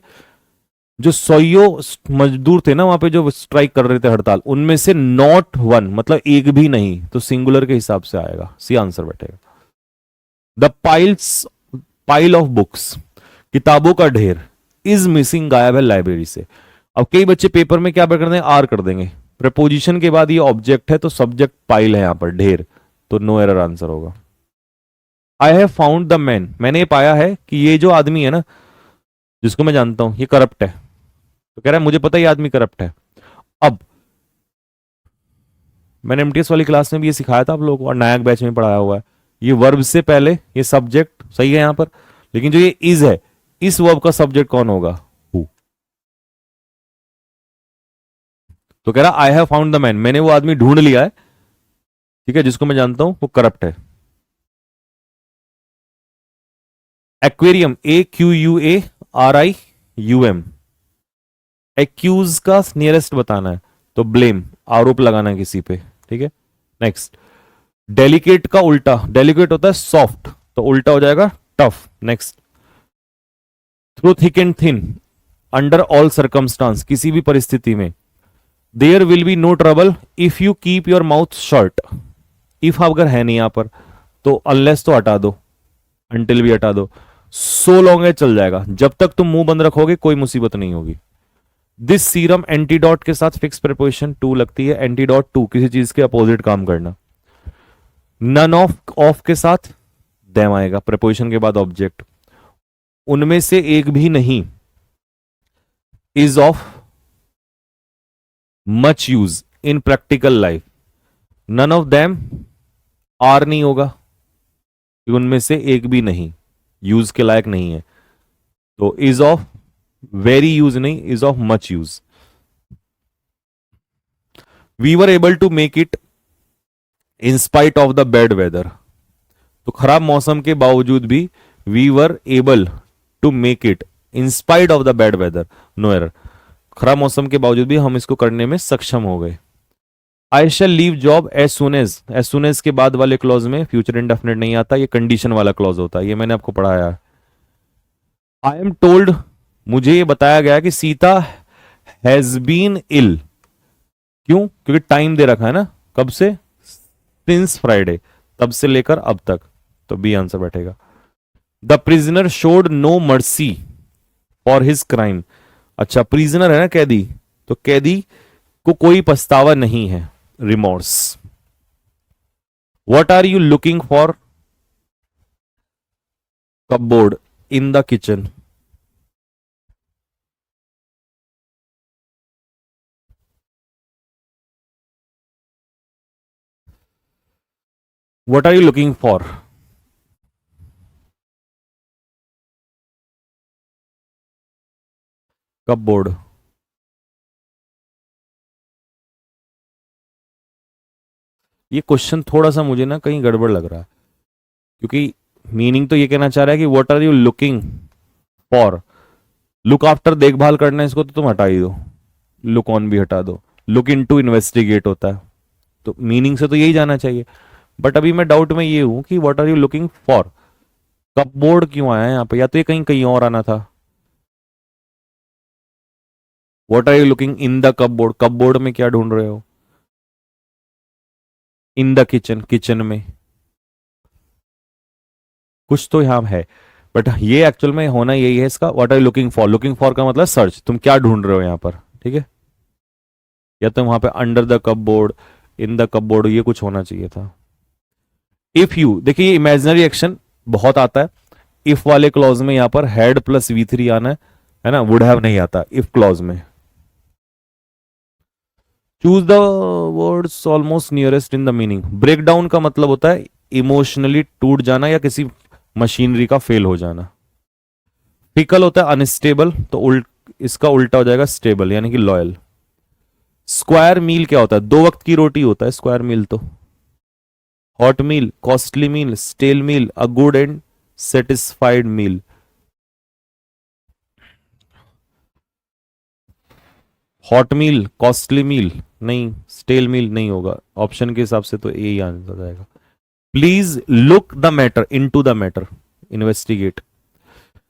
जो सौयों मजदूर थे ना वहां पे जो स्ट्राइक कर रहे थे, हड़ताल, उनमें से नॉट वन मतलब एक भी नहीं, तो सिंगुलर के हिसाब से आएगा, सी आंसर बैठेगा। द पाइल ऑफ बुक्स, किताबों का ढेर, इज मिसिंग गायब है लाइब्रेरी से। अब कई बच्चे पेपर में क्या कर देंगे, आर कर देंगे, प्रपोजिशन के बाद ये ऑब्जेक्ट है तो सब्जेक्ट पाइल है यहां पर ढेर, तो नो एरर आंसर होगा। I have found the man, मैंने ये पाया है कि ये जो आदमी है ना, जिसको मैं जानता हूं, ये करप्ट है, तो कह रहा है मुझे पता है ये आदमी करप्ट है। अब मैंने एमटीएस वाली क्लास में भी ये सिखाया था आप लोगों को, और नायक बैच में पढ़ाया हुआ है, ये वर्ब से पहले ये सब्जेक्ट सही है यहां पर, लेकिन जो ये इज है, इस वर्ब का सब्जेक्ट कौन होगा, हु। तो कह रहा I have found the man, मैंने वो आदमी ढूंढ लिया है, ठीक है, जिसको मैं जानता हूं वो करप्ट है। एक्वेरियम, AQUARIUM, एक्यूज का नियरेस्ट बताना है, तो ब्लेम, आरोप लगाना है किसी पे, ठीक है। नेक्स्ट, डेलिकेट का उल्टा, डेलिकेट होता है सॉफ्ट, तो उल्टा हो जाएगा tough. Next, through thick and thin, under all circumstances, किसी भी परिस्थिति में। There will be no trouble if you keep your mouth shut, if अगर है नहीं यहां पर तो अनलेस तो हटा दो, अंटिल भी हटा दो, सो लॉन्ग है चल जाएगा, जब तक तुम मुंह बंद रखोगे कोई मुसीबत नहीं होगी। दिस सीरम, एंटीडॉट के साथ फिक्स प्रीपोजिशन टू लगती है, एंटीडॉट टू किसी चीज के अपोजिट काम करना। नन ऑफ के साथ देम आएगा, प्रीपोजिशन के बाद ऑब्जेक्ट, उनमें से एक भी नहीं, is of much use in practical life, none of them are नहीं होगा, उनमें से एक भी नहीं यूज के लायक नहीं है, तो इज ऑफ वेरी यूज नहीं, is of much use. We were able to make it in spite of the bad weather, तो खराब मौसम के बावजूद भी we were able to make it in spite of the bad weather, no error, खराब मौसम के बावजूद भी हम इसको करने में सक्षम हो गए। I shall leave job as soon as के बाद वाले क्लॉज में फ्यूचर इंडेफिनिट नहीं आता, ये कंडीशन वाला क्लॉज होता है, ये मैंने आपको पढ़ाया है। आई एम टोल्ड, मुझे ये बताया गया कि सीता हैज बीन इल, क्यों? क्योंकि टाइम दे रखा है ना, कब से? सिंस फ्राइडे, तब से लेकर अब तक, तो बी आंसर बैठेगा। The prisoner showed no mercy for his crime. अच्छा, प्रिजनर है ना, कैदी, तो कैदी को कोई पछतावा नहीं है, remorse. What are you looking for cupboard in the kitchen? What are you looking for cupboard? ये क्वेश्चन थोड़ा सा मुझे ना कहीं गड़बड़ लग रहा है, क्योंकि मीनिंग तो ये कहना चाह रहा है कि what are you looking for, look after देखभाल करना है, इसको तो तुम हटा ही दो, लुक ऑन भी हटा दो, लुक इन टू इन्वेस्टिगेट होता है, तो मीनिंग से तो यही जाना चाहिए। बट अभी मैं डाउट में ये हूं कि what are you looking for cupboard क्यों आया है यहाँ पे, या तो ये कहीं कहीं और आना था। What are you looking in the cupboard, cupboard में क्या ढूंढ रहे हो? इन द किचन, किचन में कुछ तो यहाँ है, बट ये एक्चुअल में होना यही है इसका। What are you looking for, looking for का मतलब सर्च, तुम क्या ढूंढ रहे हो यहाँ पर, ठीक है। या तो वहां पे under the cupboard, in the cupboard, ये कुछ होना चाहिए था। इफ यू, देखिए ये इमेजिनरी एक्शन बहुत आता है, इफ वाले क्लॉज में यहां पर हैड प्लस V3 आना है ना, वुड हैव नहीं आता इफ क्लॉज में। Choose the words almost nearest in the meaning. Break down का मतलब होता है इमोशनली टूट जाना या किसी मशीनरी का फेल हो जाना। फिकल होता है अनस्टेबल, तो इसका उल्टा हो जाएगा स्टेबल, यानी कि लॉयल। स्क्वायर मील क्या होता है? दो वक्त की रोटी होता है स्क्वायर मील तो। Hot meal, costly meal, stale meal, a good and satisfied meal. Hot meal, costly meal नहीं, स्टेल मील नहीं होगा, ऑप्शन के हिसाब से तो ए ही आंसर जाएगा। Please look the matter into the matter, investigate.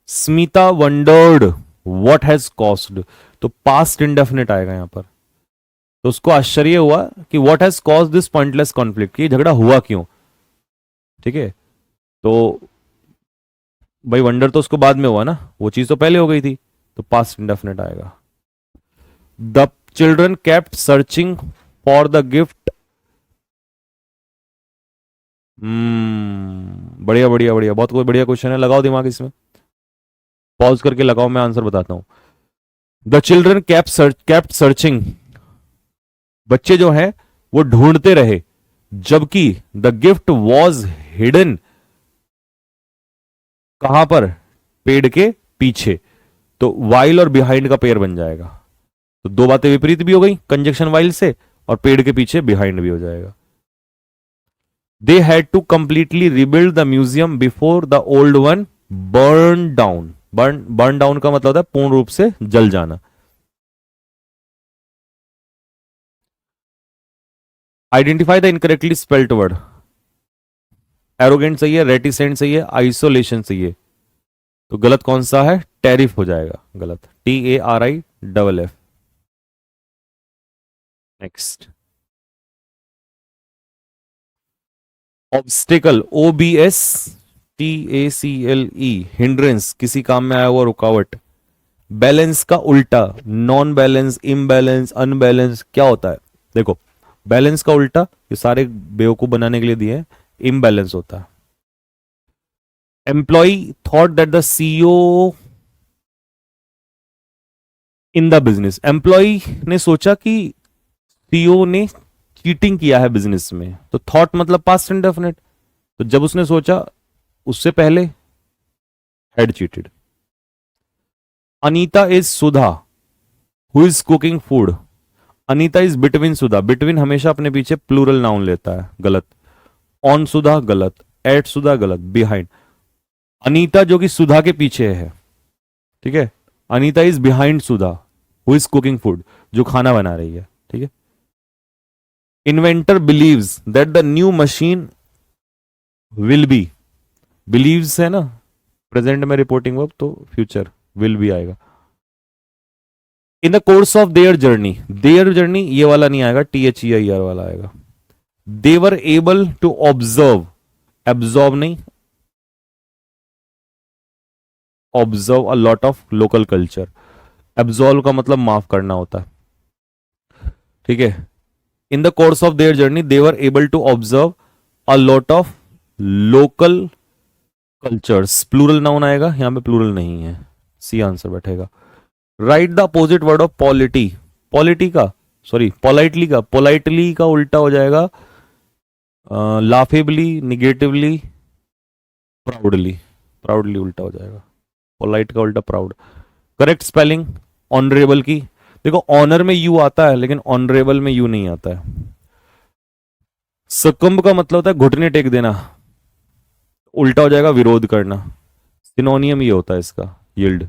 Smita wondered what has caused, तो पास्ट इंडेफिनिट आएगा यहां पर, तो उसको आश्चर्य हुआ कि what has cause this pointless conflict, ये झगड़ा हुआ क्यों, ठीक है। तो भाई वंडर तो उसको बाद में हुआ ना, वो चीज तो पहले हो गई थी, तो पास्ट इंडेफिनिट आएगा। The children kept searching for the gift. बढ़िया बढ़िया बढ़िया, बहुत कोई बढ़िया क्वेश्चन है, लगाओ दिमाग इसमें, पॉज करके लगाओ, मैं आंसर बताता हूं। द चिल्ड्रन केप्ट सर्चिंग, बच्चे जो हैं वो ढूंढते रहे, जबकि द गिफ्ट वॉज हिडन, कहां पर? पेड़ के पीछे, तो वाइल और बिहाइंड का पेयर बन जाएगा, तो दो बातें विपरीत भी हो गई कंजक्शन वाइल से, और पेड़ के पीछे बिहाइंड भी हो जाएगा। They had to completely rebuild the museum before the old one burn down. Burn down का मतलब होता है पूर्ण रूप से जल जाना। Identify the incorrectly spelled word. Arrogant सही है, रेटिसेंट सही है, आइसोलेशन सही है, तो गलत कौन सा है? टेरिफ हो जाएगा गलत, TARIFF। Next, obstacle, OBSTACLE, hindrance, किसी काम में आया हुआ रुकावट। बैलेंस का उल्टा, नॉन बैलेंस, इम्बैलेंस, अनबैलेंस, क्या होता है? देखो, बैलेंस का उल्टा ये सारे बेवकूफ बनाने के लिए दिए हैं, इम्बैलेंस होता है। Employ thought that the CEO in the business, employ ने सोचा कि CEO ने चीटिंग किया है बिजनेस में, तो थॉट मतलब पास्ट इंडेफिनिट, तो जब उसने सोचा उससे पहले had cheated. Anita is Sudha who is cooking food. Anita is between Sudha, between हमेशा अपने पीछे प्लूरल नाउन लेता है, गलत। ऑन सुधा गलत, एट सुधा गलत, बिहाइंड। अनीता जो कि सुधा के पीछे है, ठीक है, Anita is behind Sudha who is cooking food, जो खाना बना रही है, ठीक है। Inventor believes that the new machine will be, believes है ना प्रेजेंट में रिपोर्टिंग वर्ब, तो फ्यूचर विल बी आएगा। In the course of their journey ये वाला नहीं आएगा, THEIR वाला आएगा। They were able to observe, absorb नहीं, observe a lot of local culture. Absorb का मतलब माफ करना होता है, ठीक है। In the course of their journey they were able to observe a lot of local cultures. Plural noun आएगा, यहां पे प्लूरल नहीं है, सी आंसर बैठेगा। Write the opposite word of polity, polity का सॉरी पोलाइटली का, पोलाइटली का उल्टा हो जाएगा लाफेबली, निगेटिवली, प्राउडली, प्राउडली उल्टा हो जाएगा, पोलाइट का उल्टा प्राउड। करेक्ट स्पेलिंग ऑनरेबल की, देखो ऑनर में यू आता है लेकिन ऑनरेबल में यू नहीं आता है। सकम्ब का मतलब होता है घुटने टेक देना, उल्टा हो जाएगा विरोध करना। सिनोनियम ये होता है इसका, यील्ड।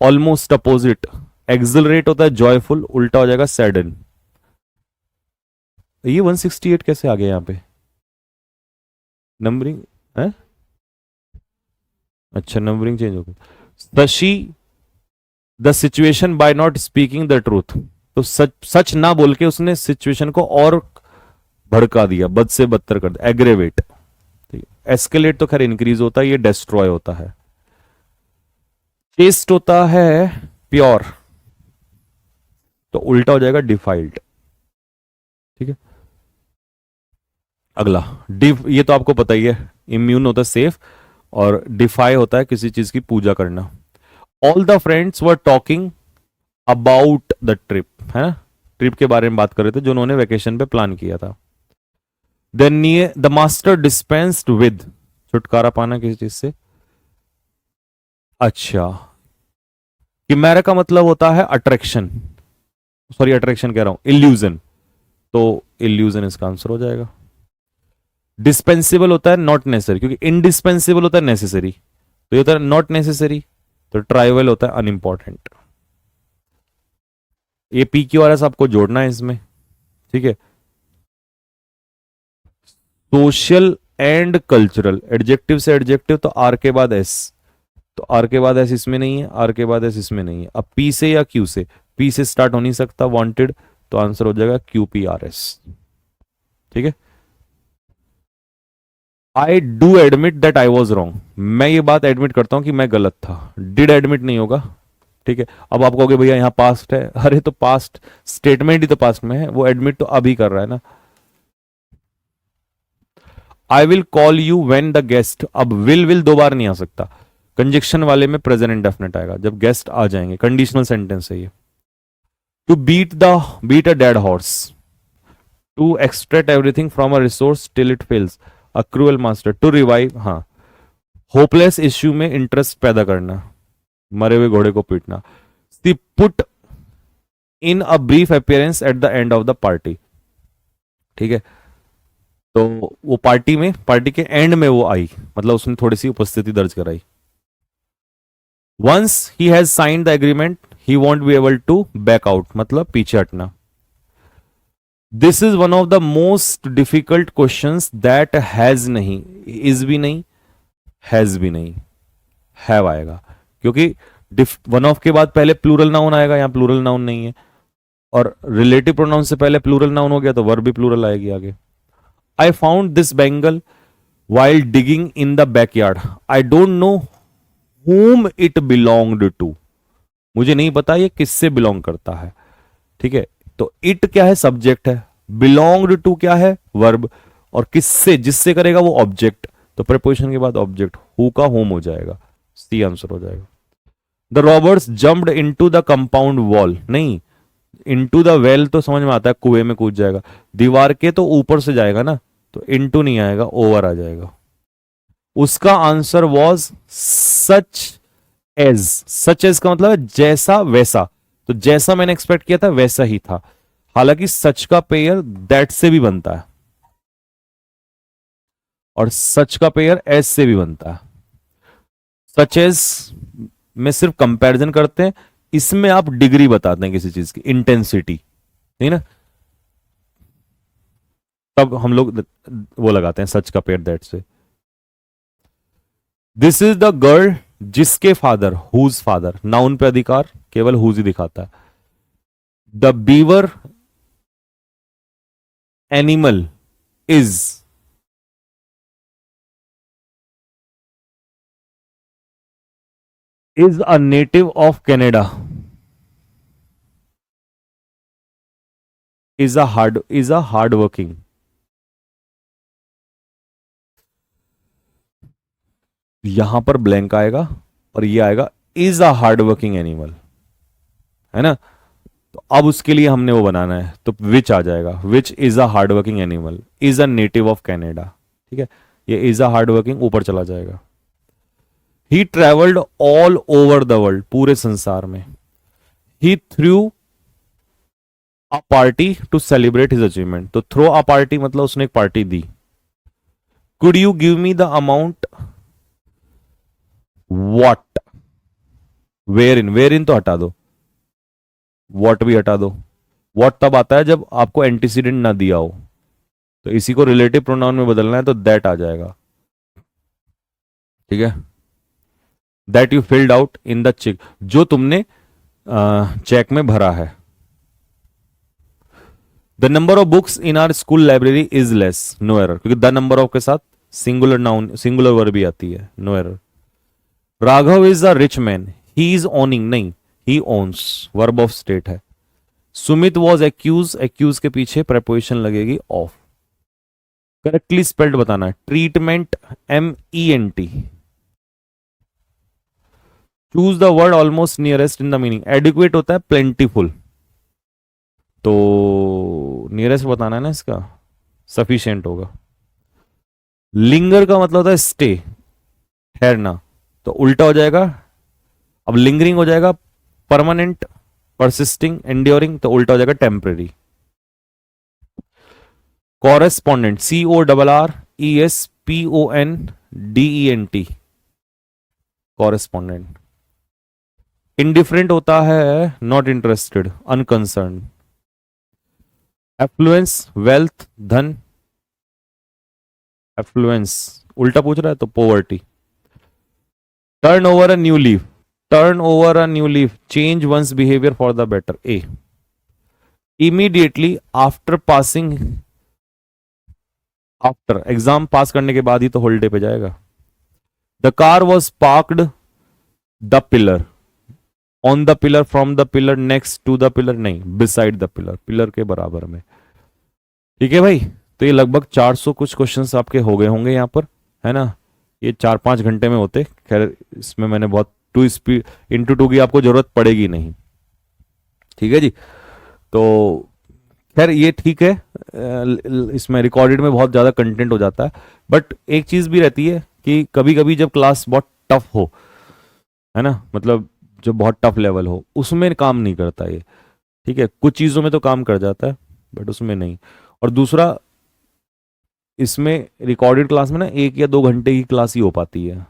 ऑलमोस्ट अपोजिट, एक्सिलरेट होता है जॉयफुल, उल्टा हो जाएगा सैडन। ये 168 कैसे आ गया यहां पे नंबरिंग है? अच्छा नंबरिंग चेंज हो गई। Shashi the situation bye not speaking the truth, तो सच ना बोल के उसने सिचुएशन को और भड़का दिया, बद से बदतर कर दिया, एग्रेवेट। एस्केलेट तो खैर इंक्रीज होता है, ये डिस्ट्रॉय होता है। टेस्ट होता है प्योर, तो उल्टा हो जाएगा डिफाइल्ड, ठीक है। अगला ये तो आपको पता ही है, इम्यून होता है सेफ, और डिफाई होता है किसी चीज की पूजा करना। All the friends were talking about the trip, है ना, ट्रिप के बारे में बात कर रहे थे जो उन्होंने वेकेशन पे प्लान किया था। द मास्टर डिस्पेंस्ड विद, छुटकारा पाना किसी चीज से। अच्छा, किमेरा का मतलब होता है अट्रैक्शन, सॉरी अट्रैक्शन कह रहा हूं, इल्यूजन, तो इल्यूजन इसका आंसर हो जाएगा। डिस्पेंसिबल होता है नॉट नेसेसरी, क्योंकि इनडिस्पेंसिबल होता है नेसेसरी, तो ये होता है नॉट नेसेसरी, तो ट्राइवल होता है अनइंपॉर्टेंट। ये PQRS आपको जोड़ना है इसमें, ठीक है। सोशल एंड कल्चरल, एडजेक्टिव से एडजेक्टिव, तो आर के बाद एस, तो आर के बाद एस इसमें नहीं है, आर के बाद एस इसमें नहीं है। अब पी से या क्यू से, पी से स्टार्ट हो नहीं सकता, वांटेड, तो आंसर हो जाएगा QPRS, ठीक है। I do admit that I was wrong, मैं ये बात एडमिट करता हूं कि मैं गलत था। डिड एडमिट नहीं होगा, ठीक है। अब आप कहोगे भैया यहाँ पास्ट है, अरे तो पास्ट स्टेटमेंट ही तो पास्ट में है, वो एडमिट तो अभी कर रहा है ना। I will call you when the guest, अब विल दो बार नहीं आ सकता, कंजक्शन वाले में प्रेजेंट इंडेफिनिट आएगा जब गेस्ट आ जाएंगे, कंडीशनल सेंटेंस है ये। To beat a dead horse, to extract everything from a resource till it fails, a cruel master, to revive, हाँ। होपलेस इश्यू में इंटरेस्ट पैदा करना, मरे हुए घोड़े को पीटना। Put in a brief appearance at the end of the party, ठीक है। तो वो पार्टी के एंड में वो आई, मतलब उसने थोड़ी सी उपस्थिति दर्ज कराई। Once he has sign the agreement he won't be able to back out, मतलब पीछे हटना। This is one of the most difficult question that has नहीं, इज भी नहीं, हैज भी नहीं, हैव आएगा, क्योंकि वन ऑफ के बाद पहले प्लूरल नाउन आएगा, यहां प्लूरल नाउन नहीं है, और रिलेटिव प्रोनाउन से पहले प्लूरल नाउन हो गया तो वर्ब भी प्लूरल आएगी आगे। I found this bangle while digging in the backyard, I don't know whom it belonged to, मुझे नहीं पता ये किससे बिलोंग करता है, ठीक है। तो इट क्या है, सब्जेक्ट है, बिलोंग्ड टू क्या है, वर्ब, और किससे, जिससे करेगा वो ऑब्जेक्ट, तो प्रीपोजिशन के बाद ऑब्जेक्ट, हु का होम हो जाएगा, सी आंसर हो जाएगा। The robbers jumped into the compound wall, नहीं, इनटू द वेल तो समझ में आता है, कुएं में कूद जाएगा, दीवार के तो ऊपर से जाएगा ना, तो इनटू नहीं आएगा, ओवर आ जाएगा। उसका आंसर वॉज सच एज का मतलब है जैसा वैसा, तो जैसा मैंने एक्सपेक्ट किया था वैसा ही था। हालांकि सच का पेयर दैट से भी बनता है, और सच का पेयर एज से भी बनता है। सच एज में सिर्फ कंपैरिजन करते हैं, इसमें आप डिग्री बताते हैं किसी चीज की, इंटेंसिटी, ठीक ना, तब हम लोग वो लगाते हैं सच का पेयर दैट से। दिस इज द गर्ल जिसके फादर, हुज फादर, नाउन पे अधिकार, केवल हुज ही दिखाता है। The beaver animal is a native of Canada, is a hard working. यहां पर ब्लैंक आएगा और ये आएगा is a hard working animal, है ना। तो अब उसके लिए हमने वो बनाना है, तो विच आ जाएगा, which is a hard working animal is a native of Canada. ठीक है, ये इज अ हार्ड वर्किंग ऊपर चला जाएगा। He travelled all over the world, पूरे संसार में। He threw a party to celebrate his achievement, तो थ्रो अ पार्टी मतलब उसने एक पार्टी दी। Could you give me the amount, what, where in तो हटा दो, वॉट भी हटा दो। वॉट तब आता है जब आपको एंटीसीडेंट ना दिया हो, तो इसी को रिलेटिव प्रोनाउन में बदलना है तो दैट आ जाएगा। ठीक है, that you filled out in the cheque, जो तुमने चेक में भरा है। The number of books in our school library is less, no error, क्योंकि द नंबर ऑफ के साथ सिंगुलर नाउन, सिंगुलर वर्ब भी आती है, no error. Raghav is a rich man, he is owning, नहीं, he owns, verb of state है। Sumit was accused, accused के पीछे preposition लगेगी ऑफ। करेक्टली स्पेल्ड बताना है, treatment, MENT। Choose the word almost nearest in the meaning, adequate होता है plentiful, तो नियरेस्ट बताना है ना इसका, सफिशिएंट होगा। लिंगर का मतलब होता है स्टे, ठहरना, तो उल्टा हो जाएगा, अब लिंगरिंग हो जाएगा परमानेंट, परसिस्टिंग, एंड्योरिंग, तो उल्टा हो जाएगा temporary. Correspondent, CORRESPONDENT, correspondent. Indifferent होता है not interested, unconcern. Affluence, wealth, धन, एफ्लुएंस उल्टा पूछ रहा है तो poverty. Turn over a new leaf, turn over a new leaf, change once behaviour for the better, A. Immediately after passing, after exam pass करने के बाद ही तो हॉलीडे पे जाएगा। The car was parked the pillar, on the pillar, from the pillar, next to the pillar, नहीं, beside the pillar, pillar के बराबर में। ठीक है भाई, तो ये लगभग 400 कुछ क्वेश्चंस आपके हो गए होंगे यहाँ पर, है ना। ये 4-5 घंटे में होते, खैर इसमें मैंने बहुत टू स्पीड, इंटू टू की आपको जरूरत पड़ेगी नहीं। ठीक है जी, तो खैर ये ठीक है, इसमें रिकॉर्डेड में बहुत ज़्यादा कंटेंट हो जाता है, बट एक चीज़ भी रहती है कि कभी कभी जब क्लास बहुत टफ हो, है ना, मतलब जो बहुत टफ लेवल हो, उसमें काम नहीं करता ये। ठीक है, कुछ चीज़ों में तो काम कर जाता है बट उसमें नहीं। और दूसरा, इसमें रिकॉर्डेड क्लास में ना 1 या 2 घंटे की क्लास ही हो पाती है,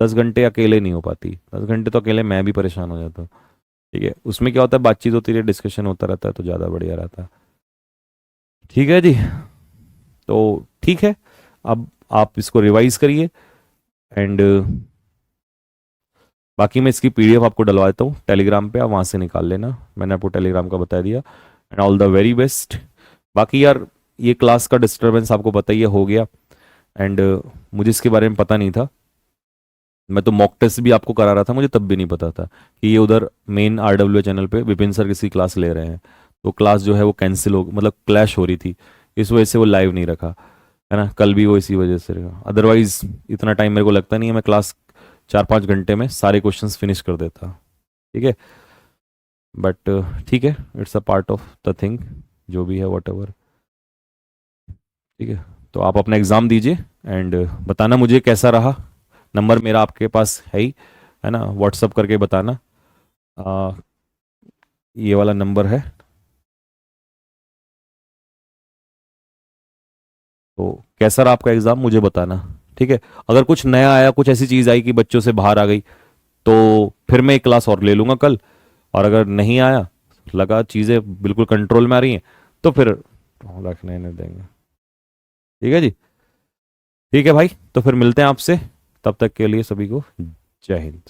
10 घंटे अकेले नहीं हो पाती, 10 घंटे तो अकेले मैं भी परेशान हो जाता हूँ। ठीक है, उसमें क्या होता है, बातचीत होती है, डिस्कशन होता रहता है, तो ज़्यादा बढ़िया रहता है। ठीक है जी, तो ठीक है, अब आप इसको रिवाइज करिए, एंड बाकी मैं इसकी PDF आपको डलवा देता हूँ टेलीग्राम पे, आप वहाँ से निकाल लेना, मैंने आपको टेलीग्राम का बता दिया। And all the very best. बाकी यार, ये क्लास का डिस्टरबेंस आपको पता ही हो गया, एंड मुझे इसके बारे में पता नहीं था, मैं तो मॉक टेस्ट भी आपको करा रहा था, मुझे तब भी नहीं पता था कि ये उधर मेन RWA चैनल पे विपिन सर किसी क्लास ले रहे हैं, तो क्लास जो है वो कैंसिल हो, मतलब क्लैश हो रही थी, इस वजह से वो लाइव नहीं रखा, है ना। कल भी वो इसी वजह से रखा, अदरवाइज इतना टाइम मेरे को लगता नहीं है, मैं क्लास 4-5 घंटे में सारे क्वेश्चंस फिनिश कर देता। ठीक है, बट ठीक है, it's a part of the thing, जो भी है वॉट एवर। ठीक है, तो आप अपना एग्ज़ाम दीजिए एंड बताना मुझे कैसा रहा। नंबर मेरा आपके पास है ना, व्हाट्सअप करके बताना, आ, ये वाला नंबर है, तो कैसा रहा आपका एग्ज़ाम मुझे बताना। ठीक है, अगर कुछ नया आया, कुछ ऐसी चीज़ आई कि बच्चों से बाहर आ गई, तो फिर मैं एक क्लास और ले लूँगा कल, और अगर नहीं आया, लगा चीज़ें बिल्कुल कंट्रोल में आ रही हैं, तो फिर रखने नहीं देंगे। ठीक है जी, ठीक है भाई, तो फिर मिलते हैं आपसे, तब तक के लिए सभी को जय हिंद।